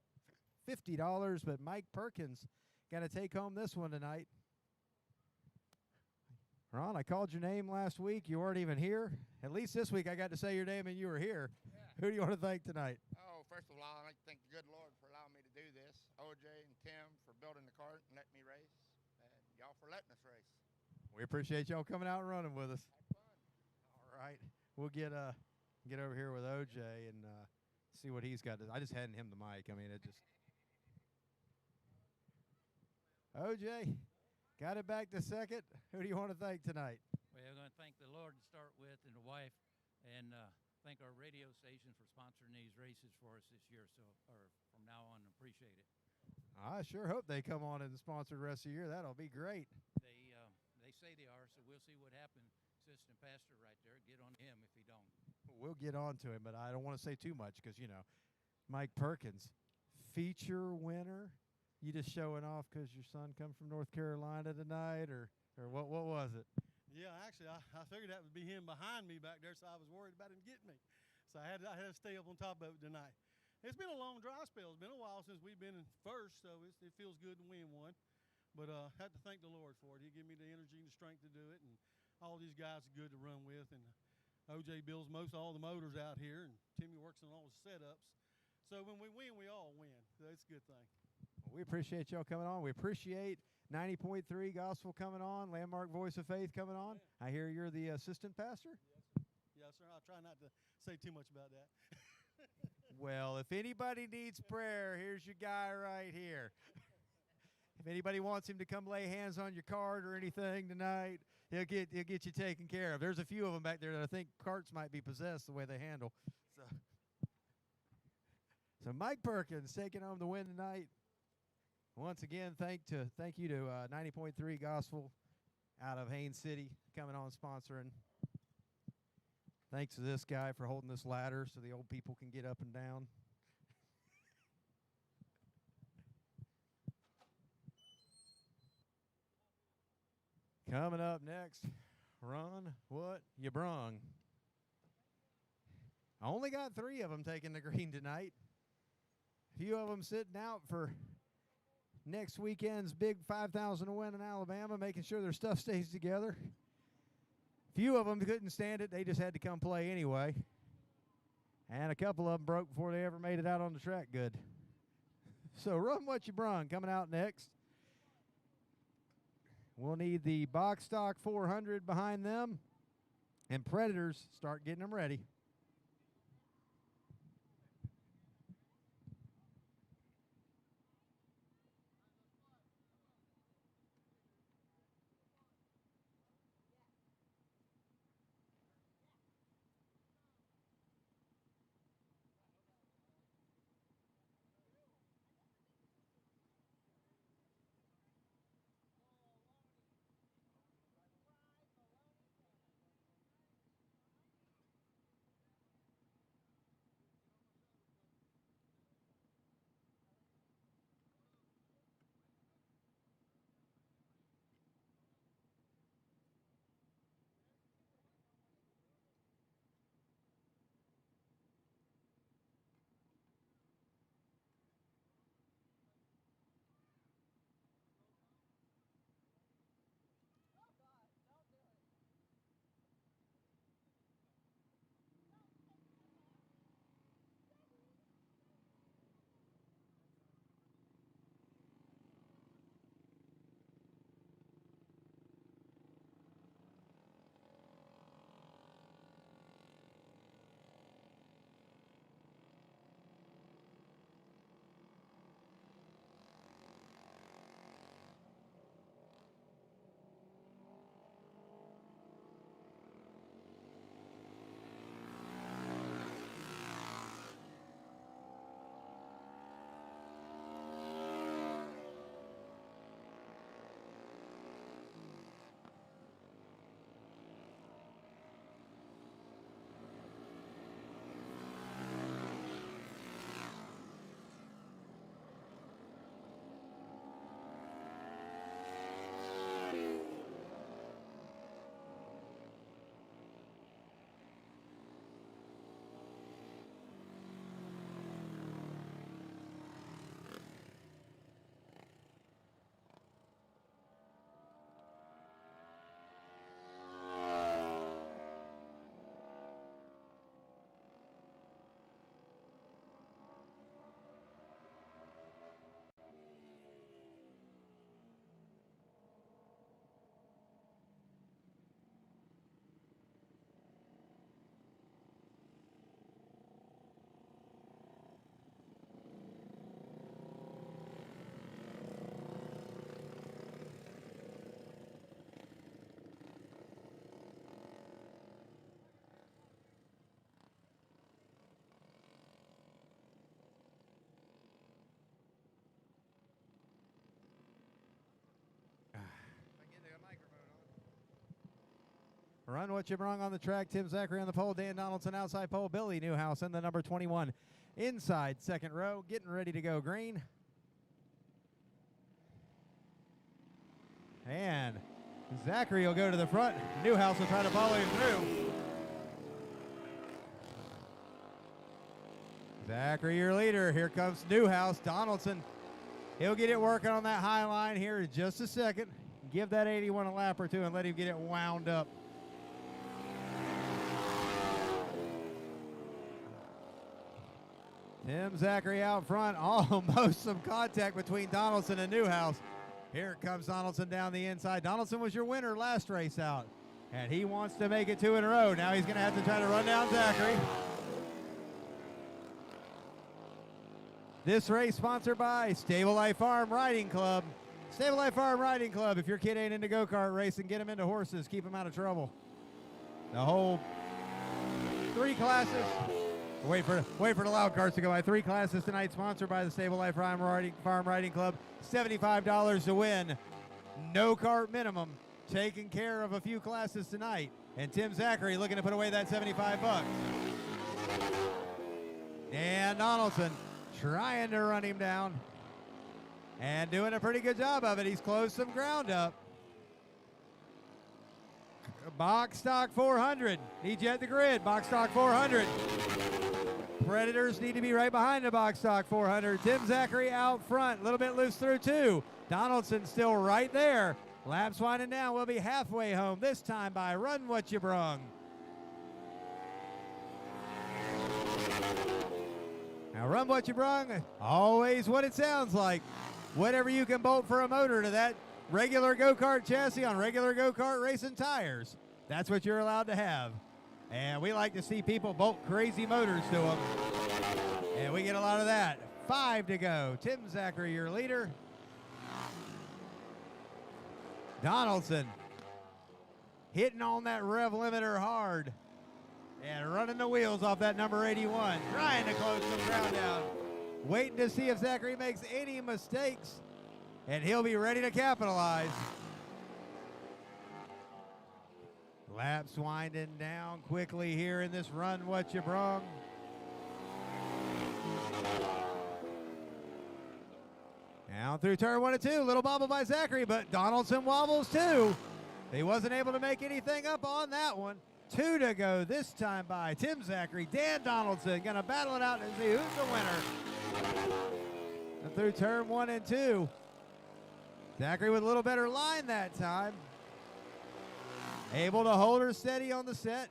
A: $50. But Mike Perkins going to take home this one tonight. Ron, I called your name last week. You weren't even here. At least this week I got to say your name and you were here.
J: Yeah.
A: Who do you want to thank tonight?
J: Oh, first of all, I'd like to thank the good Lord for allowing me to do this. OJ and Tim for building the cart and letting me race. And y'all for letting us race.
A: We appreciate y'all coming out and running with us.
J: Had fun.
A: All right. We'll get over here with OJ and see what he's got. I just handed him the mic. I mean, it just. OJ, got it back to second. Who do you want to thank tonight?
K: Well, I'm going to thank the Lord to start with and the wife, and thank our radio station for sponsoring these races for us this year. Or from now on, appreciate it.
A: I sure hope they come on and sponsor the rest of the year. That'll be great.
K: They say they are, so we'll see what happens. Assistant pastor right there, get on him if he don't.
A: We'll get on to him, but I don't want to say too much because, you know, Mike Perkins, feature winner. You just showing off because your son come from North Carolina tonight, or what was it?
L: Yeah, actually, I figured that would be him behind me back there, so I was worried about him getting me. So I had to stay up on top of it tonight. It's been a long dry spell. It's been a while since we've been in first, so it feels good to win one. But I had to thank the Lord for it. He gave me the energy and the strength to do it, and all these guys are good to run with. And OJ builds most all the motors out here, and Timmy works on all the setups. So when we win, we all win. So it's a good thing.
A: Well, we appreciate y'all coming on. We appreciate 90.3 Gospel coming on, Landmark Voice of Faith coming on. I hear you're the assistant pastor?
L: Yes, sir. I'll try not to say too much about that.
A: Well, if anybody needs prayer, here's your guy right here. If anybody wants him to come lay hands on your cart or anything tonight, he'll get you taken care of. There's a few of them back there that I think carts might be possessed the way they handle. So Mike Perkins taking home the win tonight. Once again, thank you to 90.3 Gospel out of Haines City coming on sponsoring. Thanks to this guy for holding this ladder so the old people can get up and down. Coming up next, Run What You Brung. I only got 3 of them taking the green tonight. A few of them sitting out for next weekend's big 5,000 to win in Alabama, making sure their stuff stays together. Few of them couldn't stand it. They just had to come play anyway. And a couple of them broke before they ever made it out on the track good. So Run What You Brung coming out next. We'll need the Box Stock 400 behind them. And Predators start getting them ready. Run What You Brung on the track. Tim Zachary on the pole. Dan Donaldson outside pole. Billy Newhouse in the number 21 inside second row. Getting ready to go green. And Zachary will go to the front. Newhouse will try to follow him through. Zachary, your leader. Here comes Newhouse. Donaldson, he'll get it working on that high line here in just a second. Give that 81 a lap or two and let him get it wound up. Tim Zachary out front, almost some contact between Donaldson and Newhouse. Here comes Donaldson down the inside. Donaldson was your winner last race out, and he wants to make it 2 in a row. Now he's going to have to try to run down Zachary. This race sponsored by Stable Life Farm Riding Club. Stable Life Farm Riding Club. If your kid ain't into go-kart racing, get him into horses. Keep him out of trouble. The whole 3 classes. Wait for the loud carts to go by. 3 classes tonight, sponsored by the Stable Life Farm Riding Club. $75 to win. No cart minimum. Taking care of a few classes tonight. And Tim Zachary looking to put away that $75. And Donaldson trying to run him down. And doing a pretty good job of it. He's closed some ground up. Box Stock 400. Needs you at the grid. Box Stock 400. Predators need to be right behind the Box Stock 400. Tim Zachary out front. A little bit loose through 2. Donaldson still right there. Laps winding down. We'll be halfway home. This time by Run What You Brung. Now run what you brung, always what it sounds like. Whatever you can bolt for a motor to that regular go-kart chassis on regular go-kart racing tires, that's what you're allowed to have. And we like to see people bolt crazy motors to them. And we get a lot of that. 5 to go. Tim Zachary, your leader. Donaldson hitting on that rev limiter hard and running the wheels off that number 81, trying to close the crowd down. Waiting to see if Zachary makes any mistakes, and he'll be ready to capitalize. Laps winding down quickly here in this run what you brung. Down through turn 1 and 2, little bobble by Zachary, but Donaldson wobbles too. He wasn't able to make anything up on that one. 2 to go this time by Tim Zachary. Dan Donaldson gonna battle it out and see who's the winner. And through turn 1 and 2, Zachary with a little better line that time. Able to hold her steady on the set.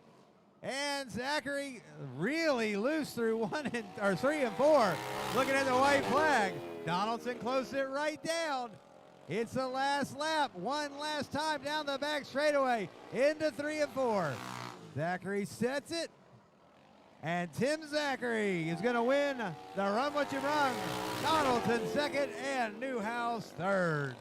A: And Zachary really loose through 3 and 4. Looking at the white flag. Donaldson closed it right down. It's the last lap. One last time down the back straightaway into 3 and 4. Zachary sets it. And Tim Zachary is going to win the Run What You Brung. Donaldson second and Newhouse third.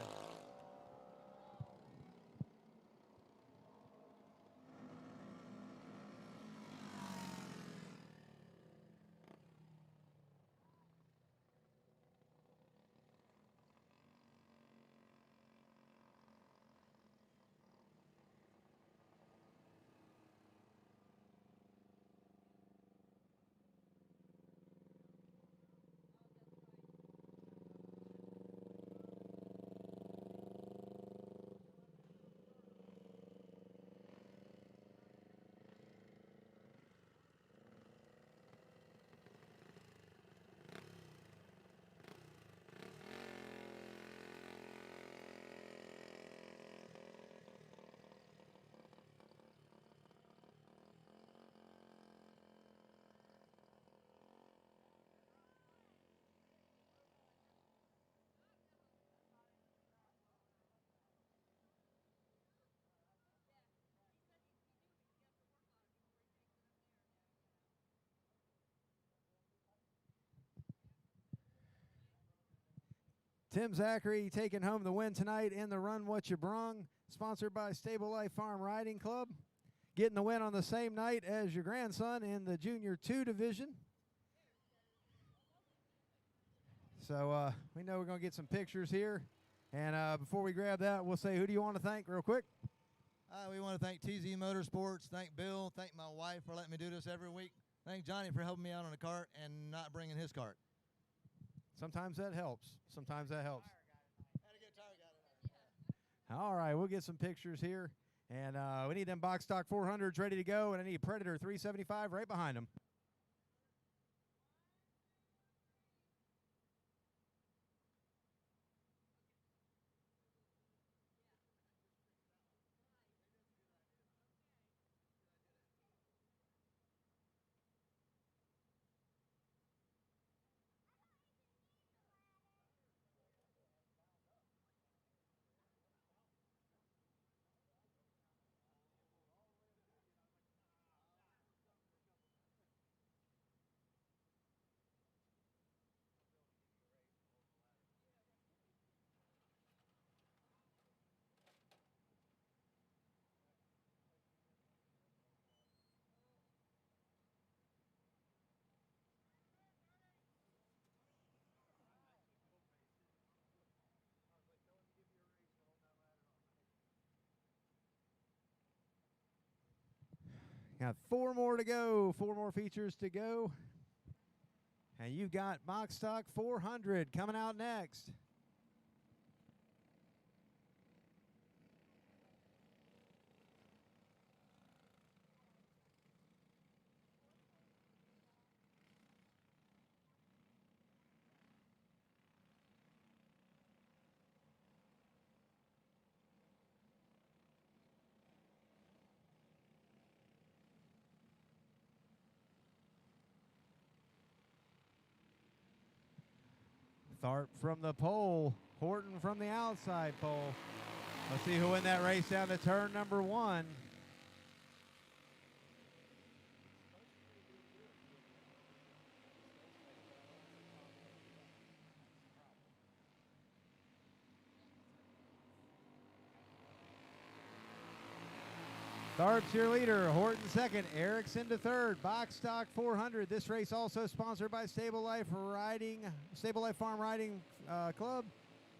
A: Tim Zachary taking home the win tonight in the Run What You Brung, sponsored by Stable Life Farm Riding Club. Getting the win on the same night as your grandson in the Junior 2 division. So we know we're going to get some pictures here. And before we grab that, we'll say, who do you want to thank real quick?
M: We want to thank TZ Motorsports, thank Bill, thank my wife for letting me do this every week. Thank Johnny for helping me out on the cart and not bringing his cart.
A: Sometimes that helps. Sometimes that helps. All right, we'll get some pictures here. And we need them box stock 400s ready to go, and I need Predator 375 right behind them. Got 4 more to go, 4 more features to go. And you've got box stock 400 coming out next. Tharp from the pole. Horton from the outside pole. Let's see who win that race down to turn number 1. Tharp's your leader. Horton second. Erickson to third. Box Stock 400. This race also sponsored by Stable Life Farm Riding Club.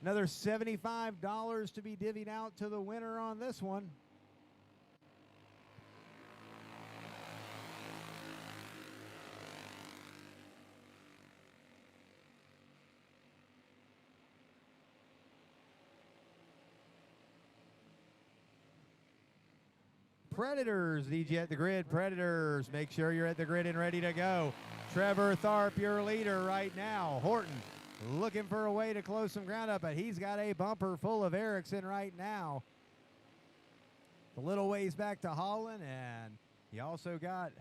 A: Another $75 to be divvied out to the winner on this one. Predators need you at the grid. Predators, make sure you're at the grid and ready to go. Trevor Tharp, your leader right now. Horton looking for a way to close some ground up, but he's got a bumper full of Erickson right now. A little ways back to Holland, and he also got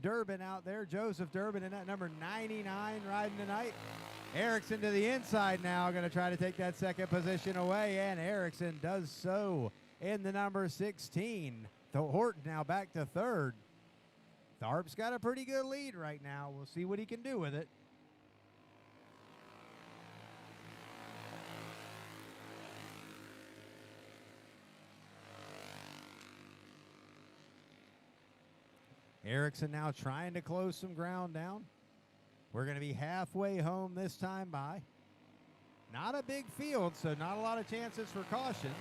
A: Durbin out there. Joseph Durbin in that number 99 riding tonight. Erickson to the inside now, going to try to take that second position away, and Erickson does so in the number 16. Horton now back to third. Tharp's got a pretty good lead right now. We'll see what he can do with it. Erickson now trying to close some ground down. We're going to be halfway home this time by. Not a big field, so not a lot of chances for cautions.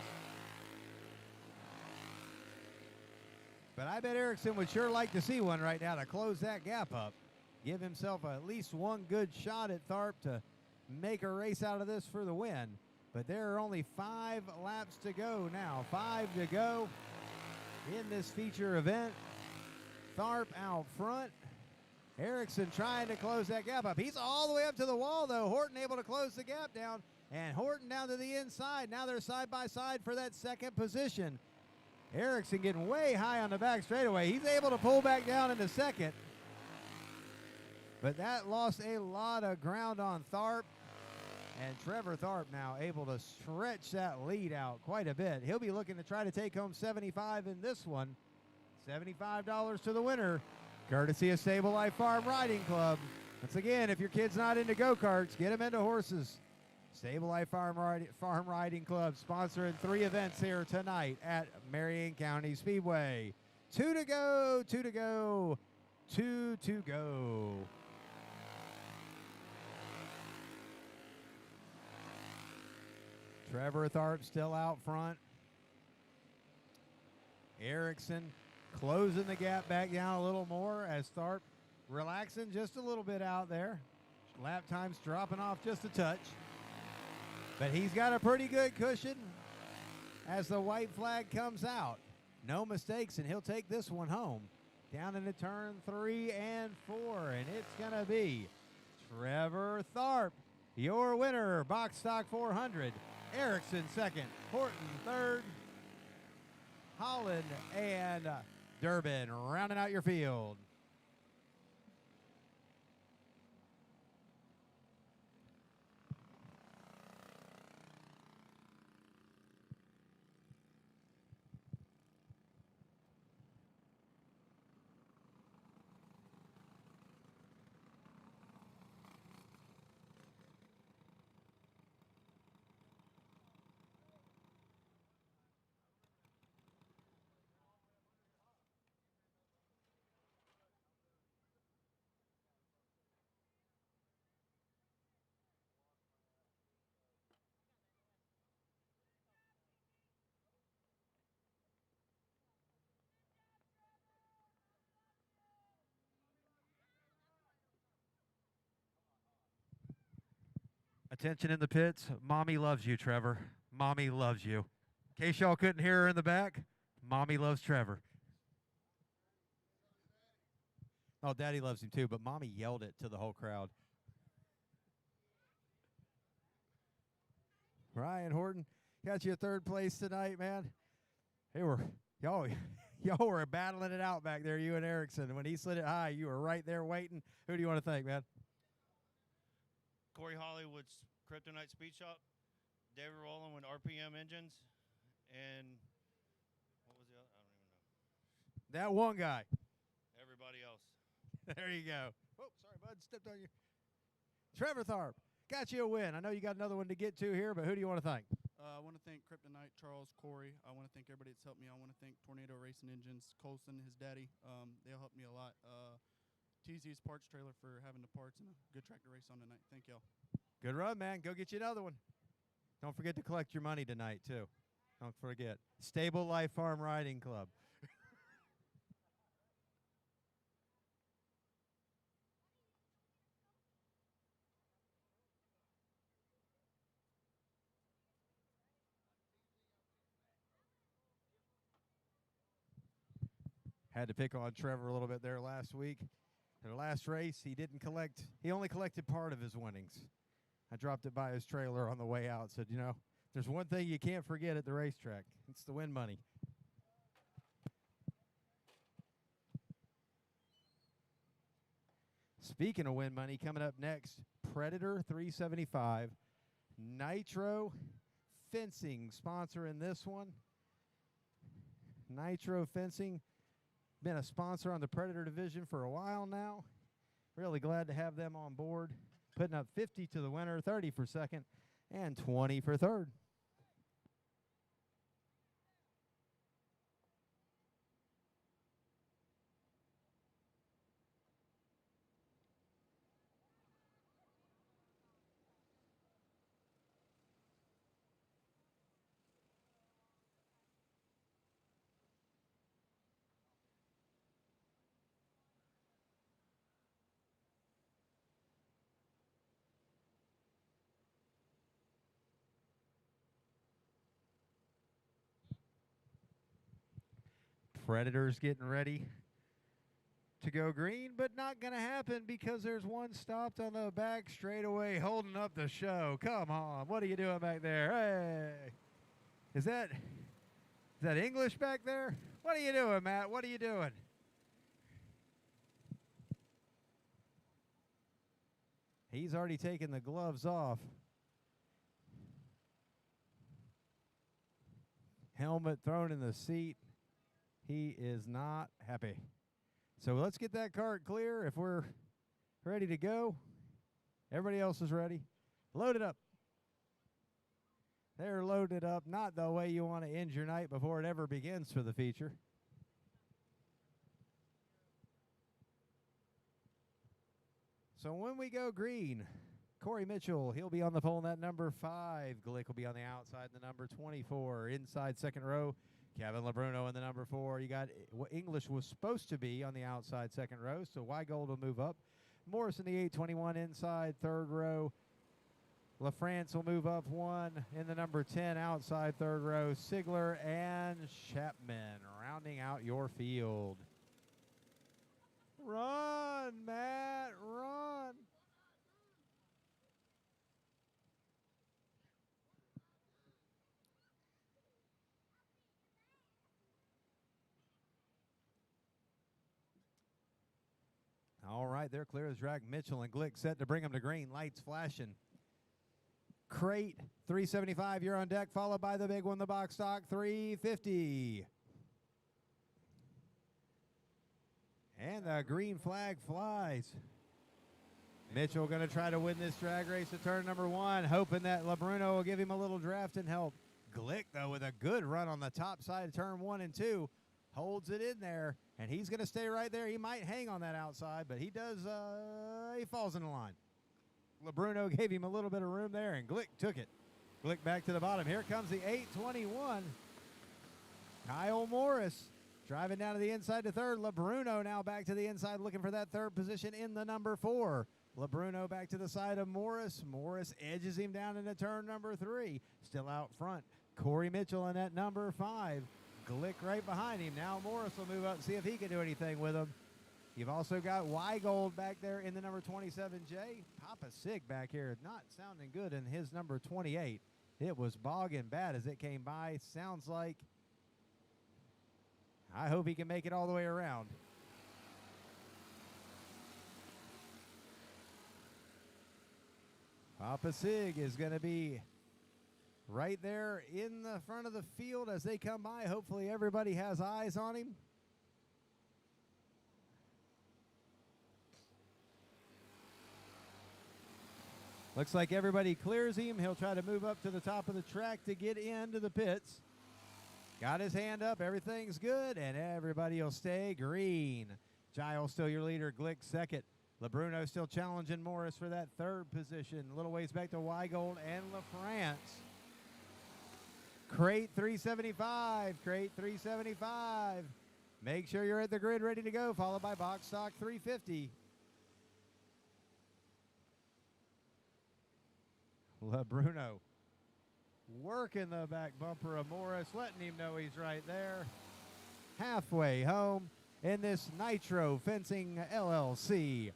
A: But I bet Erickson would sure like to see one right now to close that gap up. Give himself at least one good shot at Tharp to make a race out of this for the win. But there are only 5 laps to go now. 5 to go in this feature event. Tharp out front. Erickson trying to close that gap up. He's all the way up to the wall, though. Horton able to close the gap down. And Horton down to the inside. Now they're side by side for that second position. Erickson getting way high on the back straightaway. He's able to pull back down into second. But that lost a lot of ground on Tharp. And Trevor Tharp now able to stretch that lead out quite a bit. He'll be looking to try to take home $75 in this one. $75 to the winner, courtesy of Stable Life Farm Riding Club. Once again, if your kid's not into go-karts, get him into horses. Stable Life Farm Riding Club sponsoring 3 events here tonight at Marion County Speedway. 2 to go, 2 to go, 2 to go. Trevor Tharp still out front. Erickson closing the gap back down a little more as Tharp relaxing just a little bit out there. Lap time's dropping off just a touch. But he's got a pretty good cushion as the white flag comes out. No mistakes, and he'll take this one home. Down into turn 3 and 4, and it's going to be Trevor Tharp, your winner. Box Stock 400. Erickson second. Horton third. Holland and Durbin rounding out your field. Attention in the pits. Mommy loves you, Trevor. Mommy loves you. In case y'all couldn't hear her in the back, Mommy loves Trevor. Oh, Daddy loves him too, but Mommy yelled it to the whole crowd. Ryan Horton, got you a third place tonight, man. Hey, y'all were battling it out back there, you and Erickson. When he slid it high, you were right there waiting. Who do you want to thank, man?
N: Corey Hollywood's Kryptonite Speed Shop, David Rowland with RPM Engines, and what was the other? I don't even know.
A: That one guy.
N: Everybody else.
A: There you go. Oh, sorry, bud. Stepped on you. Trevor Tharp, got you a win. I know you got another one to get to here, but who do you want to thank?
O: I want to thank Kryptonite, Charles, Corey. I want to thank everybody that's helped me. I want to thank Tornado Racing Engines, Colson, his daddy. They'll help me a lot. TZ's Parts Trailer for having the parts and a good track to race on tonight. Thank y'all.
A: Good run, man. Go get you another one. Don't forget to collect your money tonight, too. Don't forget. Stable Life Farm Riding Club. Had to pick on Trevor a little bit there last week. In the last race, he only collected part of his winnings. I dropped it by his trailer on the way out. Said, you know, there's one thing you can't forget at the racetrack. It's the win money. Speaking of win money, coming up next, Predator 375, Nitro Fencing sponsoring this one. Nitro Fencing, been a sponsor on the Predator division for a while now. Really glad to have them on board. Putting up 50 to the winner, 30 for second, and 20 for third. Predators getting ready to go green, but not going to happen because there's one stopped on the back straightaway holding up the show. Come on. What are you doing back there? Hey. Is that English back there? What are you doing, Matt? What are you doing? He's already taken the gloves off. Helmet thrown in the seat. He is not happy. So let's get that cart clear. If we're ready to go, everybody else is ready. Load it up. They're loaded up, not the way you want to end your night before it ever begins for the feature. So when we go green, Corey Mitchell, he'll be on the pole in that number 5. Glick will be on the outside in the number 24. Inside second row, Kevin LeBruno in the number 4. You got what English was supposed to be on the outside second row, so Weigold will move up. Morris in the 821 inside third row. LaFrance will move up 1 in the number 10 outside third row. Sigler and Chapman rounding out your field. Run, Matt, run. All right, they're clear as drag. Mitchell and Glick set to bring them to green. Lights flashing. Crate 375, you're on deck, followed by the big one, the box stock 350. And the green flag flies. Mitchell going to try to win this drag race at turn number 1, hoping that LeBruno will give him a little draft and help. Glick, though, with a good run on the top side of turn 1 and 2. Holds it in there, and he's going to stay right there. He might hang on that outside, but he does, he falls in the line. LeBruno gave him a little bit of room there, and Glick took it. Glick back to the bottom. Here comes the 821. Kyle Morris driving down to the inside to third. LeBruno now back to the inside looking for that third position in the number 4. LeBruno back to the side of Morris. Morris edges him down into turn number 3. Still out front. Corey Mitchell in that number 5. Glick right behind him. Now Morris will move up and see if he can do anything with him. You've also got Weigold back there in the number 27J. Papa Sig back here not sounding good in his number 28. It was bogging bad as it came by. Sounds like I hope he can make it all the way around. Papa Sig is going to be right there in the front of the field as they come by. Hopefully everybody has eyes on him. Looks like everybody clears him. He'll try to move up to the top of the track to get into the pits. Got his hand up. Everything's good, and everybody will stay green. Giles still your leader. Glick second. LeBruno still challenging Morris for that third position. A little ways back to Weigold and LaFrance. Crate 375. Crate 375. Make sure you're at the grid ready to go, followed by Box Stock 350. LeBruno working the back bumper of Morris, letting him know he's right there. Halfway home in this Nitro Fencing LLC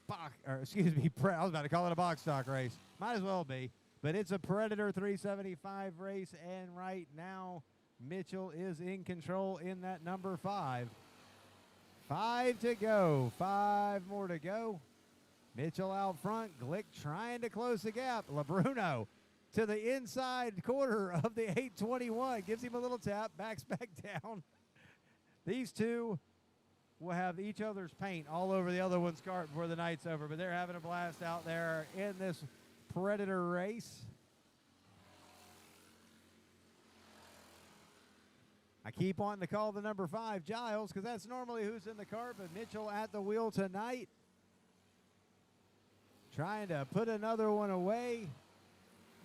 A: I was about to call it a box stock race. Might as well be. But it's a Predator 375 race, and right now Mitchell is in control in that number 5. 5 to go. 5 more to go. Mitchell out front. Glick trying to close the gap. LeBruno to the inside quarter of the 821. Gives him a little tap. Backs back down. These two will have each other's paint all over the other one's cart before the night's over. But they're having a blast out there in this Predator race. I keep wanting to call the number 5 Giles because that's normally who's in the cart. But Mitchell at the wheel tonight. Trying to put another one away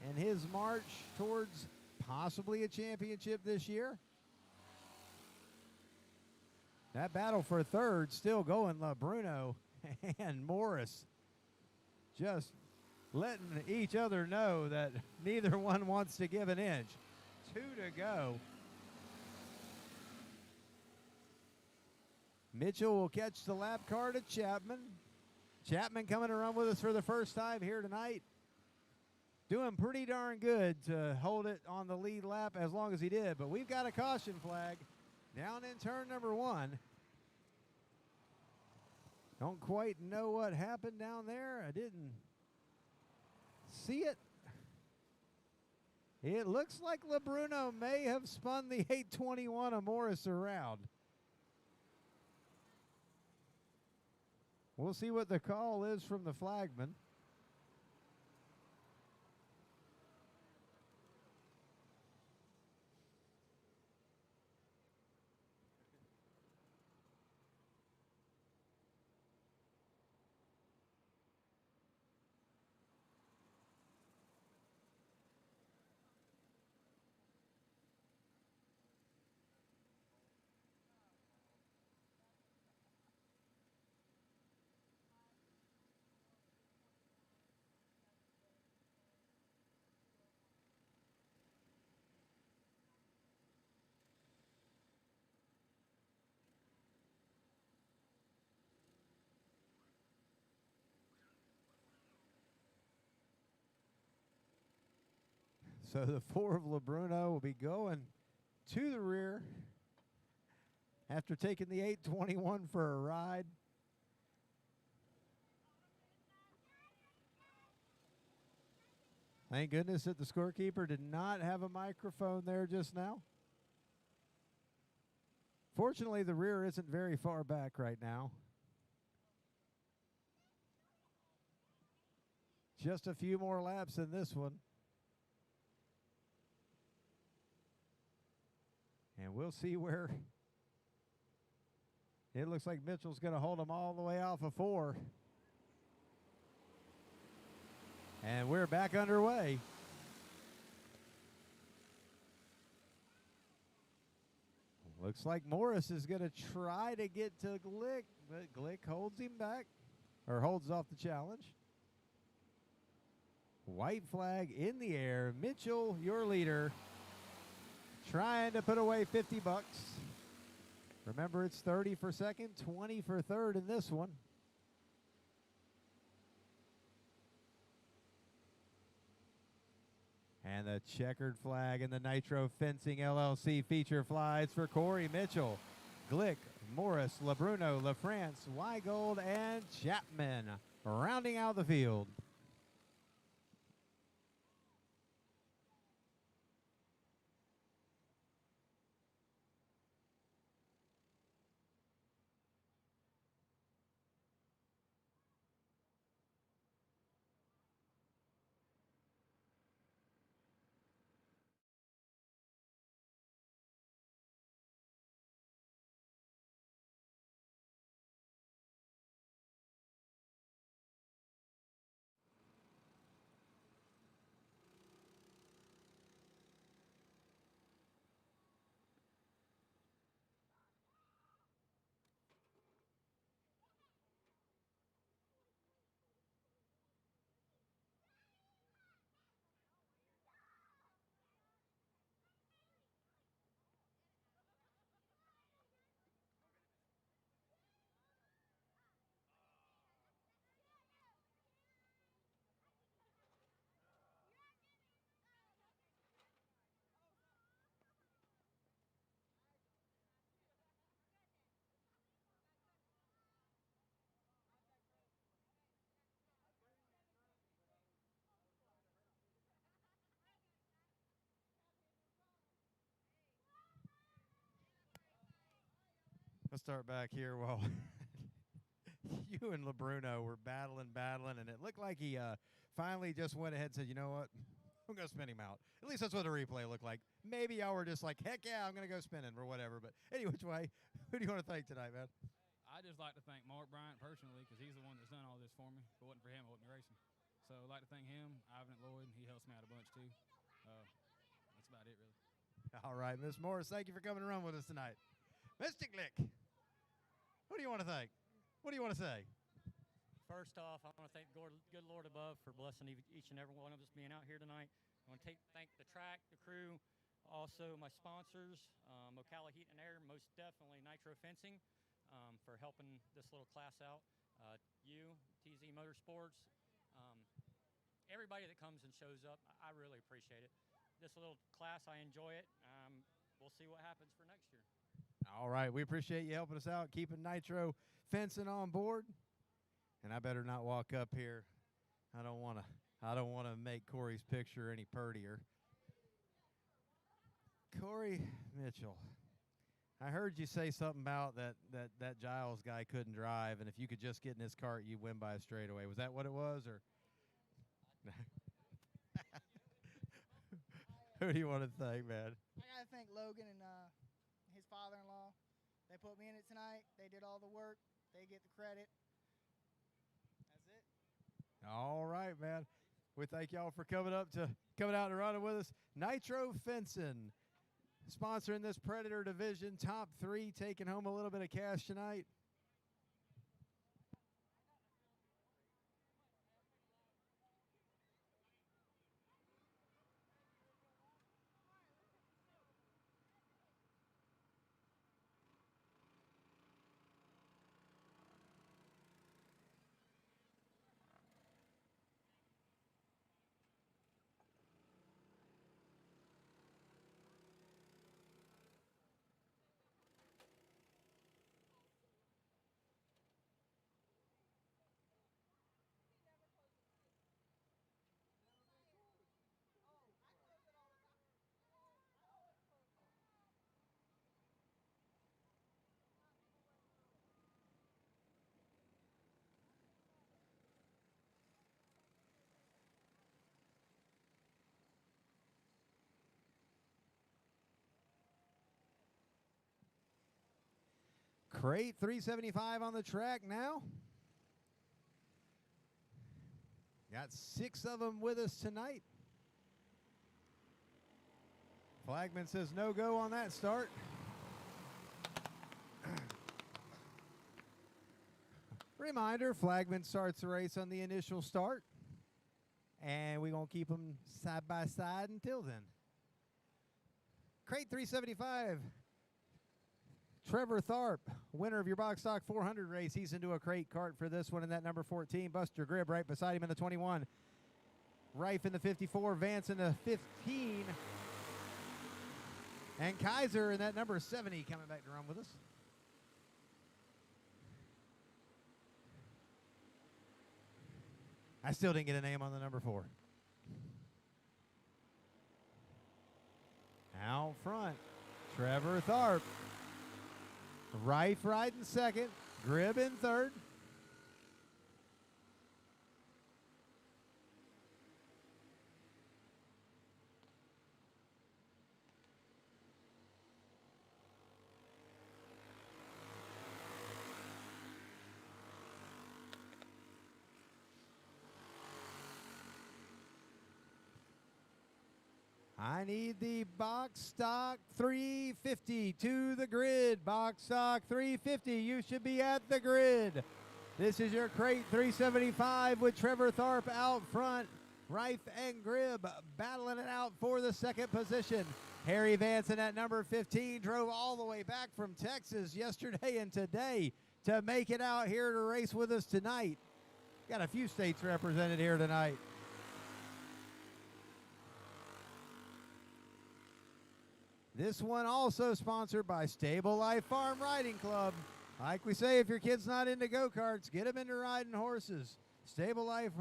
A: in his march towards possibly a championship this year. That battle for third still going. LeBruno and Morris just letting each other know that neither one wants to give an inch. 2 to go. Mitchell will catch the lap car to Chapman. Chapman coming to run with us for the first time here tonight. Doing pretty darn good to hold it on the lead lap as long as he did. But we've got a caution flag down in turn number 1. Don't quite know what happened down there. I didn't see it. It looks like LeBruno may have spun the 821 of Morris around. We'll see what the call is from the flagman. So the 4 of LeBruno will be going to the rear after taking the 821 for a ride. Thank goodness that the scorekeeper did not have a microphone there just now. Fortunately, the rear isn't very far back right now. Just a few more laps in this one. And we'll see where it looks like Mitchell's going to hold them all the way off of 4. And we're back underway. Looks like Morris is going to try to get to Glick, but Glick holds him back, or holds off the challenge. White flag in the air. Mitchell, your leader, trying to put away $50. Remember, it's 30 for second, 20 for third in this one. And the checkered flag in the Nitro Fencing LLC feature flies for Corey Mitchell, Glick, Morris, LeBruno, LaFrance, Weigold, and Chapman rounding out the field. Let's start back here while you and LeBruno were battling, and it looked like he finally just went ahead and said, you know what? I'm going to spin him out. At least that's what the replay looked like. Maybe y'all were just like, heck yeah, I'm going to go spinning or whatever. But any which way, who do you want to thank tonight, man?
C: I just like to thank Mark Bryant personally because he's the one that's done all this for me. If it wasn't for him, I wouldn't be racing. So I'd like to thank him, Ivan and Lloyd. He helps me out a bunch too. That's about it, really.
A: All right, Miss Morris, thank you for coming and run with us tonight. Mystic Lick, who do you want to thank? What do you want to say?
P: First off, I want to thank the good Lord above for blessing each and every one of us being out here tonight. I want to thank the track, the crew, also my sponsors, Ocala Heat and Air, most definitely Nitro Fencing, for helping this little class out. You, TZ Motorsports, everybody that comes and shows up, I really appreciate it. This little class, I enjoy it. We'll see what happens for next year.
A: All right, we appreciate you helping us out, keeping Nitro Fencing on board. And I better not walk up here. I don't want to make Corey's picture any purtier. Corey Mitchell, I heard you say something about that Giles guy couldn't drive, and if you could just get in his cart, you'd win by a straightaway. Was that what it was, or? Who do you want to thank, man?
Q: I got to thank Logan and his father-in-law. They put me in it tonight. They did all the work. They get the credit.
A: All right, man. We thank y'all for coming out and running with us. Nitro Fencing, sponsoring this Predator division. Top 3 taking home a little bit of cash tonight. Crate 375 on the track now. Got 6 of them with us tonight. Flagman says no go on that start. Reminder, Flagman starts the race on the initial start. And we're going to keep them side by side until then. Crate 375. Trevor Tharp, winner of your Box Stock 400 race. He's into a crate cart for this one in that number 14. Buster Gribb right beside him in the 21. Rife in the 54. Vance in the 15. And Kaiser in that number 70 coming back to run with us. I still didn't get a name on the number 4. Out front, Trevor Tharp. Rife riding second, Gribb in third. I need the Box Stock 350 to the grid. Box Stock 350, you should be at the grid. This is your crate 375 with Trevor Tharp out front. Rife and Gribb battling it out for the second position. Harry Vance in at number 15 drove all the way back from Texas yesterday and today to make it out here to race with us tonight. Got a few states represented here tonight. This one also sponsored by Stable Life Farm Riding Club. Like we say, if your kid's not into go-karts, get him into riding horses. Stable Life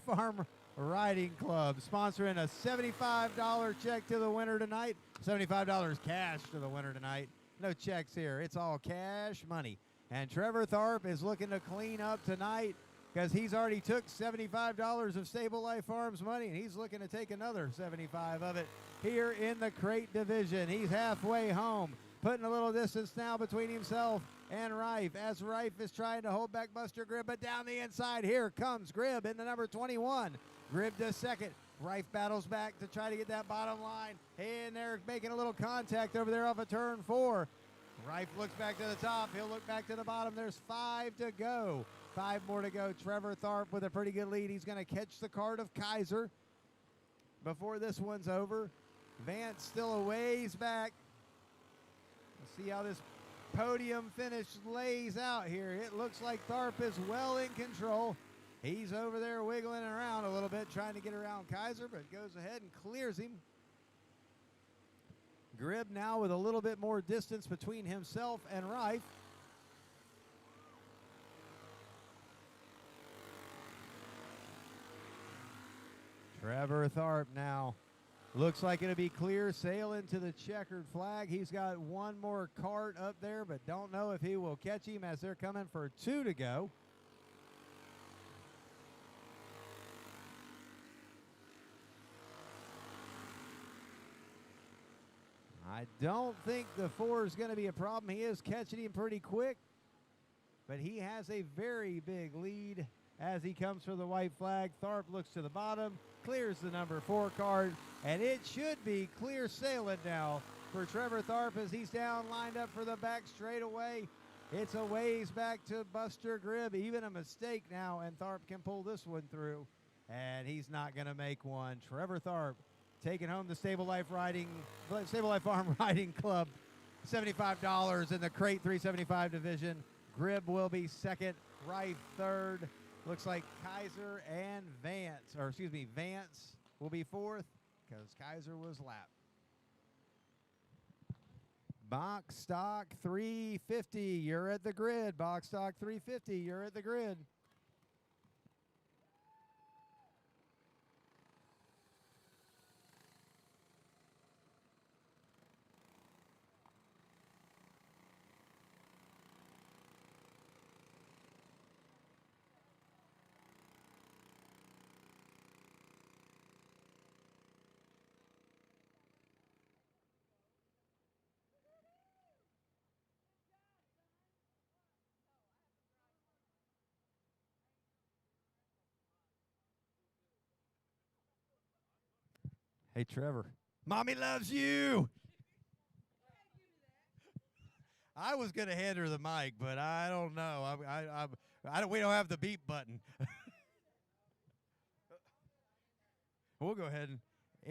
A: Farm Riding Club sponsoring a $75 check to the winner tonight. $75 cash to the winner tonight. No checks here. It's all cash money. And Trevor Tharp is looking to clean up tonight because he's already took $75 of Stable Life Farms money, and he's looking to take another 75 of it here in the crate division. He's halfway home, putting a little distance now between himself and Rife, as Rife is trying to hold back Buster Gribb, but down the inside, here comes Gribb in the number 21. Gribb to second. Rife battles back to try to get that bottom line, and they're making a little contact over there off of turn 4. Rife looks back to the top. He'll look back to the bottom. There's 5 to go. 5 more to go. Trevor Tharp with a pretty good lead. He's going to catch the cart of Kaiser before this one's over. Vance still a ways back. Let's see how this podium finish lays out here. It looks like Tharp is well in control. He's over there wiggling around a little bit, trying to get around Kaiser, but goes ahead and clears him. Gribb now with a little bit more distance between himself and Rife. Trevor Tharp now looks like it'll be clear sailing to the checkered flag. He's got one more cart up there, but don't know if he will catch him as they're coming for 2 to go. I don't think the 4 is going to be a problem. He is catching him pretty quick, but he has a very big lead as he comes for the white flag. Tharp looks to the bottom, clears the number 4 card, and it should be clear sailing now for Trevor Tharp as he's down, lined up for the back straightaway. It's a ways back to Buster Gribb. Even a mistake now, and Tharp can pull this one through, and he's not going to make one. Trevor Tharp taking home the Stable Life Farm Riding Club $75 in the crate 375 division. Gribb will be second, Rife third. Looks like Kaiser and Vance will be fourth because Kaiser was lapped. Box stock 350, you're at the grid. Box stock 350, you're at the grid. Hey, Trevor. Mommy loves you. I was going to hand her the mic, but I don't know. We don't have the beep button. We'll go ahead and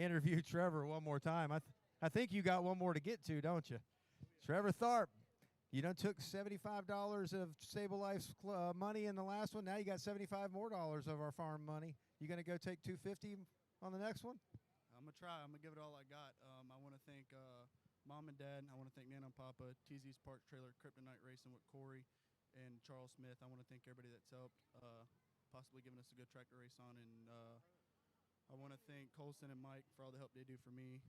A: interview Trevor one more time. I think you got one more to get to, don't you? Trevor Tharp, you done took $75 of Stable Life's money in the last one. Now you got $75 more of our farm money. You going to go take $250 on the next one?
O: I'm going to try. I'm going to give it all I got. I want to thank Mom and Dad. I want to thank Nana and Papa, TZ's Parts Trailer, Kryptonite Racing with Corey and Charles Smith. I want to thank everybody that's helped, possibly giving us a good track to race on. And I want to thank Colson and Mike for all the help they do for me,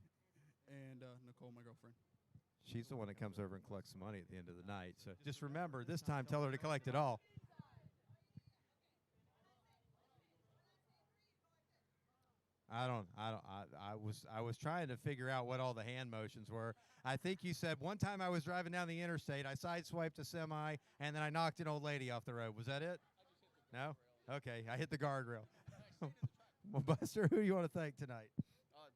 O: and Nicole, my girlfriend.
A: She's the one that comes over and collects the money at the end of the night. So just remember, this time tell her to collect it all. I was trying to figure out what all the hand motions were. I think you said one time I was driving down the interstate, I sideswiped a semi, and then I knocked an old lady off the road. Was that it? No? Okay, I hit the guardrail. Well, Buster, who do you want to thank tonight?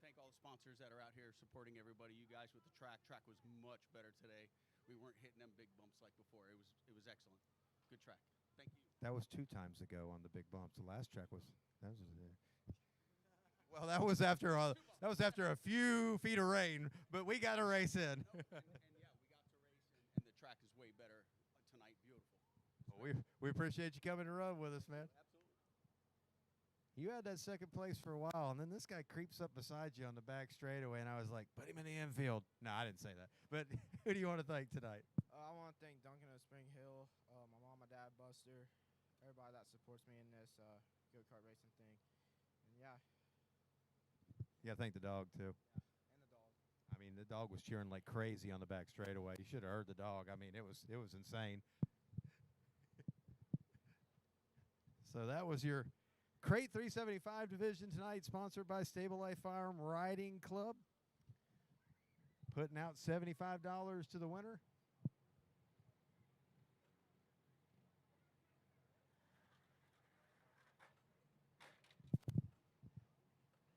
R: Thank all the sponsors that are out here supporting everybody. You guys with the track. Track was much better today. We weren't hitting them big bumps like before. It was excellent. Good track. Thank you.
A: That was 2 times ago on the big bumps. The last track was well, that was after a few feet of rain, but we got a race in.
R: And yeah, we got to race, and the track is way better tonight. Beautiful.
A: Well, we appreciate you coming to run with us, man.
R: Absolutely.
A: You had that second place for a while, and then this guy creeps up beside you on the back straightaway, and I was like, put him in the infield. No, I didn't say that. But who do you want to thank tonight?
S: I want to thank Duncan of Spring Hill, my mom, my dad, Buster, everybody that supports me in this good kart racing thing. And yeah.
A: You got to thank the dog, too.
S: Yeah, and the dog.
A: I mean, the dog was cheering like crazy on the back straightaway. You should have heard the dog. I mean, it was insane. So that was your Crate 375 division tonight, sponsored by Stable Life Farm Riding Club. Putting out $75 to the winner.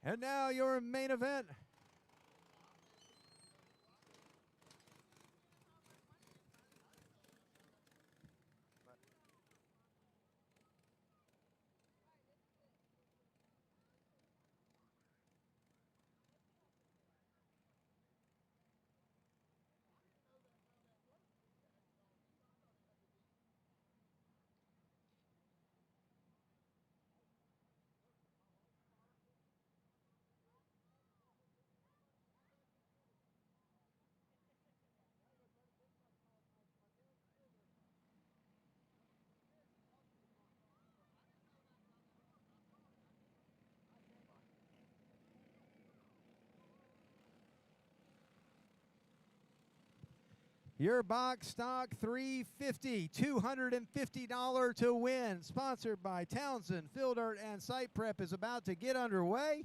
A: And now your main event. Your box stock $350, $250 to win. Sponsored by Townsend, Field Art, and Site Prep is about to get underway.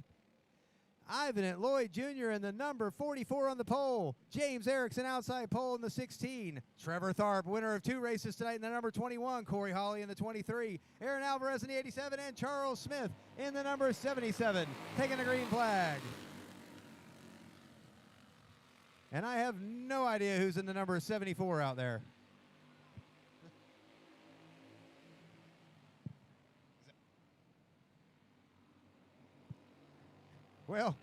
A: Ivan at Lloyd Jr. in the number 44 on the pole. James Erickson outside pole in the 16. Trevor Tharp, winner of 2 races tonight in the number 21. Corey Hawley in the 23. Aaron Alvarez in the 87. And Charles Smith in the number 77. Taking the green flag. And I have no idea who's in the number 74 out there. Well,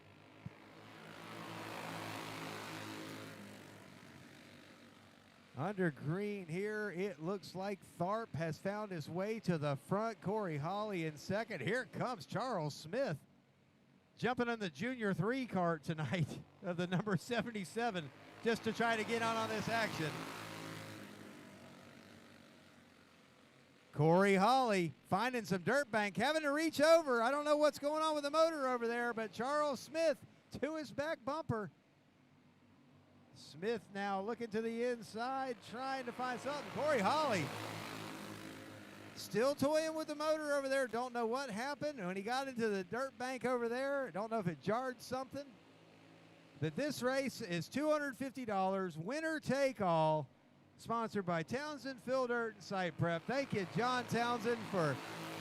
A: under green here, it looks like Tharp has found his way to the front. Corey Hawley in second. Here comes Charles Smith, jumping on the Junior 3 cart tonight of the number 77 just to try to get on this action. Corey Hawley finding some dirt bank, having to reach over. I don't know what's going on with the motor over there, but Charles Smith to his back bumper. Smith now looking to the inside, trying to find something. Corey Hawley still toying with the motor over there. Don't know what happened when he got into the dirt bank over there. Don't know if it jarred something. But this race is $250, winner take all, sponsored by Townsend, Field Art, and Site Prep. Thank you, John Townsend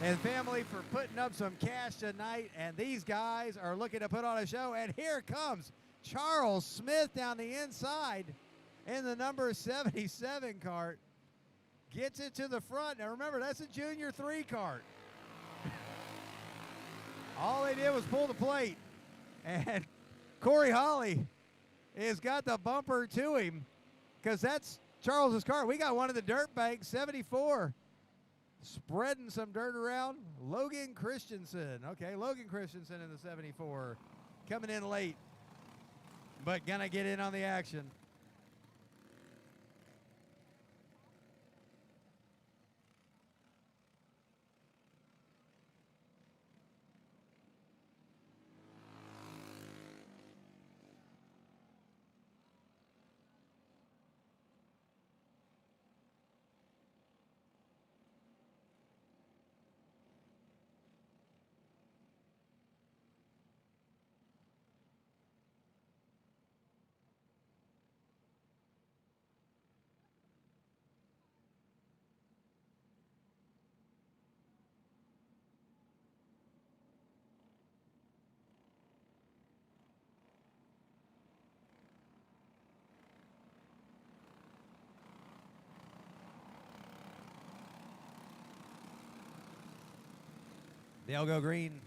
A: and family for putting up some cash tonight. And these guys are looking to put on a show. And here comes Charles Smith down the inside in the number 77 cart. Gets it to the front. Now remember, that's a Junior 3 cart. All they did was pull the plate. And Corey Hawley has got the bumper to him because that's Charles's car. We got one of the dirt banks, 74. Spreading some dirt around. Logan Christensen. Okay, Logan Christensen in the 74. Coming in late, but going to get in on the action. They'll go green.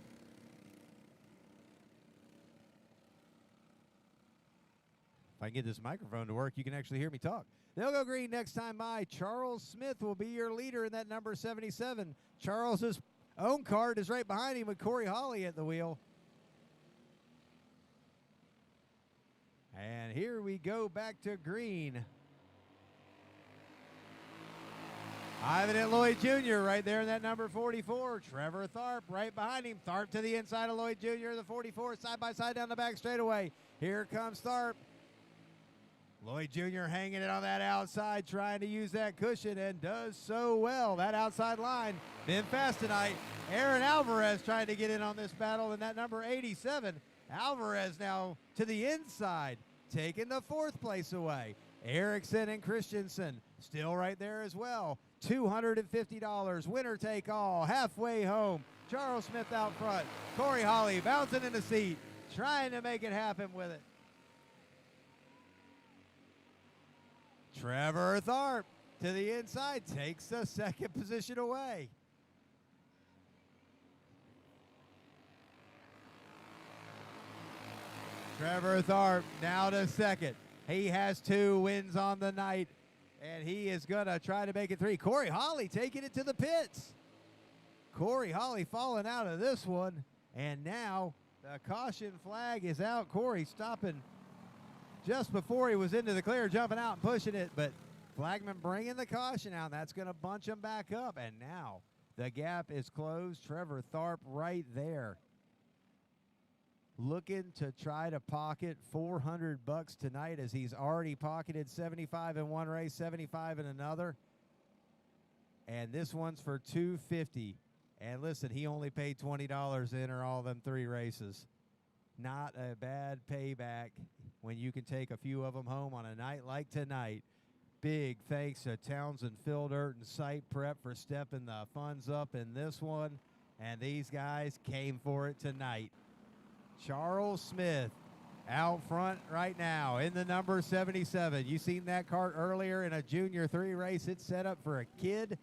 A: If I can get this microphone to work, you can actually hear me talk. They'll go green next time by. Charles Smith will be your leader in that number 77. Charles's own cart is right behind him with Corey Hawley at the wheel. And here we go back to green. Ivan at Lloyd Jr. right there in that number 44. Trevor Tharp right behind him. Tharp to the inside of Lloyd Jr. The 44 side by side down the back straightaway. Here comes Tharp. Lloyd Jr. hanging it on that outside, trying to use that cushion, and does so well. That outside line been fast tonight. Aaron Alvarez trying to get in on this battle, and that number 87, Alvarez now to the inside, taking the 4th place away. Erickson and Christensen still right there as well. $250, winner take all, halfway home. Charles Smith out front. Corey Holly bouncing in the seat, trying to make it happen with it. Trevor Tharp to the inside, takes the 2nd position away. Trevor Tharp now to 2nd. He has 2 wins on the night, and he is going to try to make it 3. Corey Holly taking it to the pits. Corey Holly falling out of this one, and now the caution flag is out. Corey stopping just before he was into the clear, jumping out and pushing it, but flagman bringing the caution out. That's going to bunch him back up, and now the gap is closed. Trevor Tharp right there, looking to try to pocket $400 tonight, as he's already pocketed 75 in one race, 75 in another, and this one's for $250. And listen, he only paid $20 to enter all them 3 races. Not a bad payback when you can take a few of them home on a night like tonight. Big thanks to Townsend Fill Dirt and Site Prep for stepping the funds up in this one, and these guys came for it tonight. Charles Smith out front right now in the number 77. You seen that cart earlier in a Junior 3 race. It's set up for a kid.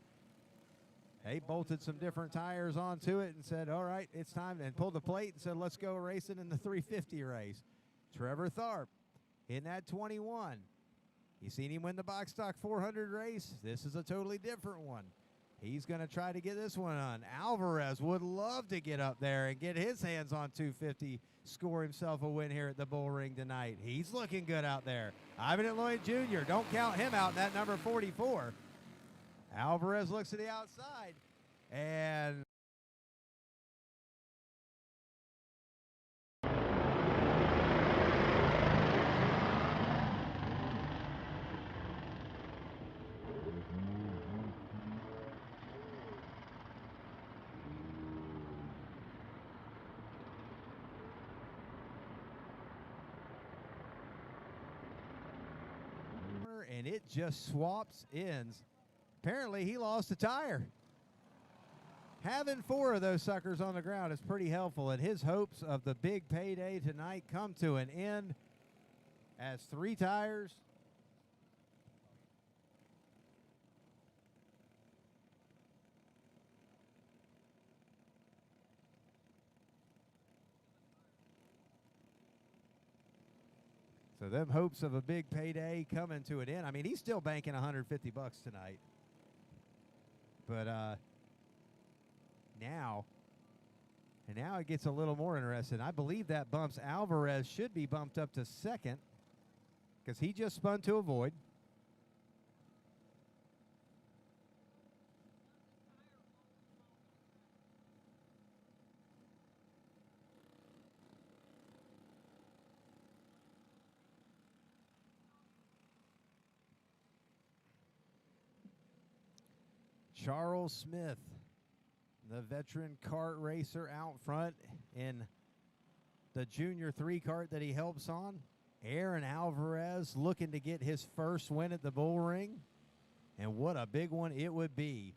A: They bolted some different tires onto it and said, all right, it's time, and pulled the plate and said, let's go racing in the 350 race. Trevor Tharp in that 21. You seen him win the Box Stock 400 race? This is a totally different one. He's going to try to get this one on. Alvarez would love to get up there and get his hands on 250, score himself a win here at the Bullring tonight. He's looking good out there. Ivan Lloyd Jr., don't count him out in that number 44. Alvarez looks to the outside, and it just swaps ends. Apparently, he lost a tire. Having 4 of those suckers on the ground is pretty helpful, and his hopes of the big payday tonight come to an end as 3 tires. So them hopes of a big payday coming to an end. I mean, he's still banking $150 tonight. But now it gets a little more interesting. I believe that bumps Alvarez, should be bumped up to 2nd because he just spun to avoid. Charles Smith, the veteran kart racer out front in the Junior 3 kart that he helps on. Aaron Alvarez looking to get his first win at the Bullring, and what a big one it would be.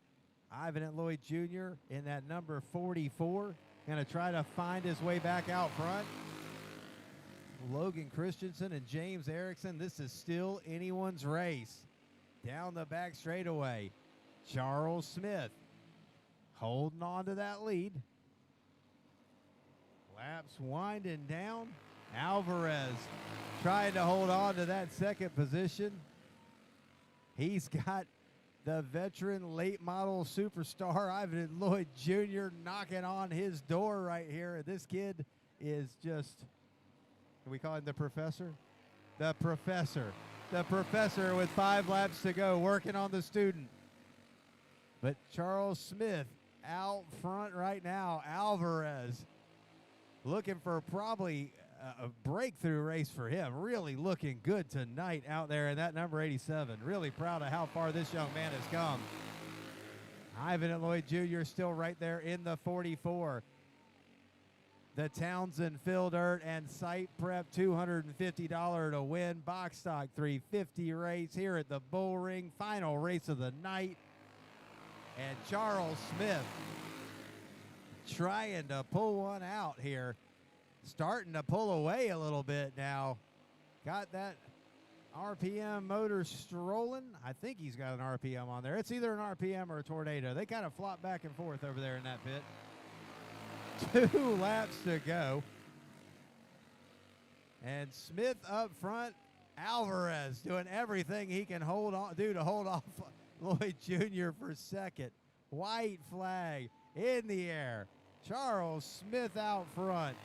A: Ivan Lloyd Jr. in that number 44, going to try to find his way back out front. Logan Christensen and James Erickson, this is still anyone's race. Down the back straightaway, Charles Smith holding on to that lead. Laps winding down. Alvarez trying to hold on to that 2nd position. He's got the veteran late model superstar Ivan Lloyd Jr. knocking on his door right here. This kid is just, can we call him the professor? The professor. The professor with 5 laps to go, working on the student. But Charles Smith out front right now. Alvarez looking for probably a breakthrough race for him. Really looking good tonight out there in that number 87. Really proud of how far this young man has come. Ivan Lloyd Jr. still right there in the 44. The Townsend Fill Dirt and Site Prep $250 to win. Box Stock 350 race here at the Bullring. Final race of the night. And Charles Smith trying to pull one out here. Starting to pull away a little bit now. Got that RPM motor strolling. I think he's got an RPM on there. It's either an RPM or a Tornado. They kind of flop back and forth over there in that pit. 2 laps to go. And Smith up front. Alvarez doing everything he can do to hold off Lloyd Jr. for second. White flag in the air. Charles Smith out front.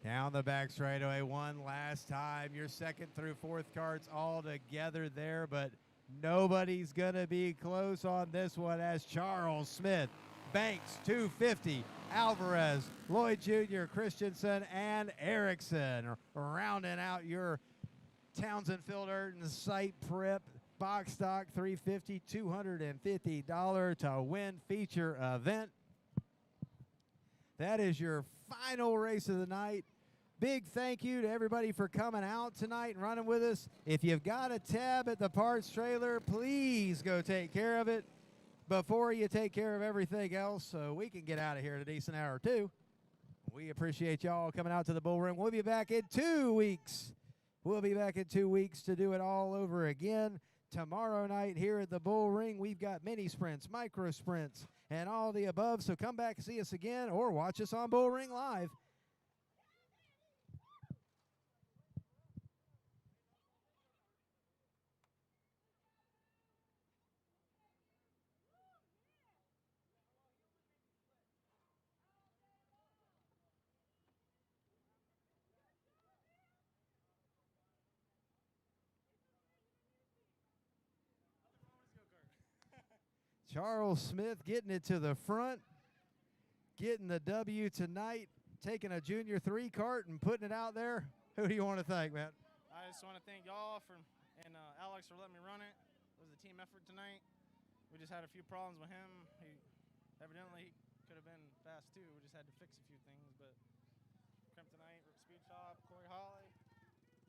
A: Down the back straightaway one last time. Your second through fourth carts all together there, but nobody's going to be close on this one as Charles Smith banks 250. Alvarez, Lloyd Jr., Christensen, and Erickson rounding out your Townsend Fill Dirt and Site Prep Box Stock 350, $250 to win feature event. That is your final race of the night. Big thank you to everybody for coming out tonight and running with us. If you've got a tab at the parts trailer, please go take care of it before you take care of everything else so we can get out of here at a decent hour or two. We appreciate y'all coming out to the Bullring. We'll be back in 2 weeks. We'll be back in 2 weeks to do it all over again. Tomorrow night here at the Bullring, we've got mini sprints, micro sprints, and all the above. So come back and see us again or watch us on Bullring Live. Charles Smith getting it to the front, getting the W tonight, taking a Junior 3 cart and putting it out there. Who do you want to thank, man?
S: I just want to thank y'all and Alex for letting me run it. It was a team effort tonight. We just had a few problems with him. Evidently, he could have been fast too. We just had to fix a few things. But Kryptonite, Speed Shop, Corey Holly,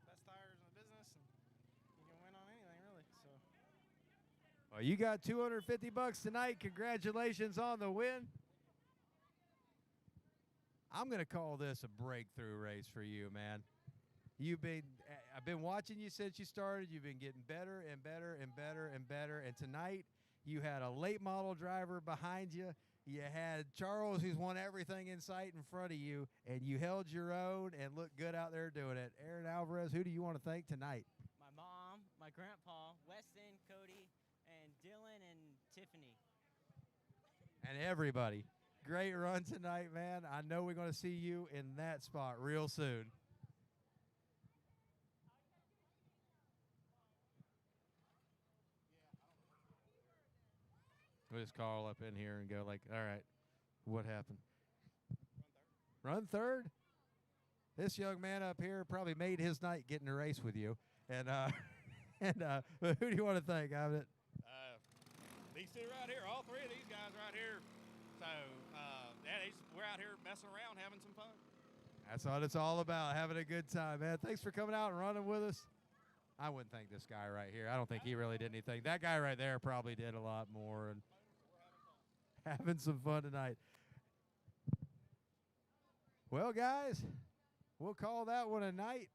S: best tires in the business, and you can win on anything really. So.
A: Well, you got $250 tonight. Congratulations on the win. I'm going to call this a breakthrough race for you, man. I've been watching you since you started. You've been getting better and better and better and better. And tonight, you had a late model driver behind you. You had Charles, who's won everything in sight in front of you, and you held your own and looked good out there doing it. Aaron Alvarez, who do you want to thank tonight?
G: My mom, my grandpa, Weston, Cody, and Dylan and Tiffany.
A: And everybody. Great run tonight, man. I know we're going to see you in that spot real soon. We'll just call up in here and go like, all right, what happened? Run third? This young man up here probably made his night getting a race with you. And but who do you want to thank, Ivan?
T: These two right here, all three of these guys right here. So, yeah, we're out here messing around, having some fun.
A: That's what it's all about, having a good time, man. Thanks for coming out and running with us. I wouldn't thank this guy right here. I don't think he really did anything. That guy right there probably did a lot more. And having some fun tonight. Well, guys, we'll call that one a night.